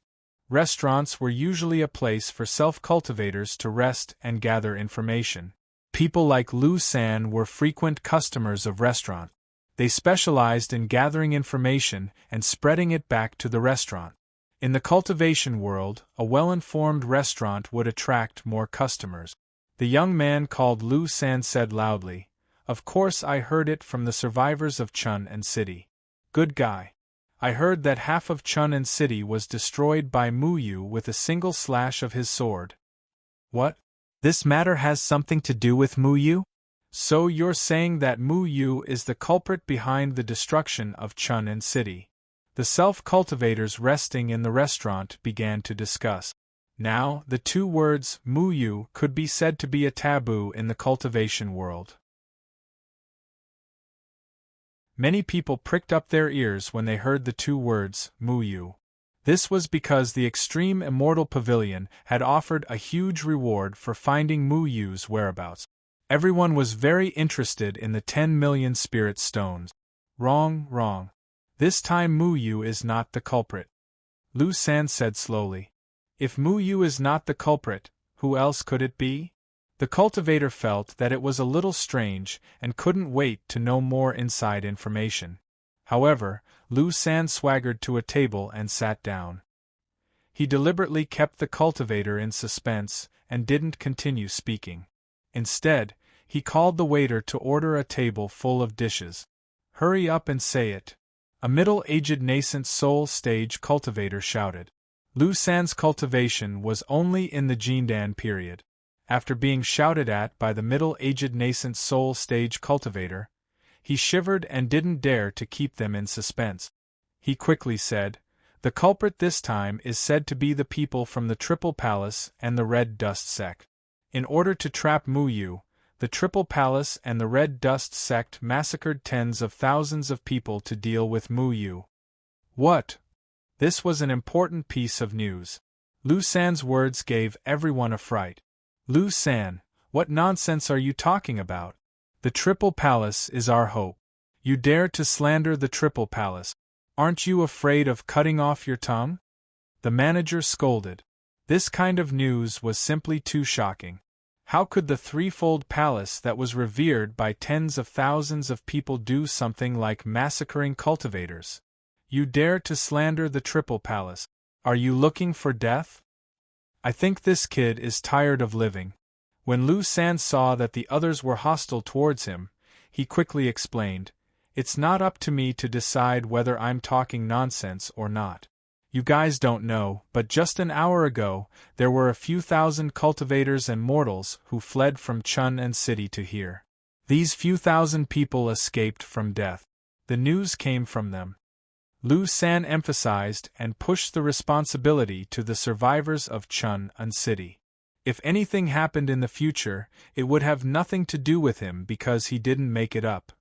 Restaurants were usually a place for self-cultivators to rest and gather information. People like Lu San were frequent customers of restaurants. They specialized in gathering information and spreading it back to the restaurant. In the cultivation world, a well-informed restaurant would attract more customers. The young man called Lu San said loudly, "Of course I heard it from the survivors of Chun and City. Good guy. I heard that half of Chun and City was destroyed by Mu Yu with a single slash of his sword." "What? This matter has something to do with Mu Yu? So you're saying that Mu Yu is the culprit behind the destruction of Chun and City?" The self-cultivators resting in the restaurant began to discuss. Now, the two words Mu Yu could be said to be a taboo in the cultivation world. Many people pricked up their ears when they heard the two words Mu Yu. This was because the Extreme Immortal Pavilion had offered a huge reward for finding Mu Yu's whereabouts. Everyone was very interested in the 10 million spirit stones. Wrong. This time Mu Yu is not the culprit. Lu San said slowly. If Mu Yu is not the culprit, who else could it be? The cultivator felt that it was a little strange and couldn't wait to know more inside information. However, Lu San swaggered to a table and sat down. He deliberately kept the cultivator in suspense and didn't continue speaking. Instead, he called the waiter to order a table full of dishes. "Hurry up and say it," a middle-aged nascent soul stage cultivator shouted. Lu San's cultivation was only in the Jindan period. After being shouted at by the middle-aged nascent soul stage cultivator, he shivered and didn't dare to keep them in suspense. He quickly said, "The culprit this time is said to be the people from the Triple Palace and the Red Dust Sect. In order to trap Mu Yu, the Triple Palace and the Red Dust Sect massacred tens of thousands of people to deal with Mu Yu." What? This was an important piece of news. Lu San's words gave everyone a fright. "Lu San, what nonsense are you talking about? The Triple Palace is our hope. You dare to slander the Triple Palace. Aren't you afraid of cutting off your tongue?" The manager scolded. This kind of news was simply too shocking. How could the threefold palace that was revered by tens of thousands of people do something like massacring cultivators? "You dare to slander the Triple Palace. Are you looking for death? I think this kid is tired of living." When Lu San saw that the others were hostile towards him, he quickly explained, "It's not up to me to decide whether I'm talking nonsense or not. You guys don't know, but just an hour ago, there were a few thousand cultivators and mortals who fled from Chun and City to here. These few thousand people escaped from death. The news came from them." Lu San emphasized and pushed the responsibility to the survivors of Chun and City. If anything happened in the future, it would have nothing to do with him because he didn't make it up.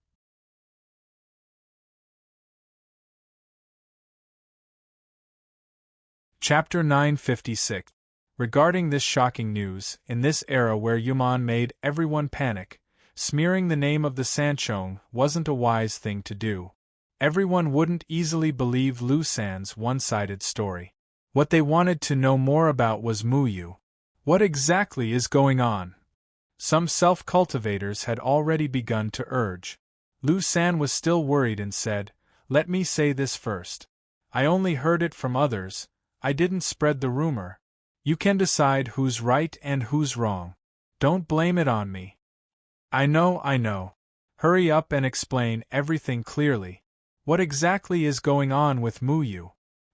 Chapter 956. Regarding this shocking news, in this era where Yuman made everyone panic, smearing the name of the Sanchong wasn't a wise thing to do. Everyone wouldn't easily believe Lu San's one-sided story. What they wanted to know more about was Mu Yu. What exactly is going on? Some self-cultivators had already begun to urge. Lu San was still worried and said, "Let me say this first. I only heard it from others. I didn't spread the rumor. You can decide who's right and who's wrong. Don't blame it on me." I know. Hurry up and explain everything clearly. What exactly is going on with Mu Yu?"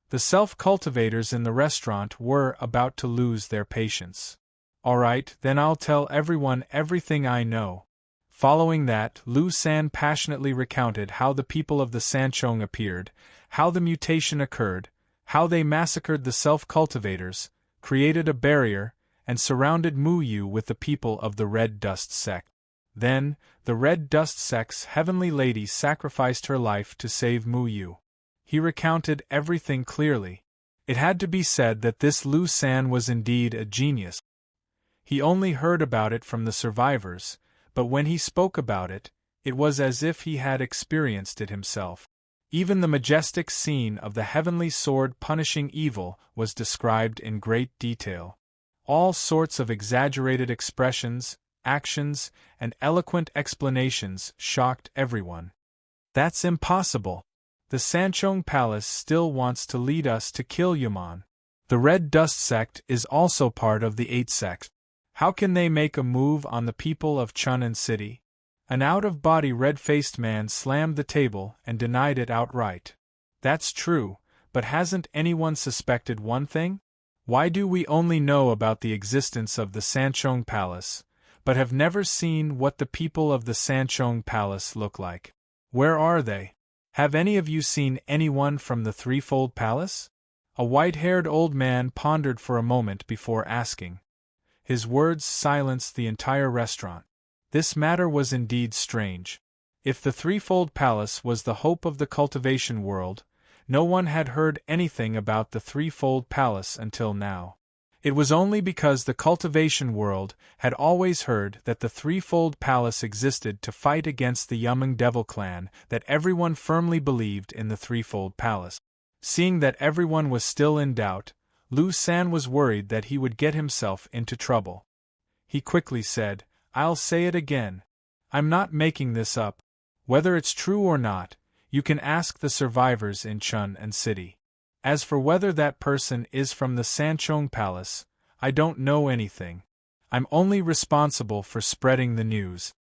The self-cultivators in the restaurant were about to lose their patience. "All right, then I'll tell everyone everything I know." Following that, Lu San passionately recounted how the people of the Sanchong appeared, how the mutation occurred, how they massacred the self-cultivators, created a barrier, and surrounded Mu Yu with the people of the Red Dust Sect. Then, the Red Dust Sect's heavenly lady sacrificed her life to save Mu Yu. He recounted everything clearly. It had to be said that this Lu San was indeed a genius. He only heard about it from the survivors, but when he spoke about it, It was as if he had experienced it himself. Even the majestic scene of the heavenly sword punishing evil was described in great detail. All sorts of exaggerated expressions, actions, and eloquent explanations shocked everyone. That's impossible. The Sanchong Palace still wants to lead us to kill Yaman. The Red Dust Sect is also part of the Eight Sect. How can they make a move on the people of Chun'an City? An out-of-body red-faced man slammed the table and denied it outright. That's true, but hasn't anyone suspected one thing? Why do we only know about the existence of the Sanchong Palace, but have never seen what the people of the Sanchong Palace look like? Where are they? Have any of you seen anyone from the Threefold Palace? A white-haired old man pondered for a moment before asking. His words silenced the entire restaurant. This matter was indeed strange. If the Threefold Palace was the hope of the cultivation world, no one had heard anything about the Threefold Palace until now. It was only because the cultivation world had always heard that the Threefold Palace existed to fight against the Yumeng Devil clan that everyone firmly believed in the Threefold Palace. Seeing that everyone was still in doubt, Lu San was worried that he would get himself into trouble. He quickly said, "I'll say it again. I'm not making this up. Whether it's true or not, you can ask the survivors in Chun'an City. As for whether that person is from the Sanchong Palace, I don't know anything. I'm only responsible for spreading the news.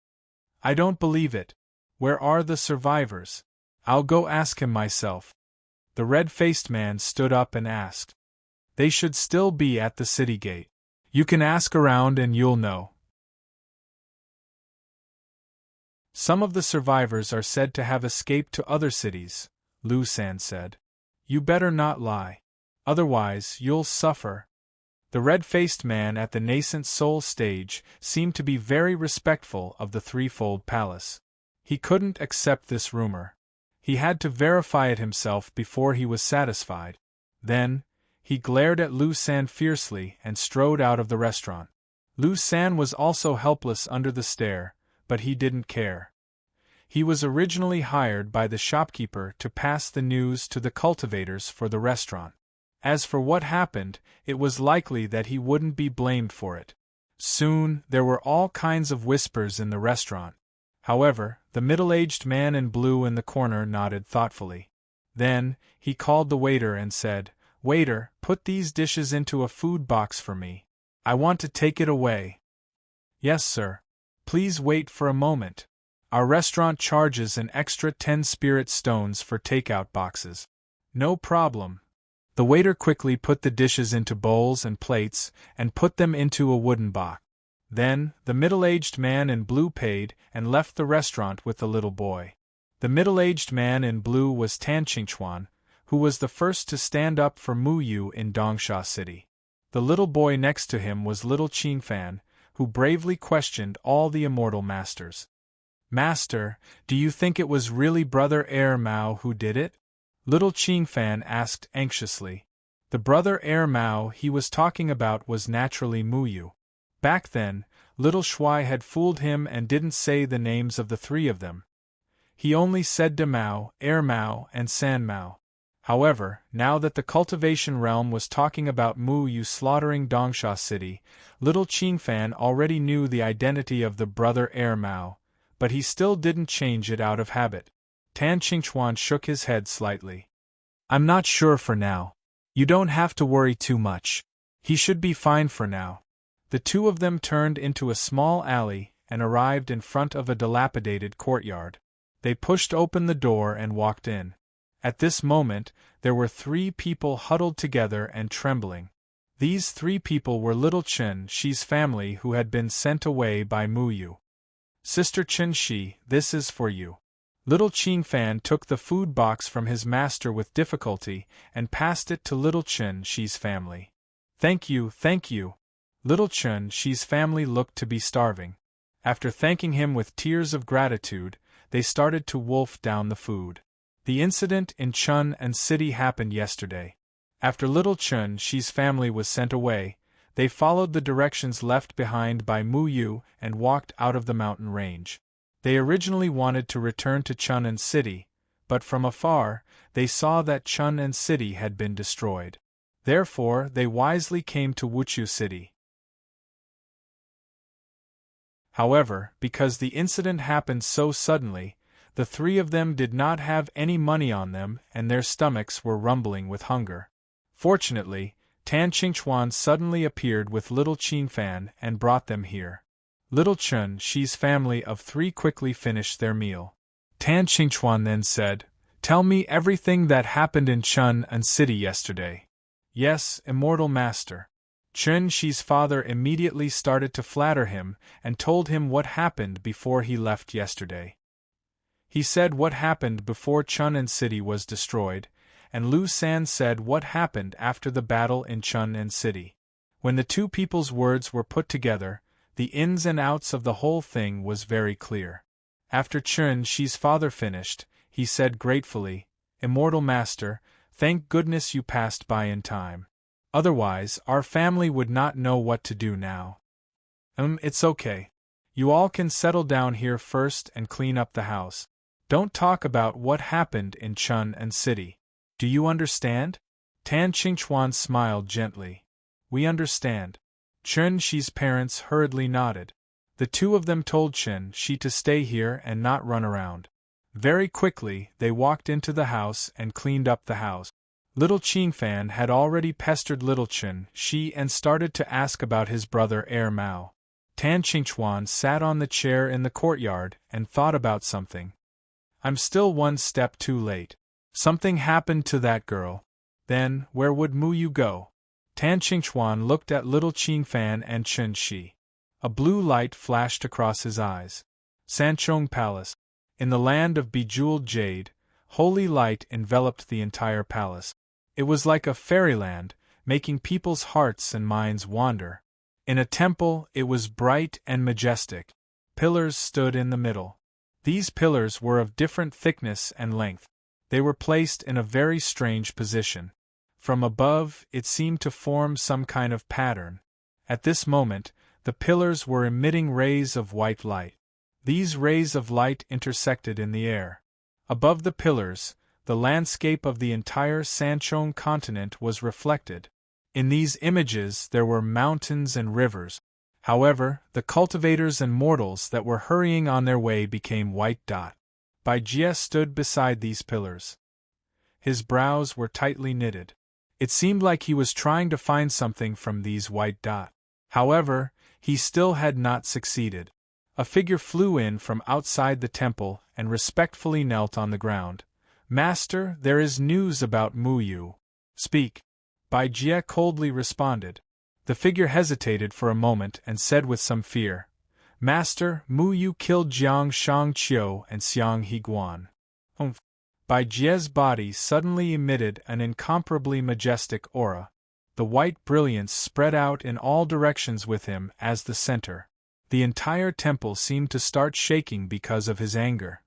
I don't believe it. Where are the survivors? I'll go ask him myself." The red-faced man stood up and asked. "They should still be at the city gate. You can ask around and you'll know." "Some of the survivors are said to have escaped to other cities," Lu San said. "You better not lie. Otherwise, you'll suffer." The red-faced man at the nascent soul stage seemed to be very respectful of the Threefold Palace. He couldn't accept this rumor. He had to verify it himself before he was satisfied. Then, he glared at Lu San fiercely and strode out of the restaurant. Lu San was also helpless under the stare, but he didn't care. He was originally hired by the shopkeeper to pass the news to the cultivators for the restaurant. As for what happened, it was likely that he wouldn't be blamed for it. Soon, there were all kinds of whispers in the restaurant. However, the middle-aged man in blue in the corner nodded thoughtfully. Then, he called the waiter and said, "Waiter, put these dishes into a food box for me. I want to take it away." "Yes, sir. Please wait for a moment. Our restaurant charges an extra 10 spirit stones for takeout boxes." "No problem." The waiter quickly put the dishes into bowls and plates and put them into a wooden box. Then, the middle-aged man in blue paid and left the restaurant with the little boy. The middle-aged man in blue was Tan Qingchuan, who was the first to stand up for Mu Yu in Dongsha City. The little boy next to him was little Qingfan, who bravely questioned all the immortal masters. "Master, do you think it was really Brother Air Mao who did it?" Little Qingfan asked anxiously. The Brother Air Mao he was talking about was naturally Mu Yu. Back then, little Shuai had fooled him and didn't say the names of the three of them. He only said De Mao, Air Mao, and San Mao. However, now that the cultivation realm was talking about Mu Yu slaughtering Dongsha City, little Qingfan already knew the identity of the Brother Air Mao, but he still didn't change it out of habit. Tan Qingchuan shook his head slightly. "I'm not sure for now. You don't have to worry too much. He should be fine for now." The two of them turned into a small alley and arrived in front of a dilapidated courtyard. They pushed open the door and walked in. At this moment, there were 3 people huddled together and trembling. These 3 people were little Chen Shi's family who had been sent away by Mu Yu. "Sister Chen Shi, this is for you." Little Qingfan took the food box from his master with difficulty and passed it to little Chen Shi's family. "Thank you, thank you." Little Chen Shi's family looked to be starving. After thanking him with tears of gratitude, they started to wolf down the food. The incident in Chun'an City happened yesterday. After little Chen Shi's family was sent away, they followed the directions left behind by Mu Yu and walked out of the mountain range. They originally wanted to return to Chun'an City, but from afar, they saw that Chun'an City had been destroyed. Therefore, they wisely came to Wuchu City. However, because the incident happened so suddenly, the three of them did not have any money on them and their stomachs were rumbling with hunger. Fortunately, Tan Qingchuan suddenly appeared with little Qingfan and brought them here. Little Chun Shi's family of three quickly finished their meal. Tan Qingchuan then said, "Tell me everything that happened in Chun'an City yesterday." "Yes, immortal master." Chun Shi's father immediately started to flatter him and told him what happened before he left yesterday. He said what happened before Chun'an City was destroyed, and Lu San said what happened after the battle in Chun'an City. When the two people's words were put together, the ins and outs of the whole thing was very clear. After Chun Shi's father finished, he said gratefully, "Immortal Master, thank goodness you passed by in time. Otherwise, our family would not know what to do now." It's okay. You all can settle down here first and clean up the house. Don't talk about what happened in Chun'an City. Do you understand?" Tan Qingchuan smiled gently. "We understand." Chun Shi's parents hurriedly nodded. The two of them told Chun Shi to stay here and not run around. Very quickly, they walked into the house and cleaned up the house. Little Qingfan had already pestered little Chun Shi and started to ask about his brother Mao. Tan Qingchuan sat on the chair in the courtyard and thought about something. "I'm still one step too late. Something happened to that girl. Then, where would Muyu go?" Tan Qingchuan looked at little Qingfan and Chun Shi. A blue light flashed across his eyes. Sanchong Palace. In the land of bejeweled jade, holy light enveloped the entire palace. It was like a fairyland, making people's hearts and minds wander. In a temple, it was bright and majestic. Pillars stood in the middle. These pillars were of different thickness and length. They were placed in a very strange position. From above, it seemed to form some kind of pattern. At this moment, the pillars were emitting rays of white light. These rays of light intersected in the air. Above the pillars, the landscape of the entire Sanchong continent was reflected. In these images there were mountains and rivers. However, the cultivators and mortals that were hurrying on their way became white dot. Bai Jie stood beside these pillars. His brows were tightly knitted. It seemed like he was trying to find something from these white dot. However, he still had not succeeded. A figure flew in from outside the temple and respectfully knelt on the ground. "Master, there is news about Muyu." "Speak." Bai Jie coldly responded. The figure hesitated for a moment and said with some fear, "Master, Muyu killed Jiang Shangqiu and Xiang Higuan." Bai Jie's body suddenly emitted an incomparably majestic aura. The white brilliance spread out in all directions with him as the center. The entire temple seemed to start shaking because of his anger.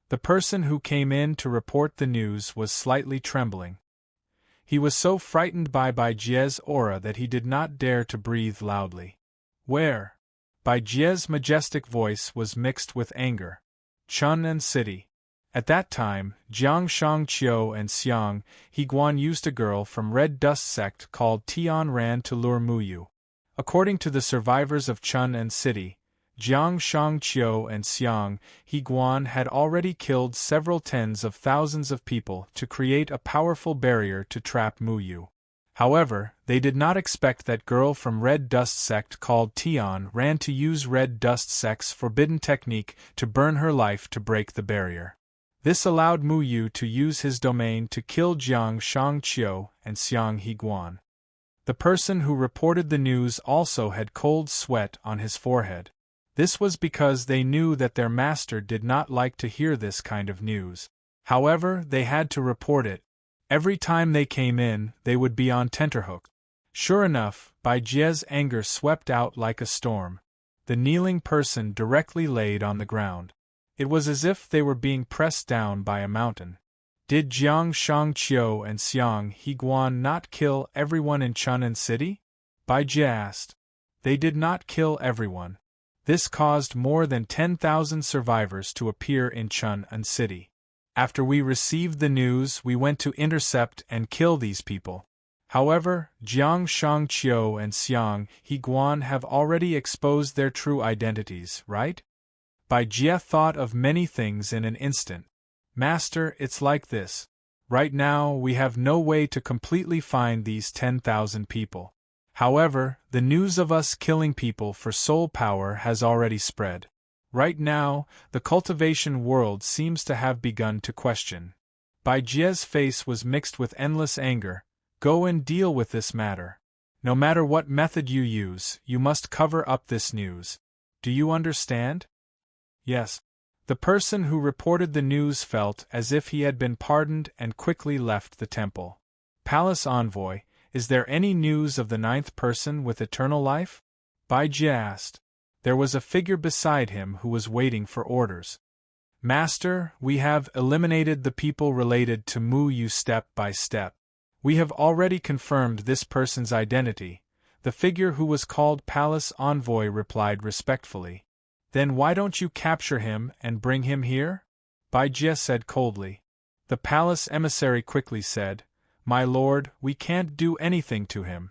The person who came in to report the news was slightly trembling. He was so frightened by Bai Jie's aura that he did not dare to breathe loudly. "Where?" Bai Jie's majestic voice was mixed with anger. "Chun'an City." At that time, Jiang Shangqiu and Xiang Higuan used a girl from Red Dust sect called Tian Ran to lure Muyu. According to the survivors of Chun'an City, Jiang Shangqiu and Xiang Higuan had already killed several tens of thousands of people to create a powerful barrier to trap Muyu. However, they did not expect that girl from Red Dust sect called Tian Ran to use Red Dust sect's forbidden technique to burn her life to break the barrier. This allowed Muyu to use his domain to kill Jiang Shangqiu and Xiang Higuan. The person who reported the news also had cold sweat on his forehead. This was because they knew that their master did not like to hear this kind of news. However, they had to report it. Every time they came in, they would be on tenterhooks. Sure enough, Bai Jie's anger swept out like a storm. The kneeling person directly laid on the ground. It was as if they were being pressed down by a mountain. Did Jiang Shangqiu and Xiang Higuan not kill everyone in Chun'an City? Bai Jie asked. They did not kill everyone. This caused more than 10,000 survivors to appear in Chun'an City. After we received the news, we went to intercept and kill these people. However, Jiang Shangqiu and Xiang Higuan have already exposed their true identities, right? Bai Jie thought of many things in an instant. Master, it's like this. Right now, we have no way to completely find these 10,000 people. However, the news of us killing people for soul power has already spread. Right now, the cultivation world seems to have begun to question. Bai Jie's face was mixed with endless anger. Go and deal with this matter. No matter what method you use, you must cover up this news. Do you understand? Yes. The person who reported the news felt as if he had been pardoned and quickly left the temple. Palace Envoy, is there any news of the 9th person with eternal life? Bai Jie asked. There was a figure beside him who was waiting for orders. Master, we have eliminated the people related to Mu Yu step by step. We have already confirmed this person's identity. The figure who was called Palace Envoy replied respectfully. Then why don't you capture him and bring him here? Bai Jie said coldly. The palace emissary quickly said, My lord, we can't do anything to him.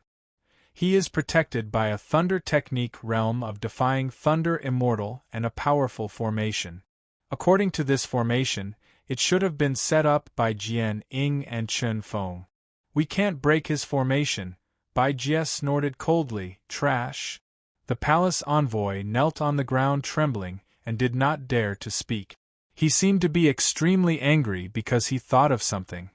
He is protected by a thunder technique realm of defying thunder immortal and a powerful formation. According to this formation, it should have been set up by Jian Ying and Chen Feng. We can't break his formation. Bai Jie snorted coldly, trash. The palace envoy knelt on the ground trembling and did not dare to speak. He seemed to be extremely angry because he thought of something.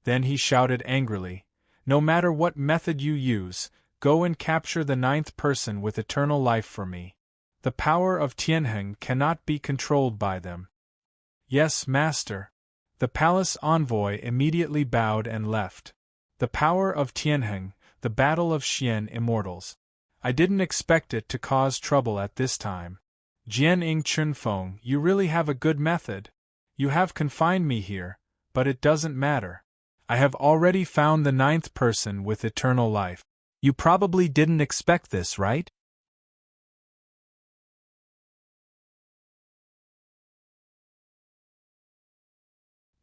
Then he shouted angrily, No matter what method you use, go and capture the 9th person with eternal life for me. The power of Tianheng cannot be controlled by them. Yes, master. The palace envoy immediately bowed and left. The power of Tianheng, the battle of Xian immortals. I didn't expect it to cause trouble at this time. Jianying Chunfeng, you really have a good method. You have confined me here, but it doesn't matter. I have already found the 9th person with eternal life. You probably didn't expect this, right?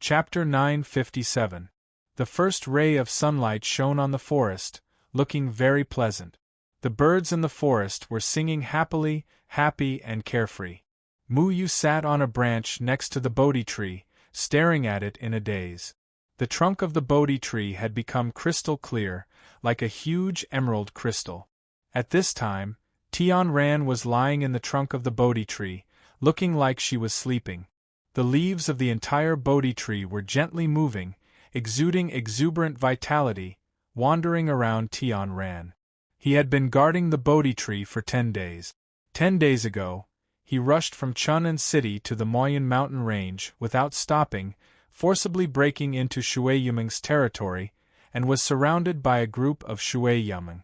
Chapter 957. The first ray of sunlight shone on the forest, looking very pleasant. The birds in the forest were singing happily, happy and carefree. Mu Yu sat on a branch next to the Bodhi tree, staring at it in a daze. The trunk of the Bodhi tree had become crystal clear, like a huge emerald crystal. At this time, Tian Ran was lying in the trunk of the Bodhi tree, looking like she was sleeping. The leaves of the entire Bodhi tree were gently moving, exuding exuberant vitality, wandering around Tian Ran. He had been guarding the Bodhi tree for 10 days. 10 days ago, he rushed from Chun'an City to the Moyun mountain range without stopping, forcibly breaking into Shui Yumeng's territory, and was surrounded by a group of Shui Yumeng.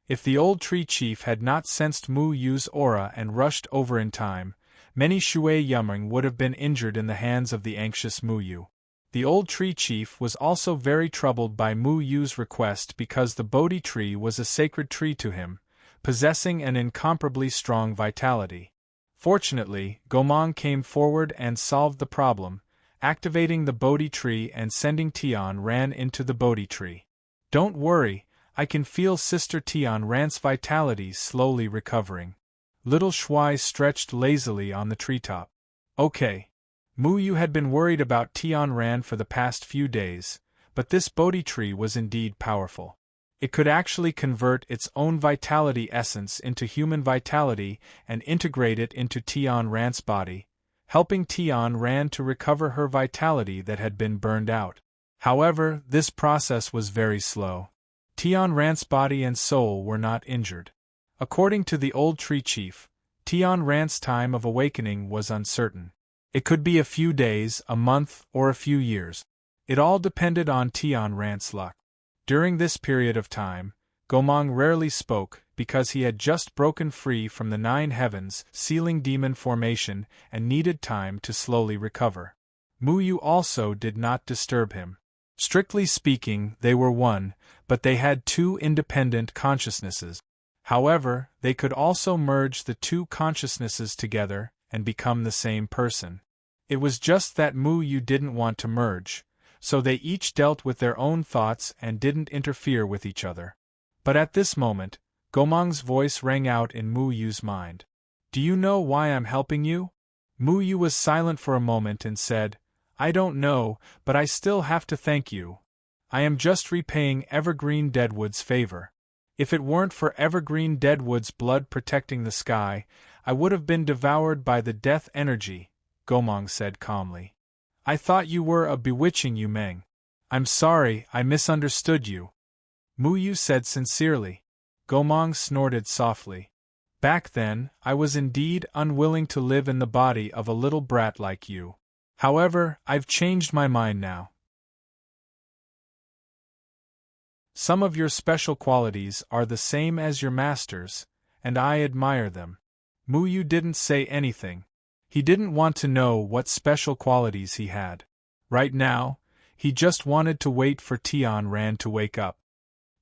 If the old tree chief had not sensed Mu Yu's aura and rushed over in time, many Shui Yumeng would have been injured in the hands of the anxious Mu Yu. The old tree chief was also very troubled by Mu Yu's request because the Bodhi tree was a sacred tree to him, possessing an incomparably strong vitality. Fortunately, Gomang came forward and solved the problem, activating the Bodhi tree and sending Tian Ran into the Bodhi tree. Don't worry, I can feel Sister Tian Ran's vitality slowly recovering. Little Shuai stretched lazily on the treetop. Okay. Mu Yu had been worried about Tian Ran for the past few days, but this Bodhi tree was indeed powerful. It could actually convert its own vitality essence into human vitality and integrate it into Tian Ran's body, helping Tian Ran to recover her vitality that had been burned out. However, this process was very slow. Tian Ran's body and soul were not injured. According to the old tree chief, Tian Ran's time of awakening was uncertain. It could be a few days, a month, or a few years. It all depended on Tian Ran's luck. During this period of time, Gomang rarely spoke because he had just broken free from the 9 heavens sealing demon formation and needed time to slowly recover. Mu Yu also did not disturb him. Strictly speaking, they were one, but they had two independent consciousnesses. However, they could also merge the two consciousnesses together and become the same person. It was just that Mu Yu didn't want to merge, so they each dealt with their own thoughts and didn't interfere with each other. But at this moment, Gomang's voice rang out in Mu Yu's mind. "Do you know why I'm helping you?" Mu Yu was silent for a moment and said, "I don't know, but I still have to thank you. I am just repaying Evergreen Deadwood's favor. If it weren't for Evergreen Deadwood's blood protecting the sky, I would have been devoured by the death energy," Gomang said calmly. "I thought you were a bewitching Yu Meng. I'm sorry, I misunderstood you," Mu Yu said sincerely. Gomang snorted softly. "Back then, I was indeed unwilling to live in the body of a little brat like you. However, I've changed my mind now. Some of your special qualities are the same as your master's, and I admire them." Mu Yu didn't say anything. He didn't want to know what special qualities he had. Right now, he just wanted to wait for Tian Ran to wake up.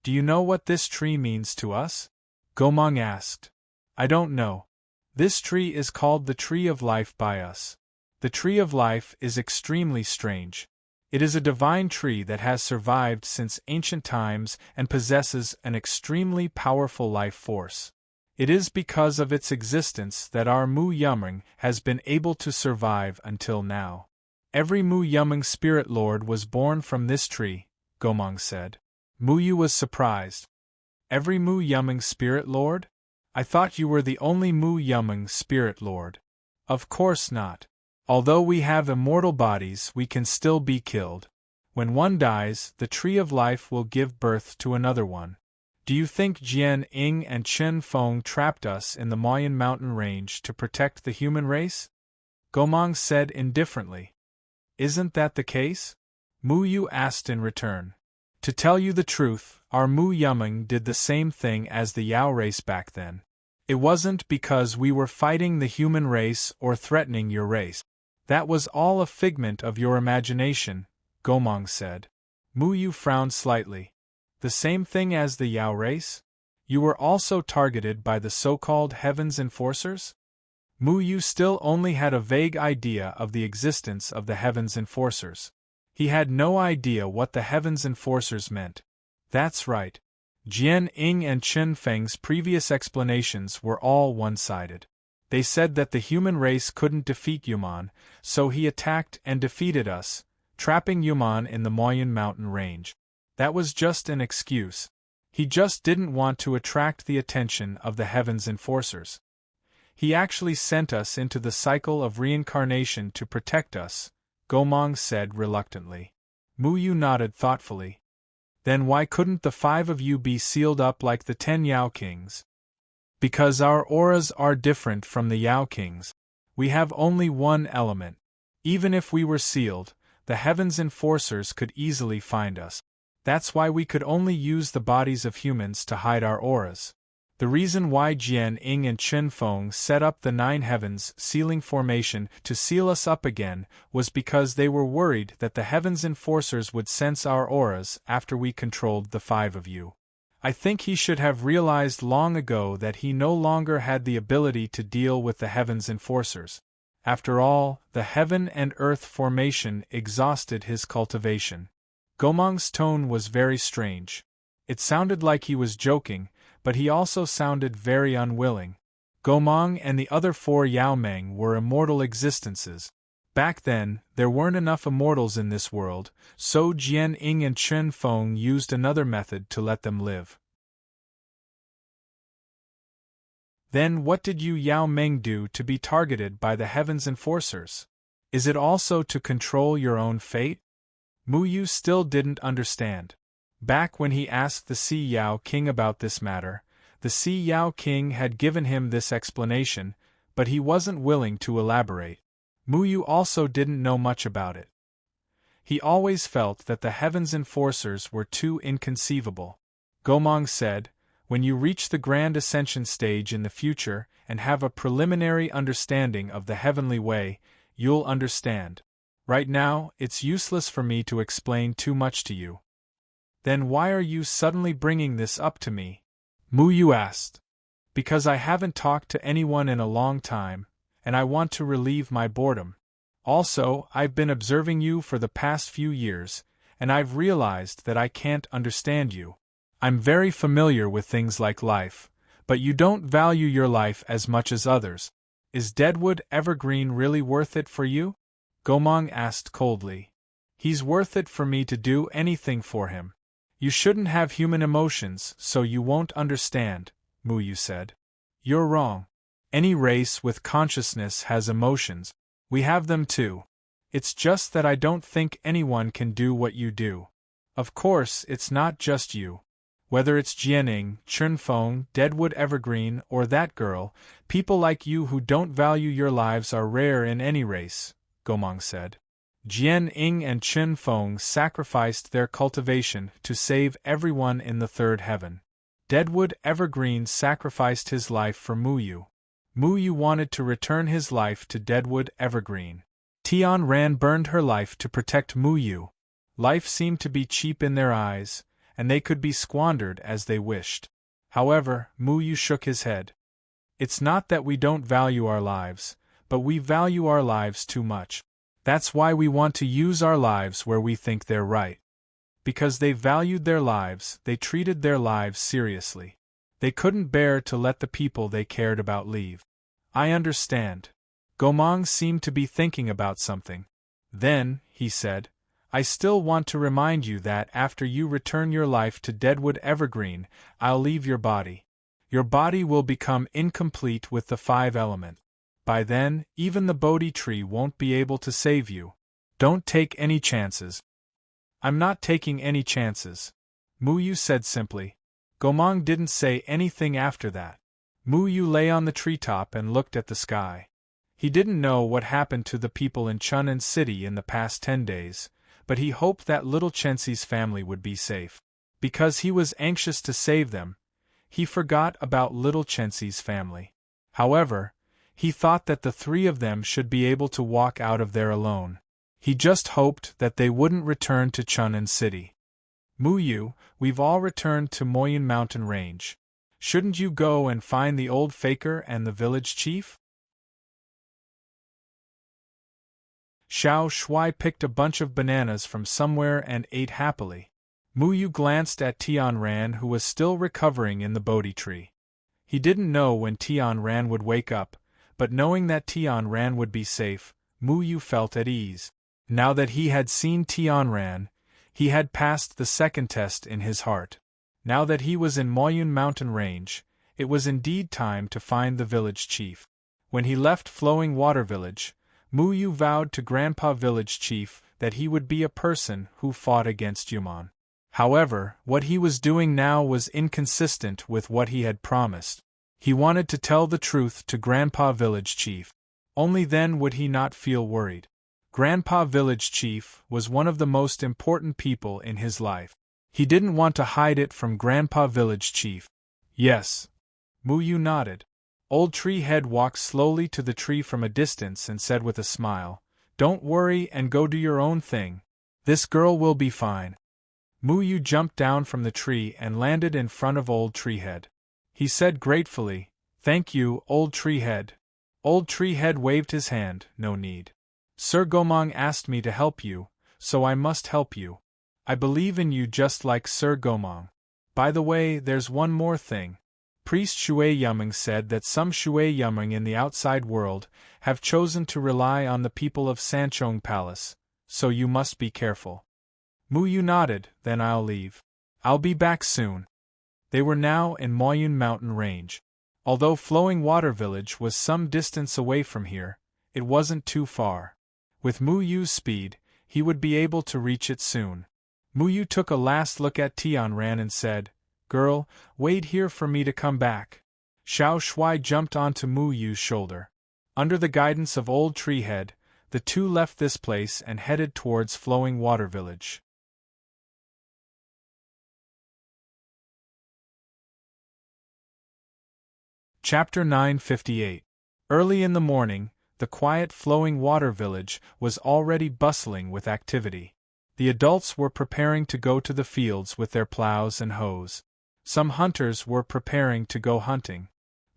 "Do you know what this tree means to us?" Gomang asked. "I don't know. This tree is called the Tree of Life by us. The Tree of Life is extremely strange. It is a divine tree that has survived since ancient times and possesses an extremely powerful life force. It is because of its existence that our Mu Yumeng has been able to survive until now. Every Mu Yumeng spirit lord was born from this tree," Gomang said. Mu Yu was surprised. "Every Mu Yumeng spirit lord? I thought you were the only Mu Yumeng spirit lord." "Of course not. Although we have immortal bodies, we can still be killed. When one dies, the Tree of Life will give birth to another one. Do you think Jian Ying and Chen Feng trapped us in the Moyan mountain range to protect the human race?" Gomang said indifferently. "Isn't that the case?" Mu Yu asked in return. "To tell you the truth, our Mu Yumeng did the same thing as the Yao race back then. It wasn't because we were fighting the human race or threatening your race. That was all a figment of your imagination," Gomang said. Mu Yu frowned slightly. "The same thing as the Yao race? You were also targeted by the so-called Heavens Enforcers?" Mu Yu still only had a vague idea of the existence of the Heavens Enforcers. He had no idea what the Heavens Enforcers meant. That's right. Jian Ying and Chen Feng's previous explanations were all one-sided. They said that the human race couldn't defeat Yuman, so he attacked and defeated us, trapping Yuman in the Moyan mountain range. That was just an excuse. He just didn't want to attract the attention of the Heavens Enforcers. He actually sent us into the cycle of reincarnation to protect us," Gomang said reluctantly. Mu Yu nodded thoughtfully. "Then why couldn't the 5 of you be sealed up like the 10 Yao Kings?" "Because our auras are different from the Yao Kings. We have only one element. Even if we were sealed, the Heavens Enforcers could easily find us. That's why we could only use the bodies of humans to hide our auras. The reason why Jian Ying and Chen Feng set up the 9 Heavens sealing formation to seal us up again was because they were worried that the Heavens Enforcers would sense our auras after we controlled the 5 of you. I think he should have realized long ago that he no longer had the ability to deal with the Heavens Enforcers. After all, the Heaven and Earth formation exhausted his cultivation." Gomang's tone was very strange. It sounded like he was joking, but he also sounded very unwilling. Gomang and the other 4 Yao Meng were immortal existences. Back then, there weren't enough immortals in this world, so Jian Ying and Chen Feng used another method to let them live. Then what did you Yao Meng do to be targeted by the Heavens Enforcers? Is it also to control your own fate? Mu Yu still didn't understand. Back when he asked the Sea Yao King about this matter, the Sea Yao King had given him this explanation, but he wasn't willing to elaborate. Mu Yu also didn't know much about it. He always felt that the Heavens Enforcers were too inconceivable. Gomang said, "When you reach the Grand Ascension stage in the future and have a preliminary understanding of the heavenly way, you'll understand. Right now, it's useless for me to explain too much to you. Then why are you suddenly bringing this up to me? Mu Yu asked. Because I haven't talked to anyone in a long time, and I want to relieve my boredom. Also, I've been observing you for the past few years, and I've realized that I can't understand you. I'm very familiar with things like life, but you don't value your life as much as others. Is Deadwood Evergreen really worth it for you? Gomang asked coldly. He's worth it for me to do anything for him. You shouldn't have human emotions, so you won't understand, Mu Yu said. You're wrong. Any race with consciousness has emotions. We have them too. It's just that I don't think anyone can do what you do. Of course, it's not just you. Whether it's Jianing, Chunfeng, Deadwood Evergreen, or that girl, people like you who don't value your lives are rare in any race, Gomang said. Jianing and Chunfeng sacrificed their cultivation to save everyone in the third heaven. Deadwood Evergreen sacrificed his life for Mu Yu. Mu Yu wanted to return his life to Deadwood Evergreen. Tian Ran burned her life to protect Mu Yu. Life seemed to be cheap in their eyes, and they could be squandered as they wished. However, Mu Yu shook his head. It's not that we don't value our lives, but we value our lives too much. That's why we want to use our lives where we think they're right. Because they valued their lives, they treated their lives seriously. They couldn't bear to let the people they cared about leave. I understand. Gomang seemed to be thinking about something. Then, he said, I still want to remind you that after you return your life to Deadwood Evergreen, I'll leave your body. Your body will become incomplete with the 5 elements. By then, even the Bodhi tree won't be able to save you. Don't take any chances. I'm not taking any chances, Mu Yu said simply. Gomang didn't say anything after that. Mu Yu lay on the treetop and looked at the sky. He didn't know what happened to the people in Chun'an City in the past 10 days, but he hoped that little Chenxi's family would be safe. Because he was anxious to save them, he forgot about little Chenxi's family. However, he thought that the 3 of them should be able to walk out of there alone. He just hoped that they wouldn't return to Chun'an City. Mu Yu, we've all returned to Moyun Mountain Range. Shouldn't you go and find the old faker and the village chief? Xiao Shui picked a bunch of bananas from somewhere and ate happily. Mu Yu glanced at Tian Ran, who was still recovering in the Bodhi tree. He didn't know when Tian Ran would wake up, but knowing that Tian Ran would be safe, Mu Yu felt at ease. Now that he had seen Tian Ran, he had passed the second test in his heart. Now that he was in Moyun Mountain Range, it was indeed time to find the village chief. When he left Flowing Water Village, Mu Yu vowed to Grandpa Village Chief that he would be a person who fought against Yuman. However, what he was doing now was inconsistent with what he had promised. He wanted to tell the truth to Grandpa Village Chief. Only then would he not feel worried. Grandpa Village Chief was one of the most important people in his life. He didn't want to hide it from Grandpa Village Chief. Yes. Mu Yu nodded. Old Tree Head walked slowly to the tree from a distance and said with a smile, Don't worry and go do your own thing. This girl will be fine. Mu Yu jumped down from the tree and landed in front of Old Tree Head. He said gratefully, Thank you, Old Tree Head. Old Tree Head waved his hand, No need. Sir Gomang asked me to help you, so I must help you. I believe in you just like Sir Gomang. By the way, there's one more thing. Priest Shui Yumeng said that some Shui Yumeng in the outside world have chosen to rely on the people of Sanchong Palace, so you must be careful. Mu Yu nodded, then I'll leave. I'll be back soon. They were now in Moyun Mountain Range. Although Flowing Water Village was some distance away from here, it wasn't too far. With Mu Yu's speed, he would be able to reach it soon. Mu Yu took a last look at Tian Ran and said, Girl, wait here for me to come back. Xiao Shui jumped onto Mu Yu's shoulder. Under the guidance of Old Tree Head, the 2 left this place and headed towards Flowing Water Village. Chapter 958. Early in the morning, the quiet flowing water village was already bustling with activity. The adults were preparing to go to the fields with their plows and hoes. Some hunters were preparing to go hunting.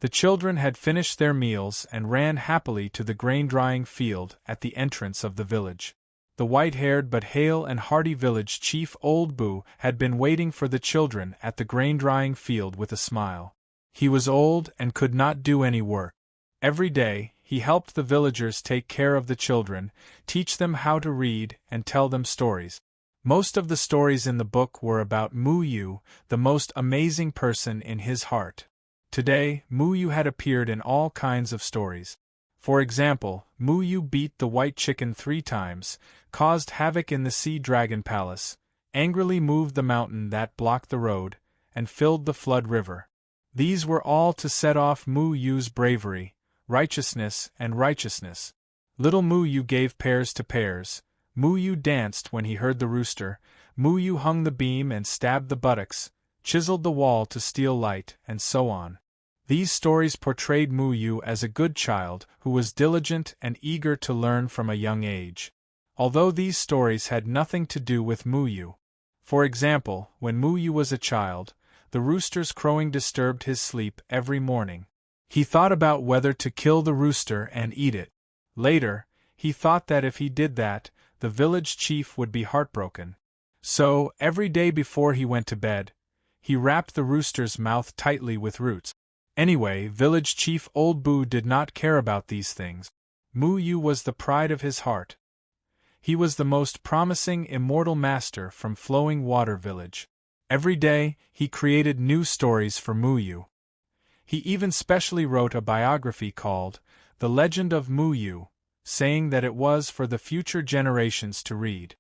The children had finished their meals and ran happily to the grain-drying field at the entrance of the village. The white-haired but hale and hearty village chief Old Boo had been waiting for the children at the grain-drying field with a smile. He was old and could not do any work. Every day, he helped the villagers take care of the children, teach them how to read, and tell them stories. Most of the stories in the book were about Moo Yu, the most amazing person in his heart. Today, Moo Yu had appeared in all kinds of stories. For example, Moo Yu beat the white chicken 3 times, caused havoc in the sea dragon palace, angrily moved the mountain that blocked the road, and filled the flood river. These were all to set off Moo Yu's bravery, righteousness, and righteousness. Little Moo Yu gave pears to pears, Moo Yu danced when he heard the rooster, Moo Yu hung the beam and stabbed the buttocks, chiseled the wall to steal light, and so on. These stories portrayed Moo Yu as a good child who was diligent and eager to learn from a young age. Although these stories had nothing to do with Moo Yu. For example, when Moo Yu was a child, the rooster's crowing disturbed his sleep every morning. He thought about whether to kill the rooster and eat it. Later, he thought that if he did that, the village chief would be heartbroken. So, every day before he went to bed, he wrapped the rooster's mouth tightly with roots. Anyway, village chief Old Boo did not care about these things. Moo Yu was the pride of his heart. He was the most promising immortal master from Flowing Water Village. Every day, he created new stories for Moo Yu. He even specially wrote a biography called The Legend of Moo Yu, saying that it was for the future generations to read.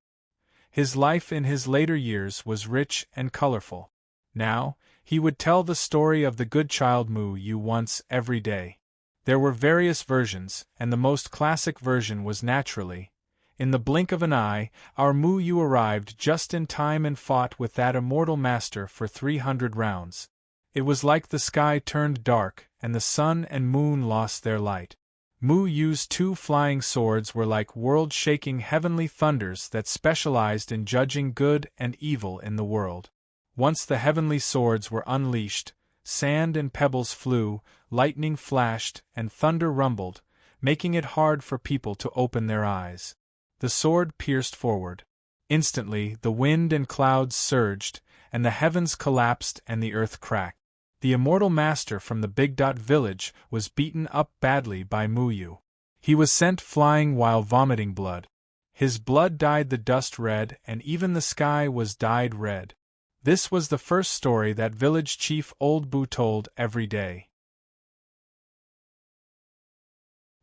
His life in his later years was rich and colorful. Now, he would tell the story of the good child Moo Yu once every day. There were various versions, and the most classic version was naturally, in the blink of an eye, our Moo Yu arrived just in time and fought with that immortal master for 300 rounds. It was like the sky turned dark, and the sun and moon lost their light. Moo Yu's 2 flying swords were like world-shaking heavenly thunders that specialized in judging good and evil in the world. Once the heavenly swords were unleashed, sand and pebbles flew, lightning flashed, and thunder rumbled, making it hard for people to open their eyes. The sword pierced forward. Instantly, the wind and clouds surged, and the heavens collapsed and the earth cracked. The immortal master from the Big Dot village was beaten up badly by Moo Yu. He was sent flying while vomiting blood. His blood dyed the dust red, and even the sky was dyed red. This was the first story that village chief Old Boo told every day.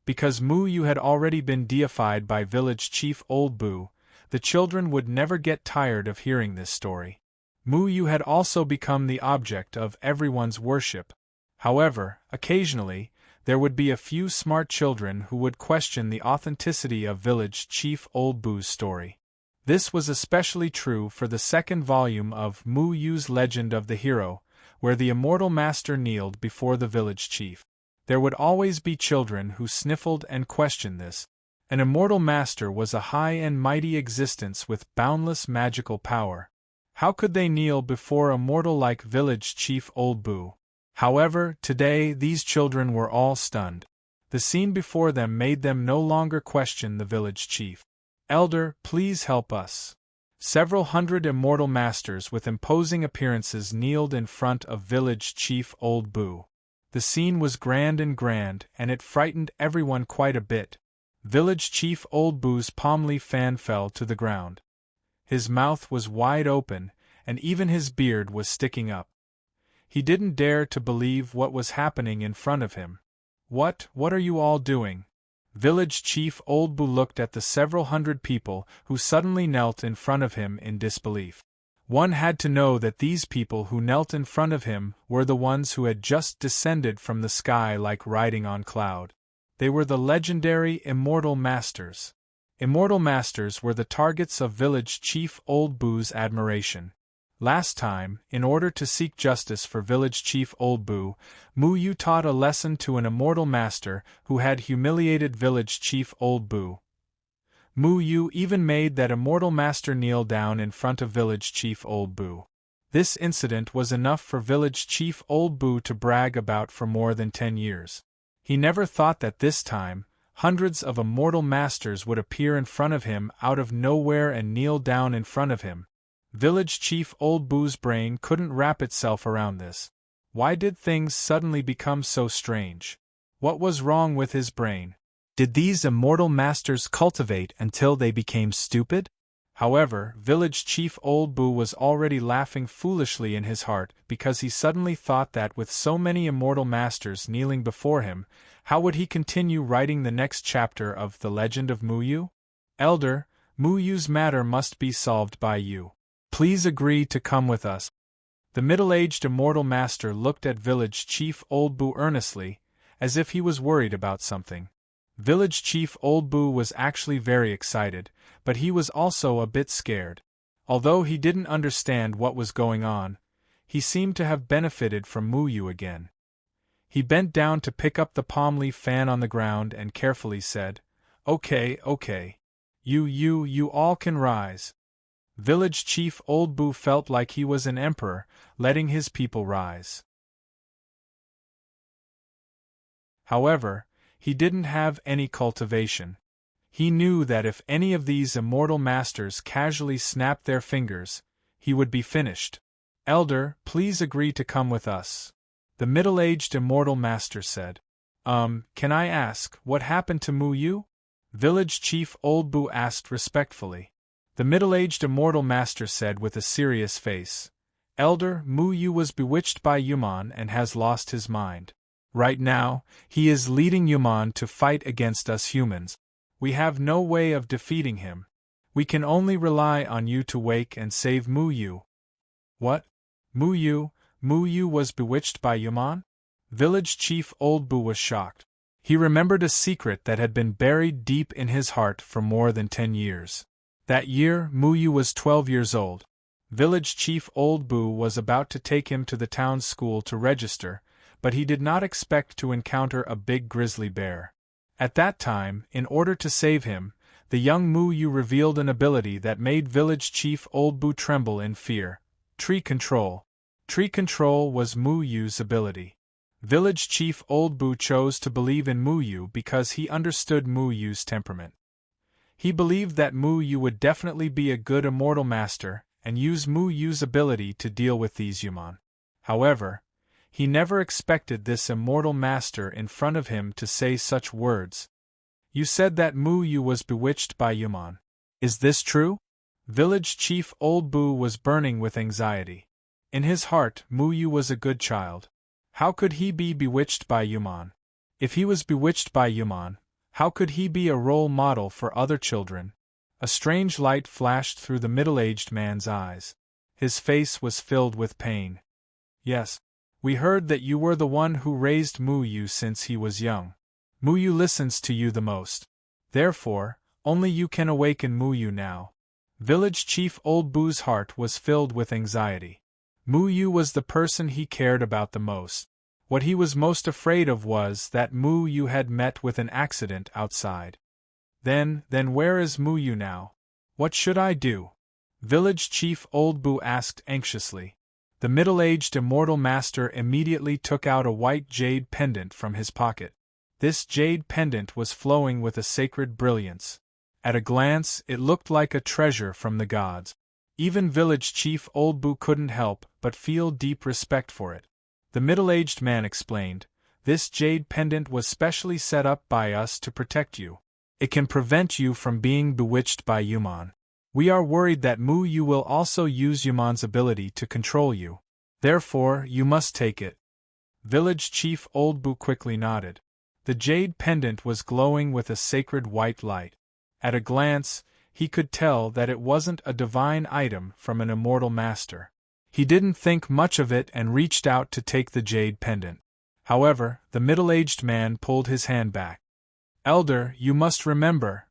Because Moo Yu had already been deified by village chief Old Boo, the children would never get tired of hearing this story. Moo Yu had also become the object of everyone's worship. However, occasionally, there would be a few smart children who would question the authenticity of village chief Old Boo's story. This was especially true for the 2nd volume of Moo Yu's Legend of the Hero, where the immortal master kneeled before the village chief. There would always be children who sniffled and questioned this. An immortal master was a high and mighty existence with boundless magical power. How could they kneel before a mortal like village chief Old Boo? However, today these children were all stunned. The scene before them made them no longer question the village chief. Elder, please help us. Several hundred immortal masters with imposing appearances kneeled in front of village chief Old Boo. The scene was grand, and it frightened everyone quite a bit. Village chief Old Boo's palm leaf fan fell to the ground. His mouth was wide open, and even his beard was sticking up. He didn't dare to believe what was happening in front of him. What are you all doing? Village chief Old Boo looked at the several hundred people who suddenly knelt in front of him in disbelief. One had to know that these people who knelt in front of him were the ones who had just descended from the sky like riding on cloud. They were the legendary Immortal Masters. Immortal Masters were the targets of village chief Old Boo's admiration. Last time, in order to seek justice for village chief Old Boo, Mu Yu taught a lesson to an immortal master who had humiliated village chief Old Boo. Mu Yu even made that immortal master kneel down in front of village chief Old Boo. This incident was enough for village chief Old Boo to brag about for more than 10 years. He never thought that this time, hundreds of immortal masters would appear in front of him out of nowhere and kneel down in front of him. Village chief Old Boo's brain couldn't wrap itself around this. Why did things suddenly become so strange? What was wrong with his brain? Did these immortal masters cultivate until they became stupid? However, village chief Old Boo was already laughing foolishly in his heart because he suddenly thought that with so many immortal masters kneeling before him, how would he continue writing the next chapter of The Legend of Mu Yu? Elder, Mu Yu's matter must be solved by you. Please agree to come with us. The middle-aged immortal master looked at village chief Old Boo earnestly, as if he was worried about something. Village chief Old Boo was actually very excited, but he was also a bit scared. Although he didn't understand what was going on, he seemed to have benefited from Mu Yu again. He bent down to pick up the palm leaf fan on the ground and carefully said, Okay. You all can rise. Village chief Old Boo felt like he was an emperor, letting his people rise. However, he didn't have any cultivation. He knew that if any of these immortal masters casually snapped their fingers, he would be finished. Elder, please agree to come with us. The middle-aged immortal master said. Can I ask, what happened to Mu Yu? Village chief Old Boo asked respectfully. The middle-aged immortal master said with a serious face. Elder, Mu Yu was bewitched by Yuman and has lost his mind. Right now, he is leading Yuman to fight against us humans. We have no way of defeating him. We can only rely on you to wake and save Mu Yu. What? Mu Yu was bewitched by Yuman? Village chief Old Boo was shocked. He remembered a secret that had been buried deep in his heart for more than 10 years. That year, Mu Yu was 12 years old. Village chief Old Boo was about to take him to the town school to register, but he did not expect to encounter a big grizzly bear. At that time, in order to save him, the young Mu Yu revealed an ability that made village chief Old Boo tremble in fear. Tree control. Tree control was Mu Yu's ability. Village chief Old Boo chose to believe in Mu Yu because he understood Mu Yu's temperament. He believed that Mu Yu would definitely be a good immortal master and use Mu Yu's ability to deal with these Yuman. However, he never expected this immortal master in front of him to say such words. You said that Mu Yu was bewitched by Yuman. Is this true? Village chief Old Boo was burning with anxiety. In his heart, Mu Yu was a good child. How could he be bewitched by Yuman? If he was bewitched by Yuman, how could he be a role model for other children? A strange light flashed through the middle-aged man's eyes. His face was filled with pain. Yes. We heard that you were the one who raised Mu Yu since he was young. Mu Yu listens to you the most. Therefore, only you can awaken Mu Yu now. Village chief Old Boo's heart was filled with anxiety. Mu Yu was the person he cared about the most. What he was most afraid of was that Mu Yu had met with an accident outside. Then where is Mu Yu now? What should I do? Village chief Old Boo asked anxiously. The middle-aged immortal master immediately took out a white jade pendant from his pocket. This jade pendant was flowing with a sacred brilliance. At a glance, it looked like a treasure from the gods. Even village chief Old Boo couldn't help but feel deep respect for it. The middle-aged man explained, This jade pendant was specially set up by us to protect you. It can prevent you from being bewitched by Yuman. We are worried that Mu Yu will also use Yuman's ability to control you. Therefore, you must take it. Village chief Old Boo quickly nodded. The jade pendant was glowing with a sacred white light. At a glance, he could tell that it wasn't a divine item from an immortal master. He didn't think much of it and reached out to take the jade pendant. However, the middle-aged man pulled his hand back. Elder, you must remember.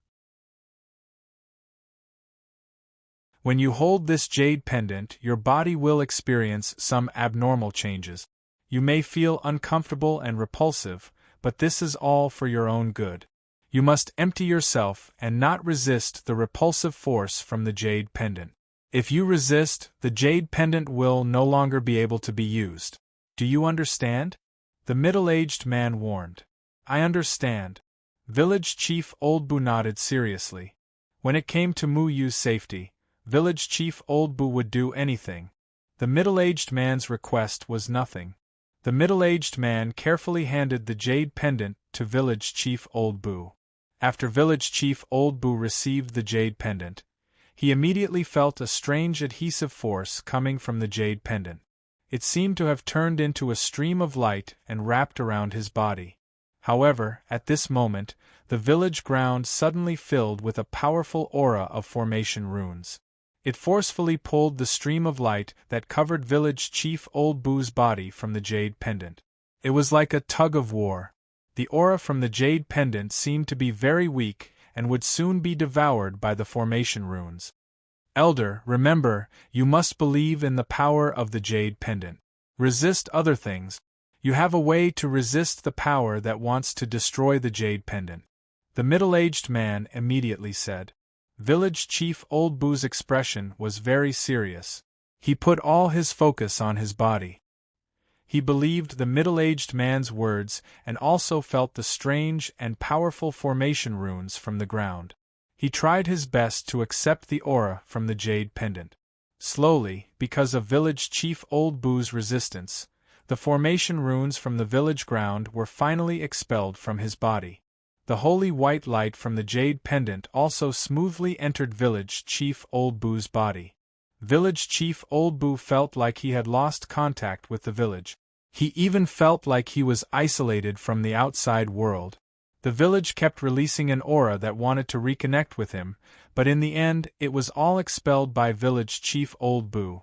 When you hold this jade pendant, your body will experience some abnormal changes. You may feel uncomfortable and repulsive, but this is all for your own good. You must empty yourself and not resist the repulsive force from the jade pendant. If you resist, the jade pendant will no longer be able to be used. Do you understand? The middle-aged man warned. I understand. Village Chief Old Bu nodded seriously. When it came to Mu Yu's safety, Village Chief Old Bu would do anything. The middle-aged man's request was nothing. The middle-aged man carefully handed the jade pendant to Village Chief Old Bu. After Village Chief Old Bu received the jade pendant, he immediately felt a strange adhesive force coming from the jade pendant. It seemed to have turned into a stream of light and wrapped around his body. However, at this moment, the village ground suddenly filled with a powerful aura of formation runes. It forcefully pulled the stream of light that covered Village Chief Old Bu's body from the jade pendant. It was like a tug of war. The aura from the jade pendant seemed to be very weak and would soon be devoured by the formation runes. Elder, remember, you must believe in the power of the jade pendant. Resist other things. You have a way to resist the power that wants to destroy the jade pendant. The middle-aged man immediately said. Village Chief Old Bu's expression was very serious. He put all his focus on his body. He believed the middle-aged man's words and also felt the strange and powerful formation runes from the ground. He tried his best to accept the aura from the jade pendant. Slowly, because of Village Chief Old Bu's resistance, the formation runes from the village ground were finally expelled from his body. The holy white light from the jade pendant also smoothly entered Village Chief Old Bu's body. Village Chief Old Bu felt like he had lost contact with the village. He even felt like he was isolated from the outside world. The village kept releasing an aura that wanted to reconnect with him, but in the end it was all expelled by Village Chief Old Bu.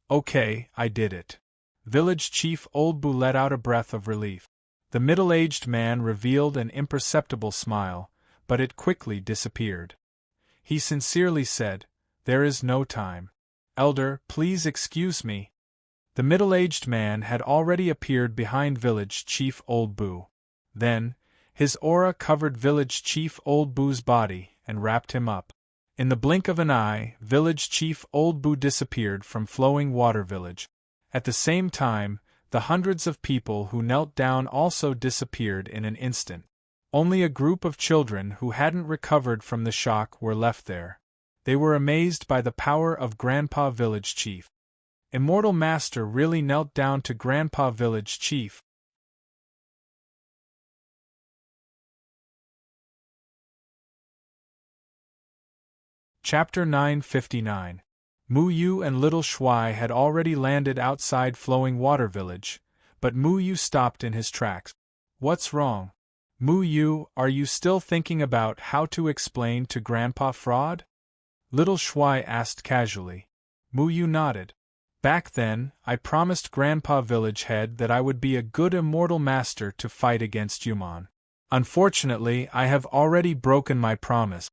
Okay, I did it. Village Chief Old Bu let out a breath of relief. The middle-aged man revealed an imperceptible smile, but it quickly disappeared. He sincerely said, There is no time. Elder, please excuse me. The middle-aged man had already appeared behind Village Chief Old Bu. Then, his aura covered Village Chief Old Bu's body and wrapped him up. In the blink of an eye, Village Chief Old Bu disappeared from Flowing Water Village. At the same time, the hundreds of people who knelt down also disappeared in an instant. Only a group of children who hadn't recovered from the shock were left there. They were amazed by the power of Grandpa Village Chief. Immortal Master really knelt down to Grandpa Village Chief. Chapter 959. Mu Yu and Little Shuai had already landed outside Flowing Water Village, but Mu Yu stopped in his tracks. What's wrong? Mu Yu, are you still thinking about how to explain to Grandpa Fraud? Little Shuai asked casually. Mu Yu nodded. Back then, I promised Grandpa Village Head that I would be a good immortal master to fight against Yumon. Unfortunately, I have already broken my promise.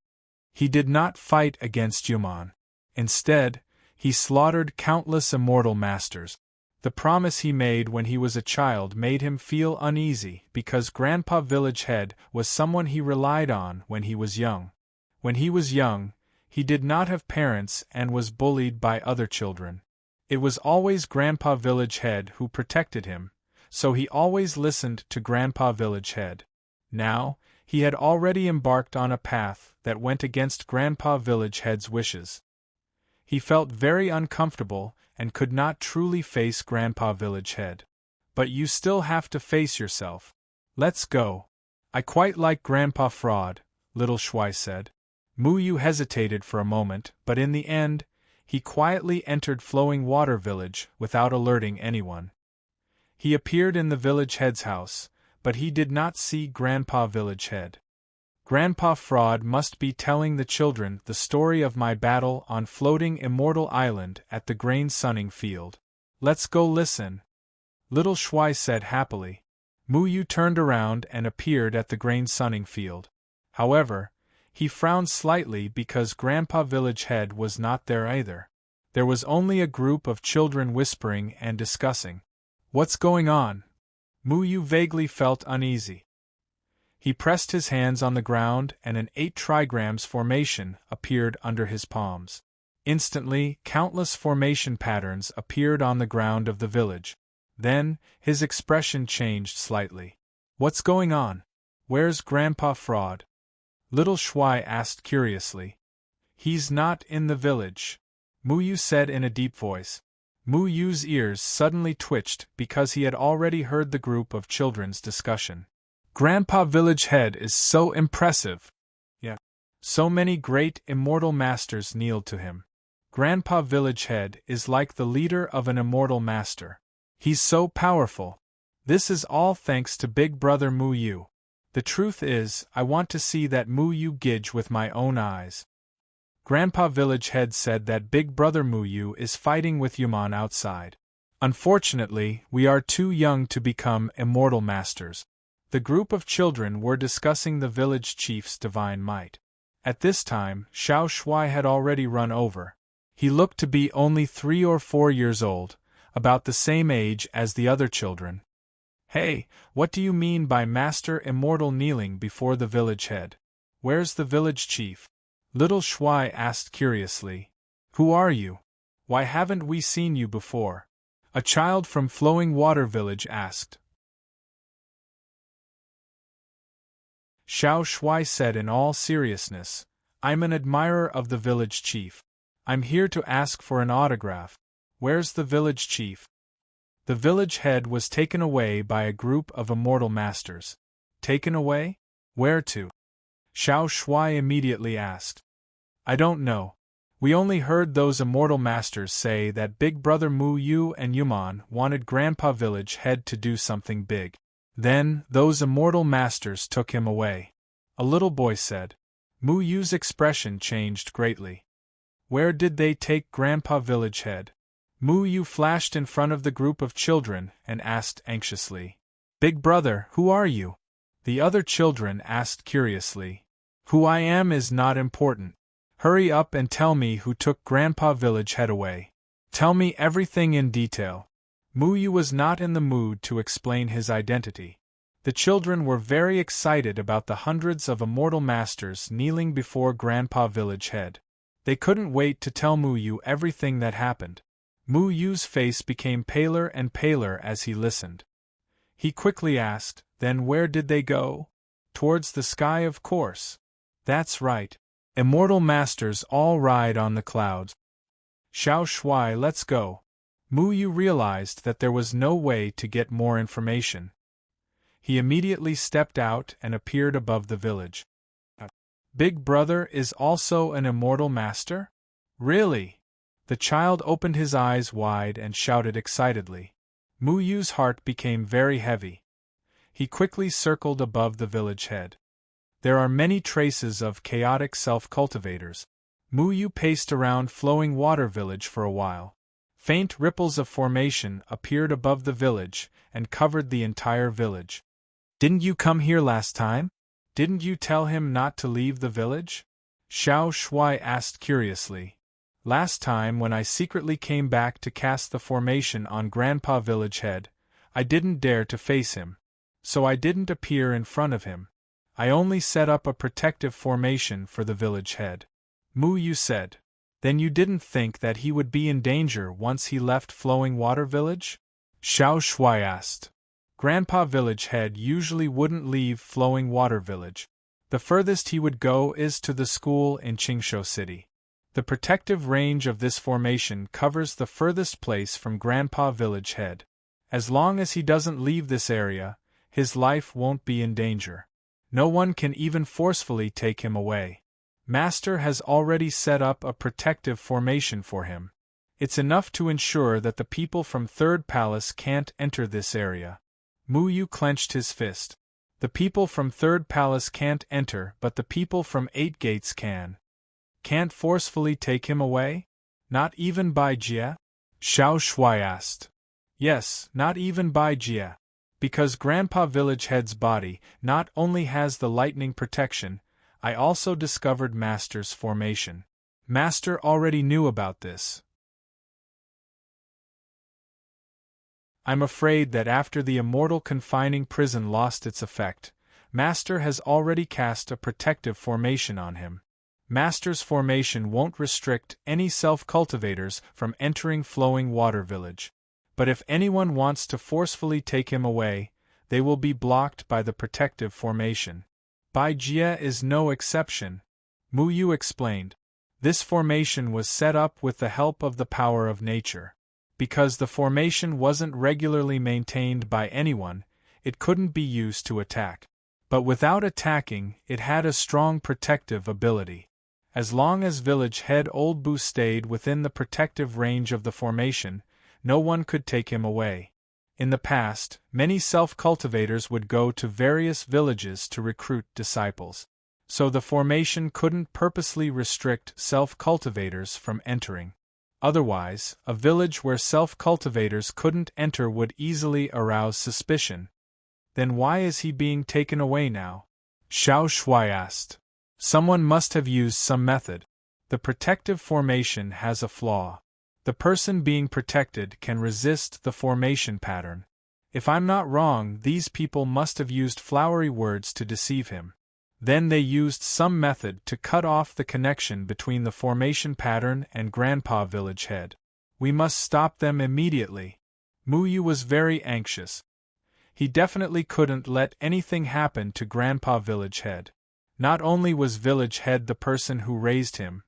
He did not fight against Yumon. Instead, he slaughtered countless immortal masters. The promise he made when he was a child made him feel uneasy because Grandpa Village Head was someone he relied on when he was young. When he was young, he did not have parents and was bullied by other children. It was always Grandpa Village Head who protected him, so he always listened to Grandpa Village Head. Now, he had already embarked on a path that went against Grandpa Village Head's wishes. He felt very uncomfortable and could not truly face Grandpa Village Head. But you still have to face yourself. Let's go. I quite like Grandpa Fraud, Little Shuai said. Mu Yu hesitated for a moment, but in the end, he quietly entered Flowing Water Village without alerting anyone. He appeared in the village head's house, but he did not see Grandpa Village Head. Grandpa Fraud must be telling the children the story of my battle on Floating Immortal Island at the grain sunning field. Let's go listen. Little Shuai said happily. Mu Yu turned around and appeared at the grain sunning field. However, He frowned slightly because Grandpa Village Head was not there either. There was only a group of children whispering and discussing. What's going on? Muyu vaguely felt uneasy. He pressed his hands on the ground and an 8 trigrams formation appeared under his palms. Instantly, countless formation patterns appeared on the ground of the village. Then, his expression changed slightly. What's going on? Where's Grandpa Fraud? Little Shuai asked curiously. He's not in the village, Muyu said in a deep voice. Muyu's ears suddenly twitched because he had already heard the group of children's discussion. Grandpa Village Head is so impressive. Yeah. So many great immortal masters kneeled to him. Grandpa Village Head is like the leader of an immortal master. He's so powerful. This is all thanks to Big Brother Muyu. The truth is, I want to see that Muyu Gidge with my own eyes. Grandpa Village Head said that Big Brother Muyu is fighting with Yuman outside. Unfortunately, we are too young to become immortal masters. The group of children were discussing the village chief's divine might. At this time, Xiao Shuai had already run over. He looked to be only 3 or 4 years old, about the same age as the other children. Hey, what do you mean by Master Immortal kneeling before the village head? Where's the village chief? Little Shuai asked curiously. Who are you? Why haven't we seen you before? A child from Flowing Water Village asked. Xiao Shuai said in all seriousness, I'm an admirer of the village chief. I'm here to ask for an autograph. Where's the village chief? The village head was taken away by a group of immortal masters. Taken away? Where to? Xiao Shuai immediately asked. I don't know. We only heard those immortal masters say that Big Brother Muyu and Yuman wanted Grandpa Village Head to do something big. Then, those immortal masters took him away. A little boy said. Muyu's expression changed greatly. Where did they take Grandpa Village Head? Muyu flashed in front of the group of children and asked anxiously. Big Brother, who are you? The other children asked curiously. Who I am is not important. Hurry up and tell me who took Grandpa Village Head away. Tell me everything in detail. Muyu was not in the mood to explain his identity. The children were very excited about the hundreds of immortal masters kneeling before Grandpa Village Head. They couldn't wait to tell Muyu everything that happened. Muyu's face became paler and paler as he listened. He quickly asked, Then where did they go? Towards the sky, of course. That's right. Immortal masters all ride on the clouds. Xiao Shuai, let's go. Muyu realized that there was no way to get more information. He immediately stepped out and appeared above the village. Big Brother is also an immortal master? Really? The child opened his eyes wide and shouted excitedly. Muyu's heart became very heavy. He quickly circled above the village head. There are many traces of chaotic self-cultivators. Muyu paced around Flowing Water Village for a while. Faint ripples of formation appeared above the village and covered the entire village. Didn't you come here last time? Didn't you tell him not to leave the village? Xiao Shuai asked curiously. Last time when I secretly came back to cast the formation on Grandpa Village Head, I didn't dare to face him. So I didn't appear in front of him. I only set up a protective formation for the village head. Muyu said. Then you didn't think that he would be in danger once he left Flowing Water Village? Xiao Shuai asked. Grandpa Village Head usually wouldn't leave Flowing Water Village. The furthest he would go is to the school in Qingshou City. The protective range of this formation covers the furthest place from Grandpa Village Head. As long as he doesn't leave this area, his life won't be in danger. No one can even forcefully take him away. Master has already set up a protective formation for him. It's enough to ensure that the people from Third Palace can't enter this area. Muyu clenched his fist. The people from Third Palace can't enter, but the people from 8 Gates can. Can't forcefully take him away? Not even by Jia? Xiao Shuai asked. Yes, not even by Jia. Because Grandpa Village Head's body not only has the lightning protection, I also discovered Master's formation. Master already knew about this. I'm afraid that after the immortal confining prison lost its effect, Master has already cast a protective formation on him. Master's formation won't restrict any self-cultivators from entering Flowing Water Village. But if anyone wants to forcefully take him away, they will be blocked by the protective formation. Bai Jie is no exception, Mu Yu explained. This formation was set up with the help of the power of nature. Because the formation wasn't regularly maintained by anyone, it couldn't be used to attack. But without attacking, it had a strong protective ability. As long as village head Old Bu stayed within the protective range of the formation, no one could take him away. In the past, many self-cultivators would go to various villages to recruit disciples. So the formation couldn't purposely restrict self-cultivators from entering. Otherwise, a village where self-cultivators couldn't enter would easily arouse suspicion. Then why is he being taken away now? Xiao Shui asked. Someone must have used some method. The protective formation has a flaw. The person being protected can resist the formation pattern. If I'm not wrong, these people must have used flowery words to deceive him. Then they used some method to cut off the connection between the formation pattern and Grandpa Village Head. We must stop them immediately. Mu Yu was very anxious. He definitely couldn't let anything happen to Grandpa Village Head. Not only was Village Head the person who raised him,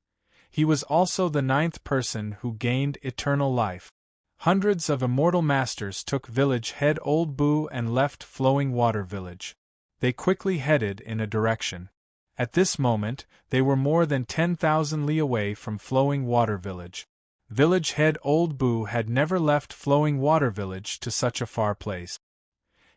he was also the 9th person who gained eternal life. Hundreds of immortal masters took Village Head Old Bu and left Flowing Water Village. They quickly headed in a direction. At this moment, they were more than 10,000 li away from Flowing Water Village. Village Head Old Bu had never left Flowing Water Village to such a far place.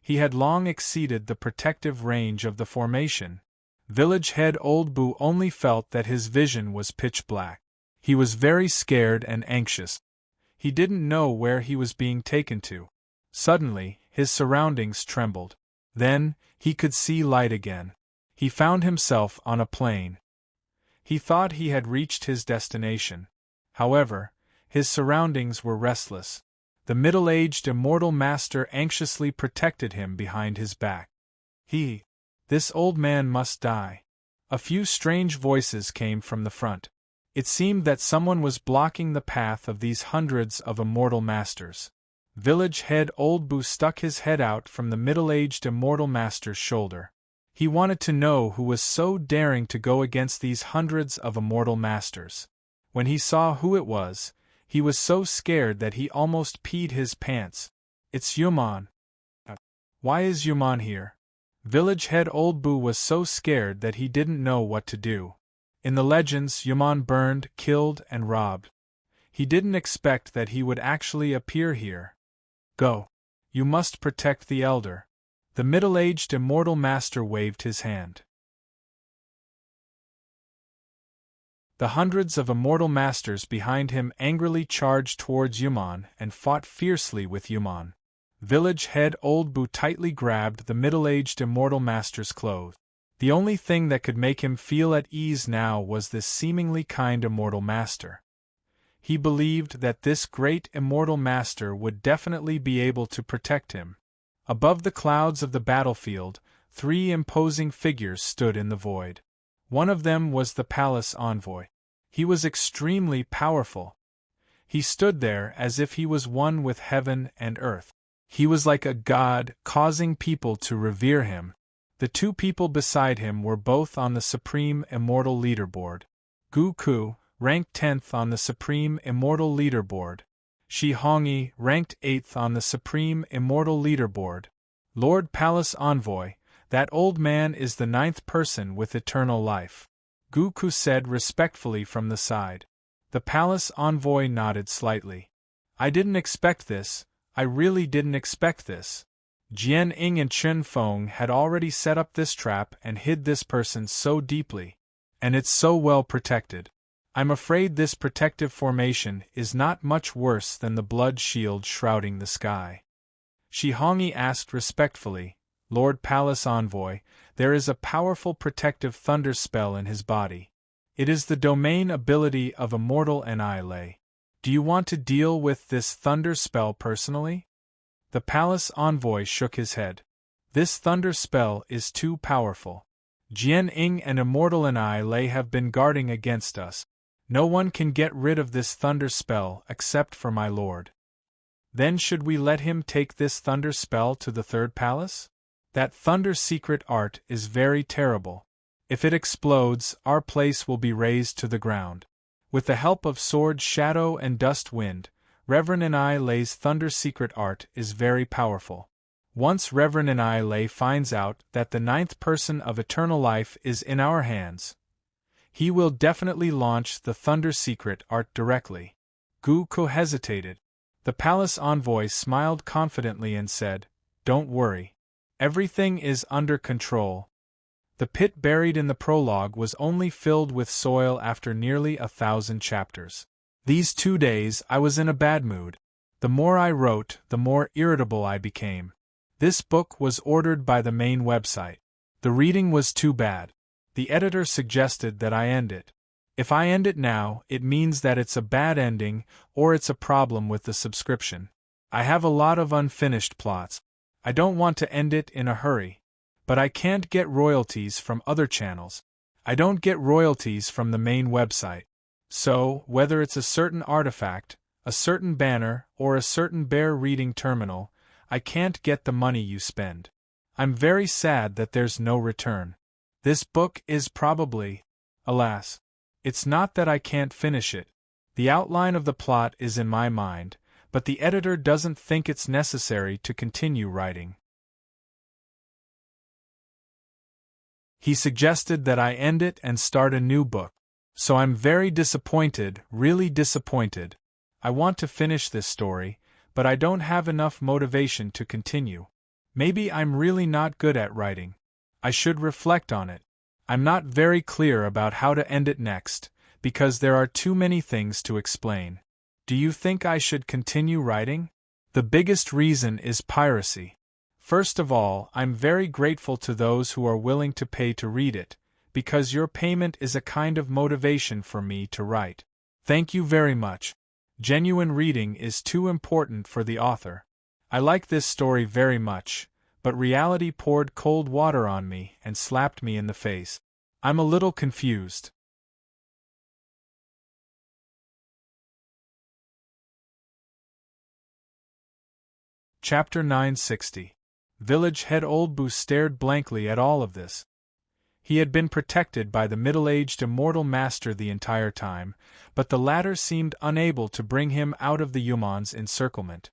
He had long exceeded the protective range of the formation. Village Head Old Bu only felt that his vision was pitch black. He was very scared and anxious. He didn't know where he was being taken to. Suddenly, his surroundings trembled. Then, he could see light again. He found himself on a plain. He thought he had reached his destination. However, his surroundings were restless. The middle-aged immortal master anxiously protected him behind his back. This old man must die. A few strange voices came from the front. It seemed that someone was blocking the path of these hundreds of immortal masters. Village Head Old Bu stuck his head out from the middle-aged immortal master's shoulder. He wanted to know who was so daring to go against these hundreds of immortal masters. When he saw who it was, he was so scared that he almost peed his pants. It's Yuman. Why is Yuman here? Village Head Old Bu was so scared that he didn't know what to do. In the legends, Yuman burned, killed, and robbed. He didn't expect that he would actually appear here. Go. You must protect the elder. The middle-aged immortal master waved his hand. The hundreds of immortal masters behind him angrily charged towards Yuman and fought fiercely with Yuman. Village Head Old Bu tightly grabbed the middle-aged immortal master's clothes. The only thing that could make him feel at ease now was this seemingly kind immortal master. He believed that this great immortal master would definitely be able to protect him. Above the clouds of the battlefield, 3 imposing figures stood in the void. One of them was the palace envoy. He was extremely powerful. He stood there as if he was one with heaven and earth. He was like a god, causing people to revere him. The 2 people beside him were both on the Supreme Immortal Leaderboard. Gu Ku, ranked 10th on the Supreme Immortal Leaderboard. Shi Hongyi, ranked 8th on the Supreme Immortal Leaderboard. Lord Palace Envoy, that old man is the 9th person with eternal life. Gu Ku said respectfully from the side. The Palace Envoy nodded slightly. I didn't expect this. I really didn't expect this. Jian Ying and Chen Feng had already set up this trap and hid this person so deeply. And it's so well protected. I'm afraid this protective formation is not much worse than the blood shield shrouding the sky. Shi Hongyi asked respectfully, Lord Palace Envoy, there is a powerful protective thunder spell in his body. It is the domain ability of Immortal Annihilate. Do you want to deal with this thunder spell personally? The Palace Envoy shook his head. This thunder spell is too powerful. Jian Ying and Immortal Annihilate have been guarding against us. No one can get rid of this thunder spell except for my lord. Then should we let him take this thunder spell to the third palace? That thunder secret art is very terrible. If it explodes, our place will be razed to the ground. With the help of Sword Shadow and Dust Wind, Reverend Annihilate's thunder secret art is very powerful. Once Reverend Annihilate finds out that the ninth person of eternal life is in our hands, he will definitely launch the thunder secret art directly. Gu Ko hesitated. The palace envoy smiled confidently and said, "Don't worry. Everything is under control." The pit buried in the prologue was only filled with soil after nearly 1,000 chapters. These 2 days I was in a bad mood. The more I wrote, the more irritable I became. This book was ordered by the main website. The reading was too bad. The editor suggested that I end it. If I end it now, it means that it's a bad ending, or it's a problem with the subscription. I have a lot of unfinished plots. I don't want to end it in a hurry. But I can't get royalties from other channels. I don't get royalties from the main website. So, whether it's a certain artifact, a certain banner, or a certain bear reading terminal, I can't get the money you spend. I'm very sad that there's no return. This book is probably, alas. It's not that I can't finish it. The outline of the plot is in my mind, but the editor doesn't think it's necessary to continue writing. He suggested that I end it and start a new book. So I'm very disappointed, really disappointed. I want to finish this story, but I don't have enough motivation to continue. Maybe I'm really not good at writing. I should reflect on it. I'm not very clear about how to end it next, because there are too many things to explain. Do you think I should continue writing? The biggest reason is piracy. First of all, I'm very grateful to those who are willing to pay to read it, because your payment is a kind of motivation for me to write. Thank you very much. Genuine reading is too important for the author. I like this story very much, but reality poured cold water on me and slapped me in the face. I'm a little confused. Chapter 960. Village head Old Boo stared blankly at all of this. He had been protected by the middle-aged immortal master the entire time, but the latter seemed unable to bring him out of the Yumon's encirclement.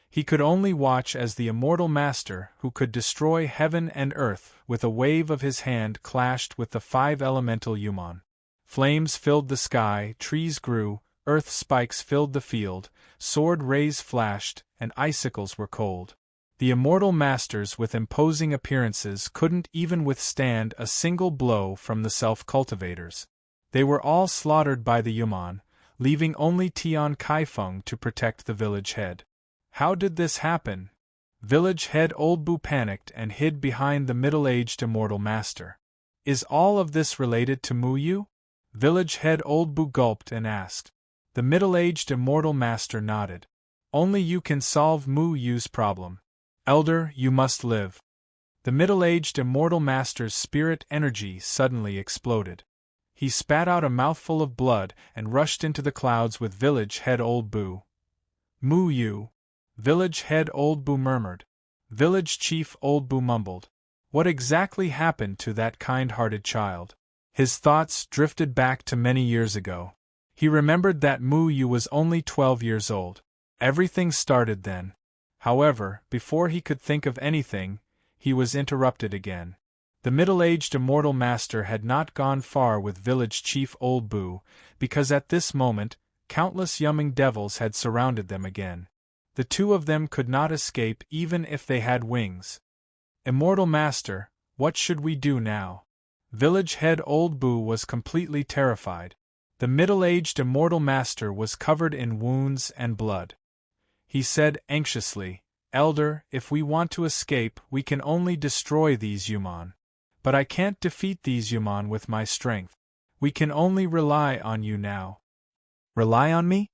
He could only watch as the immortal master, who could destroy heaven and earth with a wave of his hand, clashed with the 5 elemental Yumon. Flames filled the sky, trees grew, earth spikes filled the field, sword rays flashed, and icicles were cold. The immortal masters with imposing appearances couldn't even withstand a single blow from the self-cultivators. They were all slaughtered by the Yumon, leaving only Tian Kaifeng to protect the village head. How did this happen? Village head Old Boo panicked and hid behind the middle-aged immortal master. Is all of this related to Mu Yu? Village head Old Boo gulped and asked. The middle-aged immortal master nodded. Only you can solve Mu Yu's problem. Elder, you must live. The middle-aged immortal master's spirit energy suddenly exploded. He spat out a mouthful of blood and rushed into the clouds with village head Old Boo. Mu Yu. Village head Old Boo murmured. Village chief Old Boo mumbled. What exactly happened to that kind-hearted child? His thoughts drifted back to many years ago. He remembered that Mu Yu was only 12 years old. Everything started then. However, before he could think of anything, he was interrupted again. The middle-aged immortal master had not gone far with village chief Old Boo, because at this moment, countless yumming devils had surrounded them again. The two of them could not escape even if they had wings. Immortal master, what should we do now? Village head Old Boo was completely terrified. The middle-aged immortal master was covered in wounds and blood. He said anxiously, Elder, if we want to escape, we can only destroy these human. But I can't defeat these human with my strength. We can only rely on you now. Rely on me?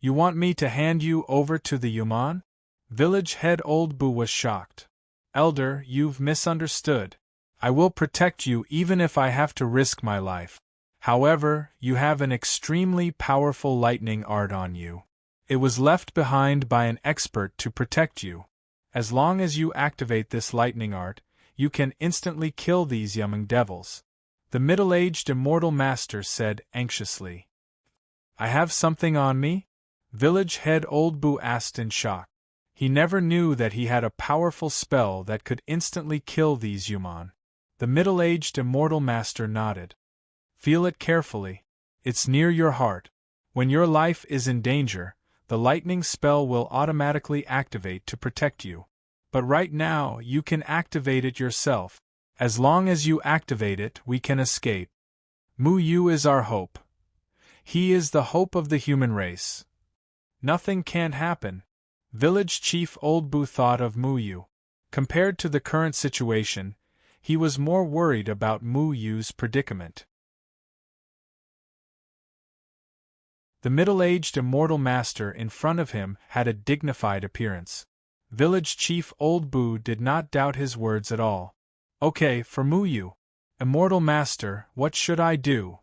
You want me to hand you over to the human? Village head Old Boo was shocked. Elder, you've misunderstood. I will protect you even if I have to risk my life. However, you have an extremely powerful lightning art on you. It was left behind by an expert to protect you. As long as you activate this lightning art, you can instantly kill these young devils. The middle-aged immortal master said anxiously. I have something on me? Village head Old Boo asked in shock. He never knew that he had a powerful spell that could instantly kill these human. The middle-aged immortal master nodded. Feel it carefully. It's near your heart. When your life is in danger, the lightning spell will automatically activate to protect you. But right now, you can activate it yourself. As long as you activate it, we can escape. Mu Yu is our hope. He is the hope of the human race. Nothing can happen. Village Chief Old Boo thought of Mu Yu. Compared to the current situation, he was more worried about Mu Yu's predicament. The middle-aged immortal master in front of him had a dignified appearance. Village Chief Old Boo did not doubt his words at all. Okay, for Mu Yu. Immortal Master, what should I do?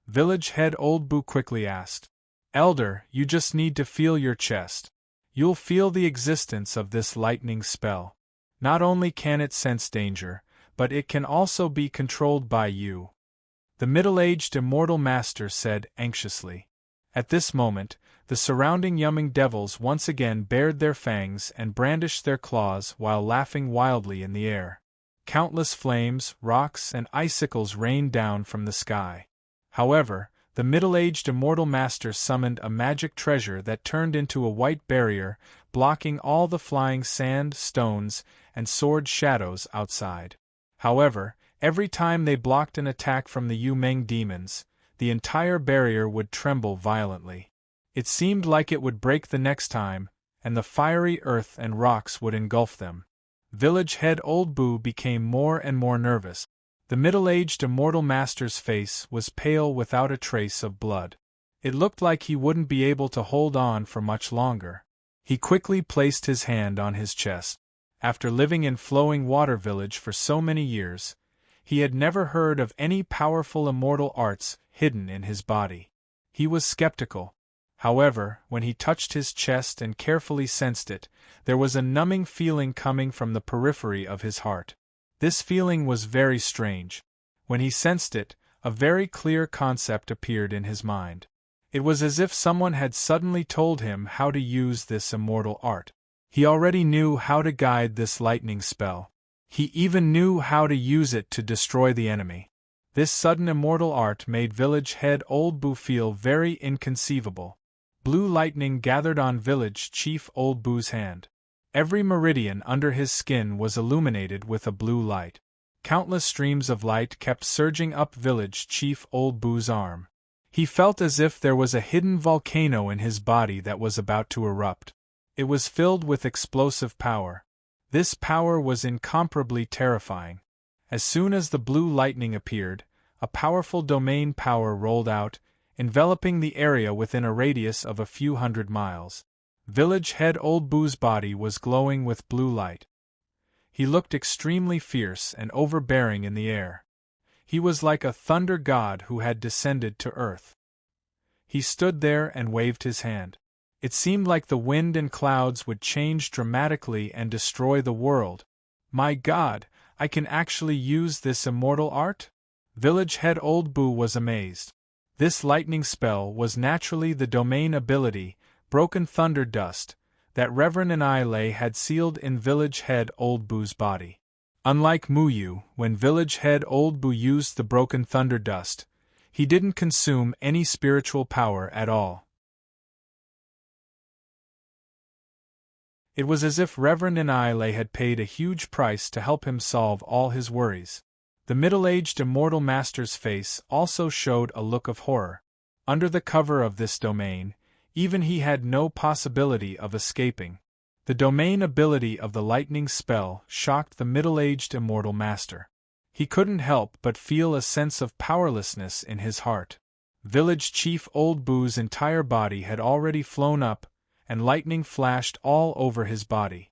Village head Old Boo quickly asked. Elder, you just need to feel your chest. You'll feel the existence of this lightning spell. Not only can it sense danger, but it can also be controlled by you. The middle-aged immortal master said anxiously. At this moment, the surrounding yumming devils once again bared their fangs and brandished their claws while laughing wildly in the air. Countless flames, rocks, and icicles rained down from the sky. However, the middle-aged immortal master summoned a magic treasure that turned into a white barrier, blocking all the flying sand, stones, and sword shadows outside. However, every time they blocked an attack from the Yu Meng demons, the entire barrier would tremble violently. It seemed like it would break the next time, and the fiery earth and rocks would engulf them. Village head Old Boo became more and more nervous. The middle-aged immortal master's face was pale without a trace of blood. It looked like he wouldn't be able to hold on for much longer. He quickly placed his hand on his chest. After living in Flowing Water Village for so many years, he had never heard of any powerful immortal arts hidden in his body. He was skeptical. However, when he touched his chest and carefully sensed it, there was a numbing feeling coming from the periphery of his heart. This feeling was very strange. When he sensed it, a very clear concept appeared in his mind. It was as if someone had suddenly told him how to use this immortal art. He already knew how to guide this lightning spell. He even knew how to use it to destroy the enemy. This sudden immortal art made village head Old Boo feel very inconceivable. Blue lightning gathered on village chief Old Boo's hand. Every meridian under his skin was illuminated with a blue light. Countless streams of light kept surging up village chief Old Boo's arm. He felt as if there was a hidden volcano in his body that was about to erupt. It was filled with explosive power. This power was incomparably terrifying. As soon as the blue lightning appeared, a powerful domain power rolled out, enveloping the area within a radius of a few hundred miles. Village head Old Boo's body was glowing with blue light. He looked extremely fierce and overbearing in the air. He was like a thunder god who had descended to earth. He stood there and waved his hand. It seemed like the wind and clouds would change dramatically and destroy the world. My God, I can actually use this immortal art? Village head Old Boo was amazed. This lightning spell was naturally the domain ability, Broken Thunder Dust, that Reverend Annihilate had sealed in village head Old Boo's body. Unlike Mu Yu, when village head Old Boo used the Broken Thunder Dust, he didn't consume any spiritual power at all. It was as if Reverend Annihilate had paid a huge price to help him solve all his worries. The middle-aged immortal master's face also showed a look of horror. Under the cover of this domain, even he had no possibility of escaping. The domain ability of the lightning spell shocked the middle-aged immortal master. He couldn't help but feel a sense of powerlessness in his heart. Village Chief Old Boo's entire body had already flown up, and lightning flashed all over his body.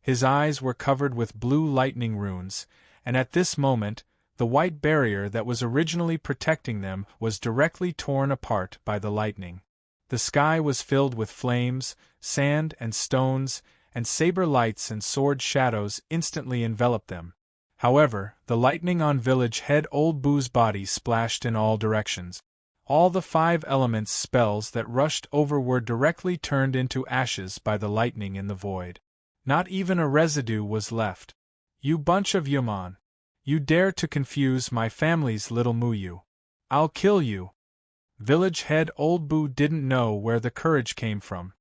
His eyes were covered with blue lightning runes, and at this moment, the white barrier that was originally protecting them was directly torn apart by the lightning. The sky was filled with flames, sand and stones, and saber lights and sword shadows instantly enveloped them. However, the lightning on Village Head Old Boo's body splashed in all directions. All the 5 elements spells that rushed over were directly turned into ashes by the lightning in the void. Not even a residue was left. "You bunch of Yaman! You dare to confuse my family's little Muyu! I'll kill you!" Village Head Old Boo didn't know where the courage came from.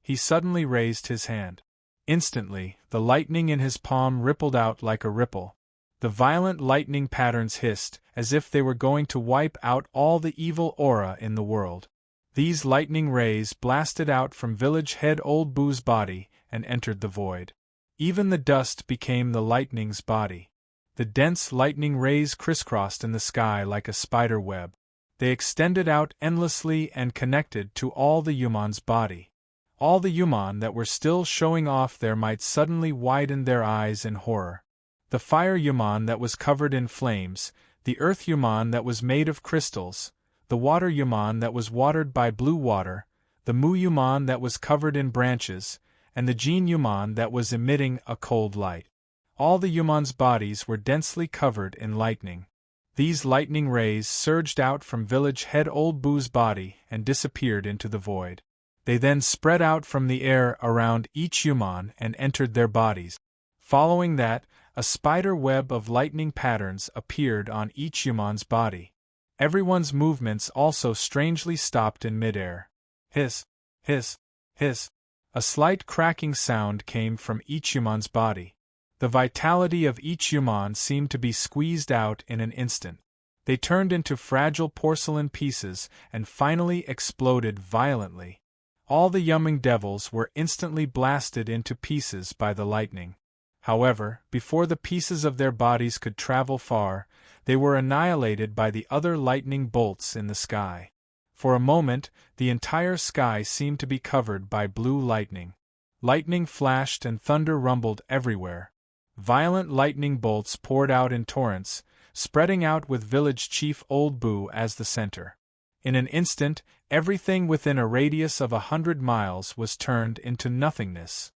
He suddenly raised his hand. Instantly, the lightning in his palm rippled out like a ripple. The violent lightning patterns hissed, as if they were going to wipe out all the evil aura in the world. These lightning rays blasted out from Village Head Old Boo's body and entered the void. Even the dust became the lightning's body. The dense lightning rays crisscrossed in the sky like a spider web. They extended out endlessly and connected to all the Yuman's body. All the Yuman that were still showing off their might suddenly widened their eyes in horror. The fire Yuman that was covered in flames, the earth Yuman that was made of crystals, the water Yuman that was watered by blue water, the Mu Yuman that was covered in branches, and the Jin Yuman that was emitting a cold light. All the Yuman's bodies were densely covered in lightning. These lightning rays surged out from Village Head Old Boo's body and disappeared into the void. They then spread out from the air around each Yuman and entered their bodies. Following that, a spider web of lightning patterns appeared on each Yuman's body. Everyone's movements also strangely stopped in midair. Hiss, hiss, hiss. A slight cracking sound came from each Yuman's body. The vitality of each Yuman seemed to be squeezed out in an instant. They turned into fragile porcelain pieces and finally exploded violently. All the Yumming devils were instantly blasted into pieces by the lightning. However, before the pieces of their bodies could travel far, they were annihilated by the other lightning bolts in the sky. For a moment, the entire sky seemed to be covered by blue lightning. Lightning flashed and thunder rumbled everywhere. Violent lightning bolts poured out in torrents, spreading out with Village Chief Old Boo as the center. In an instant, everything within a radius of 100 miles was turned into nothingness.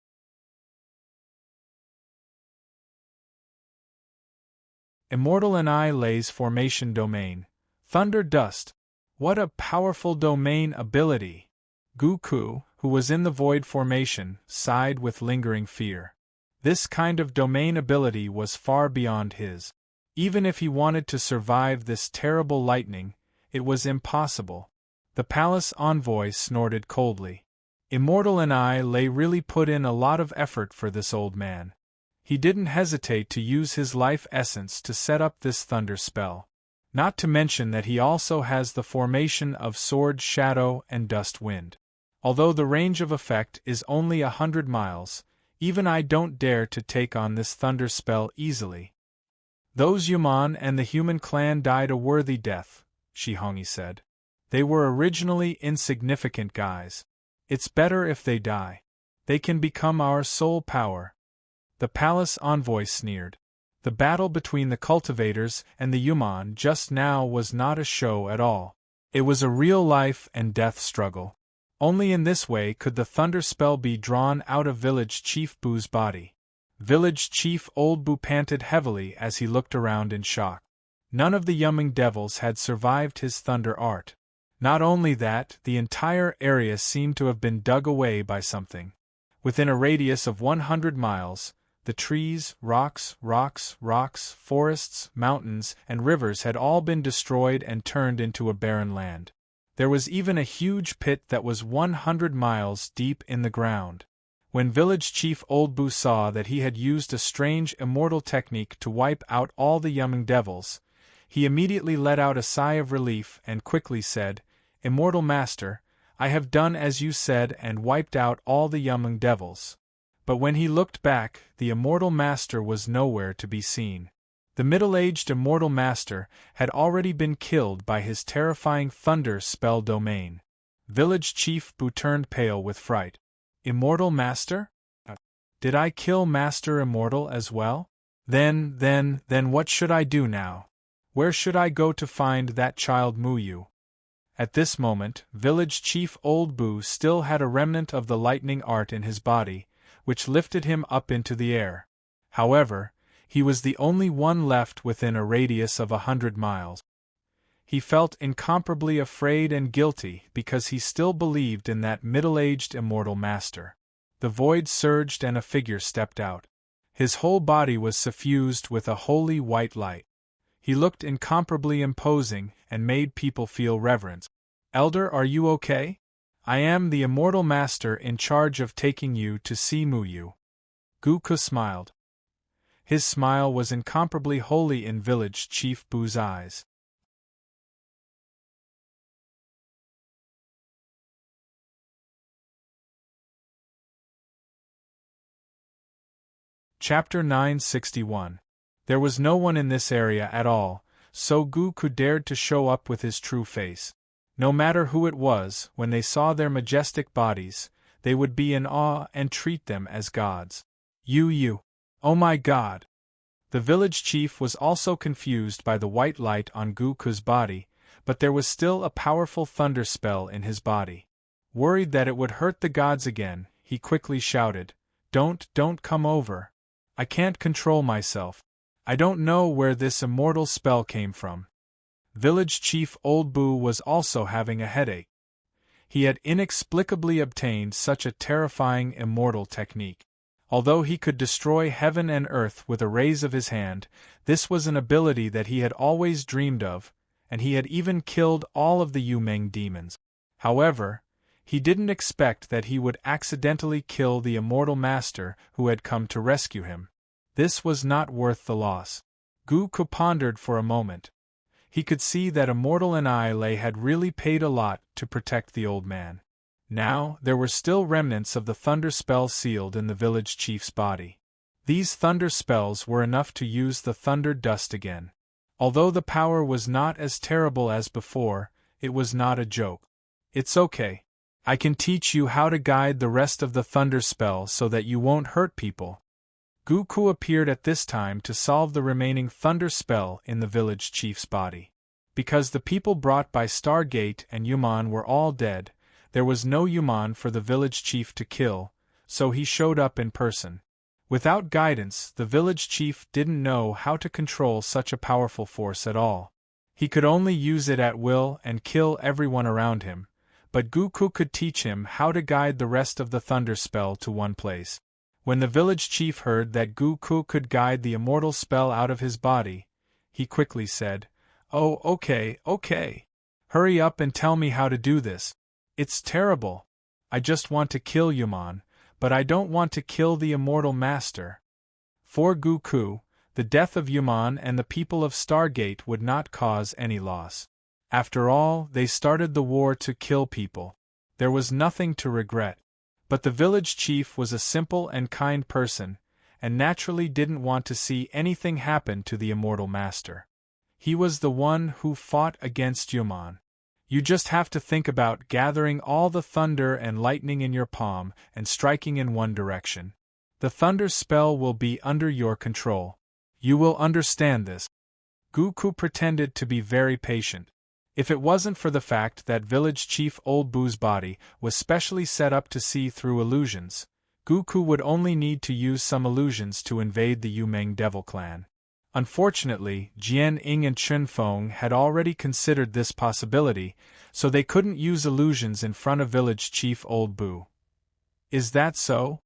Immortal Annihilate's formation domain. Thunder Dust. What a powerful domain ability! Goku, who was in the void formation, sighed with lingering fear. This kind of domain ability was far beyond his. Even if he wanted to survive this terrible lightning, it was impossible. The palace envoy snorted coldly. Immortal Annihilate really put in a lot of effort for this old man. He didn't hesitate to use his life essence to set up this thunder spell. Not to mention that he also has the formation of Sword Shadow and Dust Wind. Although the range of effect is only 100 miles, even I don't dare to take on this thunder spell easily. Those Yuman and the human clan died a worthy death, Shihongi said. They were originally insignificant guys. It's better if they die. They can become our sole power. The palace envoy sneered. The battle between the cultivators and the Yuman just now was not a show at all. It was a real life and death struggle. Only in this way could the thunder spell be drawn out of Village Chief Boo's body. Village Chief Old Boo panted heavily as he looked around in shock. None of the Yumming devils had survived his thunder art. Not only that, the entire area seemed to have been dug away by something. Within a radius of 100 miles, the trees, rocks, forests, mountains, and rivers had all been destroyed and turned into a barren land. There was even a huge pit that was 100 miles deep in the ground. When Village Chief Old Boo saw that he had used a strange immortal technique to wipe out all the Yumming devils, he immediately let out a sigh of relief and quickly said, "Immortal Master, I have done as you said and wiped out all the young devils. But when he looked back, the immortal master was nowhere to be seen. The middle-aged immortal master had already been killed by his terrifying thunder spell domain. Village Chief Boo turned pale with fright. Immortal master? Did I kill Master Immortal as well? Then what should I do now? Where should I go to find that child Muyu? At this moment, Village Chief Old Boo still had a remnant of the lightning art in his body, which lifted him up into the air. However, he was the only one left within a radius of 100 miles. He felt incomparably afraid and guilty because he still believed in that middle-aged immortal master. The void surged and a figure stepped out. His whole body was suffused with a holy white light. He looked incomparably imposing and made people feel reverence. Elder, are you okay? I am the immortal master in charge of taking you to see Muyu. Goku smiled. His smile was incomparably holy in Village Chief Boo's eyes. Chapter 961. There was no one in this area at all, so Goku dared to show up with his true face. No matter who it was, when they saw their majestic bodies, they would be in awe and treat them as gods. You. Oh my god! The village chief was also confused by the white light on Goku's body, but there was still a powerful thunder spell in his body. Worried that it would hurt the gods again, he quickly shouted, Don't come over. I can't control myself. I don't know where this immortal spell came from. Village Chief Old Boo was also having a headache. He had inexplicably obtained such a terrifying immortal technique. Although he could destroy heaven and earth with a raise of his hand, this was an ability that he had always dreamed of, and he had even killed all of the Yu-Meng demons. However, he didn't expect that he would accidentally kill the immortal master who had come to rescue him. This was not worth the loss. Goku pondered for a moment. He could see that Immortal Annihilate had really paid a lot to protect the old man. Now, there were still remnants of the thunder spell sealed in the village chief's body. These thunder spells were enough to use the thunder dust again. Although the power was not as terrible as before, it was not a joke. It's okay. I can teach you how to guide the rest of the thunder spell so that you won't hurt people. Goku appeared at this time to solve the remaining thunder spell in the village chief's body. Because the people brought by Stargate and Yuman were all dead, there was no Yuman for the village chief to kill, so he showed up in person. Without guidance, the village chief didn't know how to control such a powerful force at all. He could only use it at will and kill everyone around him, but Goku could teach him how to guide the rest of the thunder spell to one place. When the village chief heard that Goku could guide the immortal spell out of his body, he quickly said, "Oh, okay. Hurry up and tell me how to do this. It's terrible. I just want to kill Yuman, but I don't want to kill the immortal master." For Goku, the death of Yuman and the people of Stargate would not cause any loss. After all, they started the war to kill people. There was nothing to regret. But the village chief was a simple and kind person, and naturally didn't want to see anything happen to the immortal master. He was the one who fought against Yuman. You just have to think about gathering all the thunder and lightning in your palm and striking in one direction. The thunder spell will be under your control. You will understand this. Goku pretended to be very patient. If it wasn't for the fact that village chief Old Boo's body was specially set up to see through illusions, Goku would only need to use some illusions to invade the Yu-Meng Devil Clan. Unfortunately, Jian Ying and Chun Feng had already considered this possibility, so they couldn't use illusions in front of village chief Old Boo. Is that so?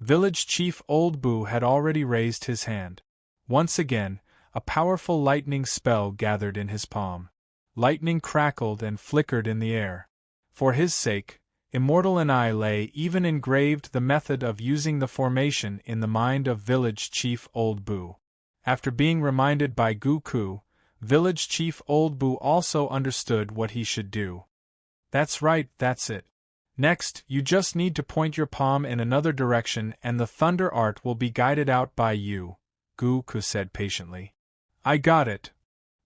Village chief Old Boo had already raised his hand. Once again, a powerful lightning spell gathered in his palm. Lightning crackled and flickered in the air. For his sake, Immortal Annihilate even engraved the method of using the formation in the mind of village chief Old Boo. After being reminded by Goku, Village Chief Old Boo also understood what he should do. That's right, that's it. Next, you just need to point your palm in another direction and the thunder art will be guided out by you, Goo-Ku said patiently. I got it.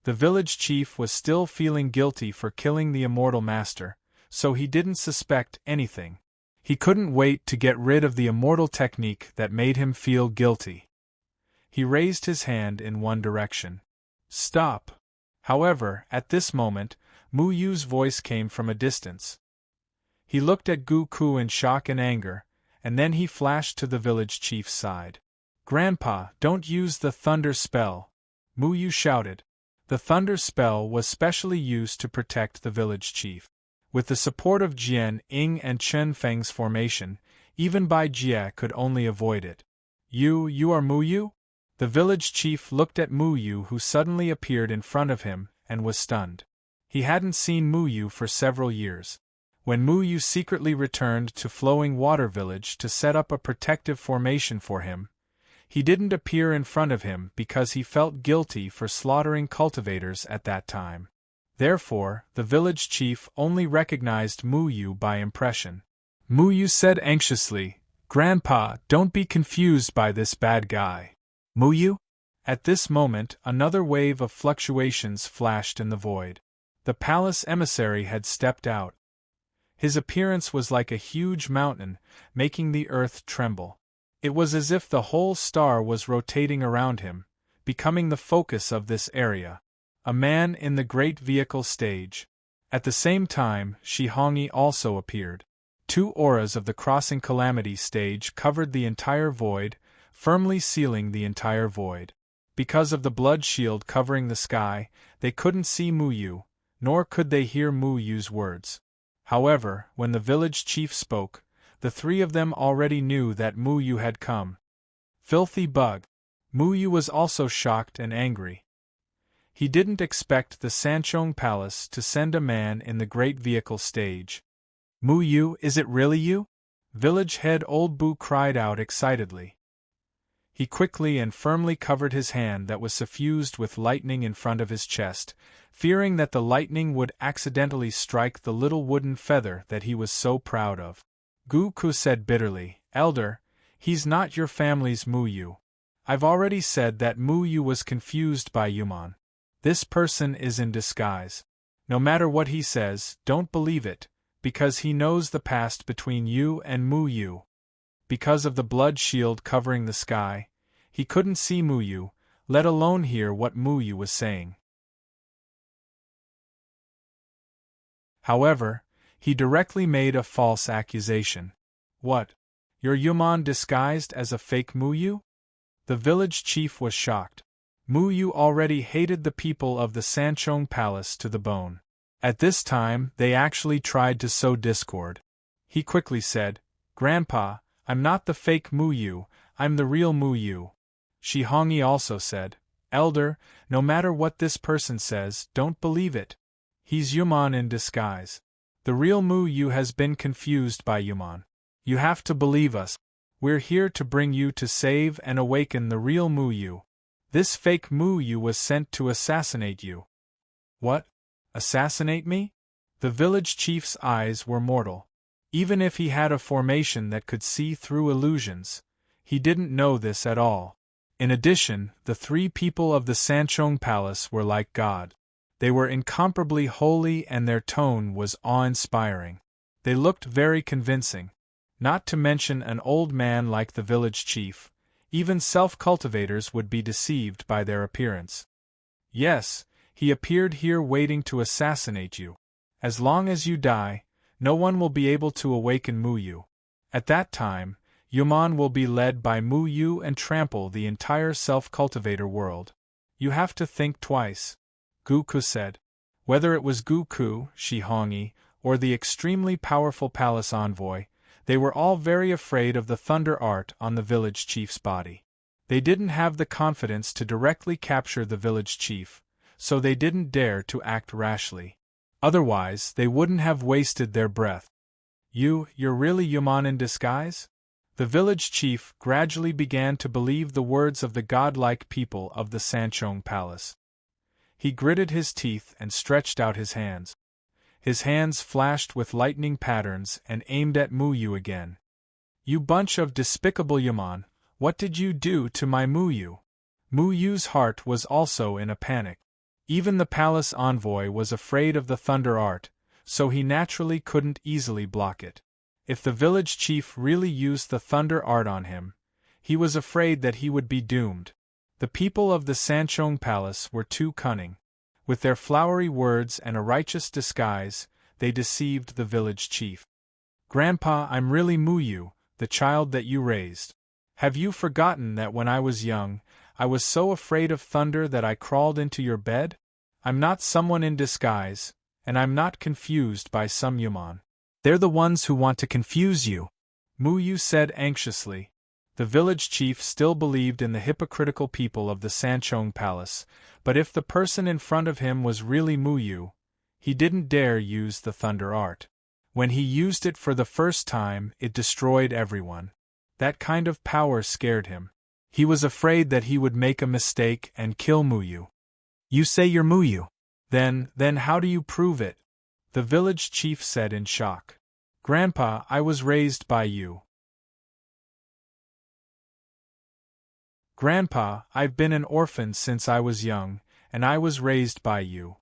The village chief was still feeling guilty for killing the immortal master, so he didn't suspect anything. He couldn't wait to get rid of the immortal technique that made him feel guilty. He raised his hand in one direction. Stop! However, at this moment, Mu Yu's voice came from a distance. He looked at Goo-Ku in shock and anger, and then he flashed to the village chief's side. Grandpa, don't use the thunder spell! Mu Yu shouted. The thunder spell was specially used to protect the village chief. With the support of Jian Ying and Chen Feng's formation, even Bai Jie could only avoid it. You are Mu Yu? The village chief looked at Mu Yu, who suddenly appeared in front of him, and was stunned. He hadn't seen Mu Yu for several years. When Mu Yu secretly returned to Flowing Water Village to set up a protective formation for him, he didn't appear in front of him because he felt guilty for slaughtering cultivators at that time. Therefore, the village chief only recognized Mu Yu by impression. Mu Yu said anxiously, Grandpa, don't be confused by this bad guy. Mu Yu? At this moment, another wave of fluctuations flashed in the void. The palace emissary had stepped out. His appearance was like a huge mountain, making the earth tremble. It was as if the whole star was rotating around him, becoming the focus of this area. A man in the great vehicle stage. At the same time, Shi Hongyi also appeared. Two auras of the crossing calamity stage covered the entire void, firmly sealing the entire void. Because of the blood shield covering the sky, they couldn't see Mu Yu, nor could they hear Mu Yu's words. However, when the village chief spoke, the three of them already knew that Mu Yu had come. Filthy bug! Mu Yu was also shocked and angry. He didn't expect the Sanchong Palace to send a man in the great vehicle stage. Mu Yu, is it really you? Village head Old Boo cried out excitedly. He quickly and firmly covered his hand that was suffused with lightning in front of his chest, fearing that the lightning would accidentally strike the little wooden feather that he was so proud of. Goo-Ku said bitterly, Elder, he's not your family's Mu Yu. I've already said that Mu Yu was confused by Yuman. This person is in disguise. No matter what he says, don't believe it, because he knows the past between you and Mu Yu. Because of the blood shield covering the sky, he couldn't see Mu Yu, let alone hear what Mu Yu was saying. However, he directly made a false accusation. What? You're Yuman disguised as a fake Mu Yu? The village chief was shocked. Mu Yu already hated the people of the Sanchong Palace to the bone. At this time, they actually tried to sow discord. He quickly said, Grandpa, I'm not the fake Mu Yu, I'm the real Mu Yu. Shi Hongyi also said, Elder, no matter what this person says, don't believe it. He's Yuman in disguise. The real Mu Yu has been confused by Yuman. You have to believe us. We're here to bring you to save and awaken the real Mu Yu. This fake Mu Yu was sent to assassinate you. What? Assassinate me? The village chief's eyes were mortal. Even if he had a formation that could see through illusions, he didn't know this at all. In addition, the three people of the Sanchong Palace were like God. They were incomparably holy and their tone was awe-inspiring. They looked very convincing. Not to mention an old man like the village chief, even self-cultivators would be deceived by their appearance. Yes, he appeared here waiting to assassinate you. As long as you die, no one will be able to awaken Mu Yu. At that time, Yuman will be led by Mu Yu and trample the entire self-cultivator world. You have to think twice. Goo-Ku said. Whether it was Goo-Ku, Shi Hongyi, or the extremely powerful palace envoy, they were all very afraid of the thunder art on the village chief's body. They didn't have the confidence to directly capture the village chief, so they didn't dare to act rashly. Otherwise, they wouldn't have wasted their breath. You're really Yuman in disguise? The village chief gradually began to believe the words of the godlike people of the Sanchong Palace. He gritted his teeth and stretched out his hands. His hands flashed with lightning patterns and aimed at Muyu again. You bunch of despicable yaman, what did you do to my Muyu? Muyu's heart was also in a panic. Even the palace envoy was afraid of the thunder art, so he naturally couldn't easily block it. If the village chief really used the thunder art on him, he was afraid that he would be doomed. The people of the Sanchong Palace were too cunning. With their flowery words and a righteous disguise, they deceived the village chief. Grandpa, I'm really Muyu, the child that you raised. Have you forgotten that when I was young, I was so afraid of thunder that I crawled into your bed? I'm not someone in disguise, and I'm not confused by some yaman. They're the ones who want to confuse you, Muyu said anxiously. The village chief still believed in the hypocritical people of the Sanchong Palace, but if the person in front of him was really Muyu, he didn't dare use the thunder art. When he used it for the first time, it destroyed everyone. That kind of power scared him. He was afraid that he would make a mistake and kill Muyu. You say you're Muyu. Then how do you prove it? The village chief said in shock. Grandpa, I was raised by you. Grandpa, I've been an orphan since I was young, and I was raised by you.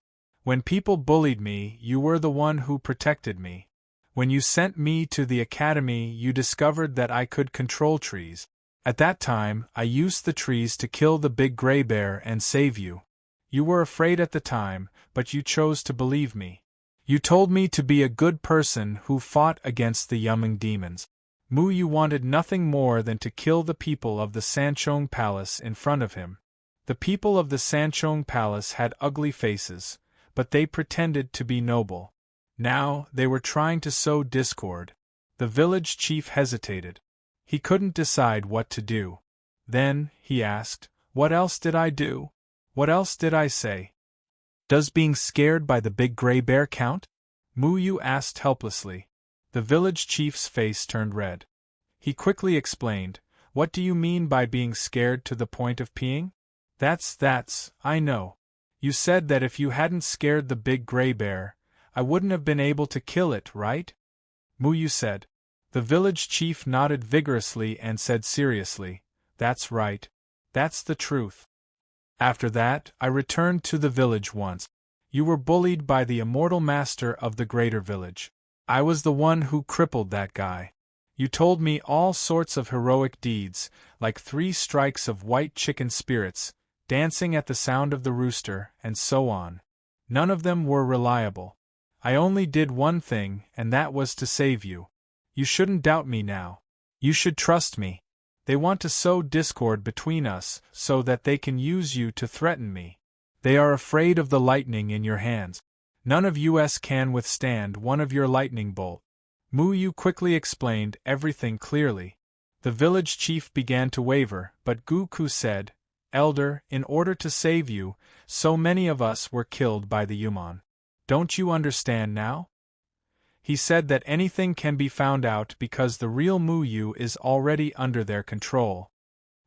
When people bullied me, you were the one who protected me. When you sent me to the academy, you discovered that I could control trees. At that time, I used the trees to kill the big gray bear and save you. You were afraid at the time, but you chose to believe me. You told me to be a good person who fought against the Yumming demons. Muyu wanted nothing more than to kill the people of the Sanchong Palace in front of him. The people of the Sanchong Palace had ugly faces, but they pretended to be noble. Now, they were trying to sow discord. The village chief hesitated. He couldn't decide what to do. Then, he asked, what else did I do? What else did I say? Does being scared by the big gray bear count? Muyu asked helplessly. The village chief's face turned red. He quickly explained, what do you mean by being scared to the point of peeing? That's, I know. You said that if you hadn't scared the big gray bear, I wouldn't have been able to kill it, right? Muyu said. The village chief nodded vigorously and said seriously, that's right. That's the truth. After that, I returned to the village once. You were bullied by the immortal master of the greater village. I was the one who crippled that guy. You told me all sorts of heroic deeds, like 3 strikes of white chicken spirits, dancing at the sound of the rooster, and so on. None of them were reliable. I only did one thing, and that was to save you. You shouldn't doubt me now. You should trust me. They want to sow discord between us so that they can use you to threaten me. They are afraid of the lightning in your hands. None of us can withstand one of your lightning bolt. Muyu quickly explained everything clearly. The village chief began to waver, but Guku said, Elder, in order to save you, so many of us were killed by the Yuman. Don't you understand now? He said that anything can be found out because the real Muyu is already under their control.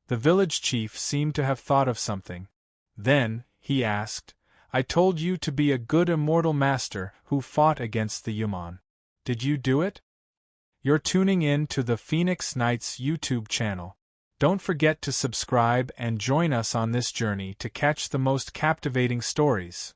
The village chief seemed to have thought of something. Then, he asked, I told you to be a good immortal master who fought against the Yuman. Did you do it? You're tuning in to the Phoenix Knights YouTube channel. Don't forget to subscribe and join us on this journey to catch the most captivating stories.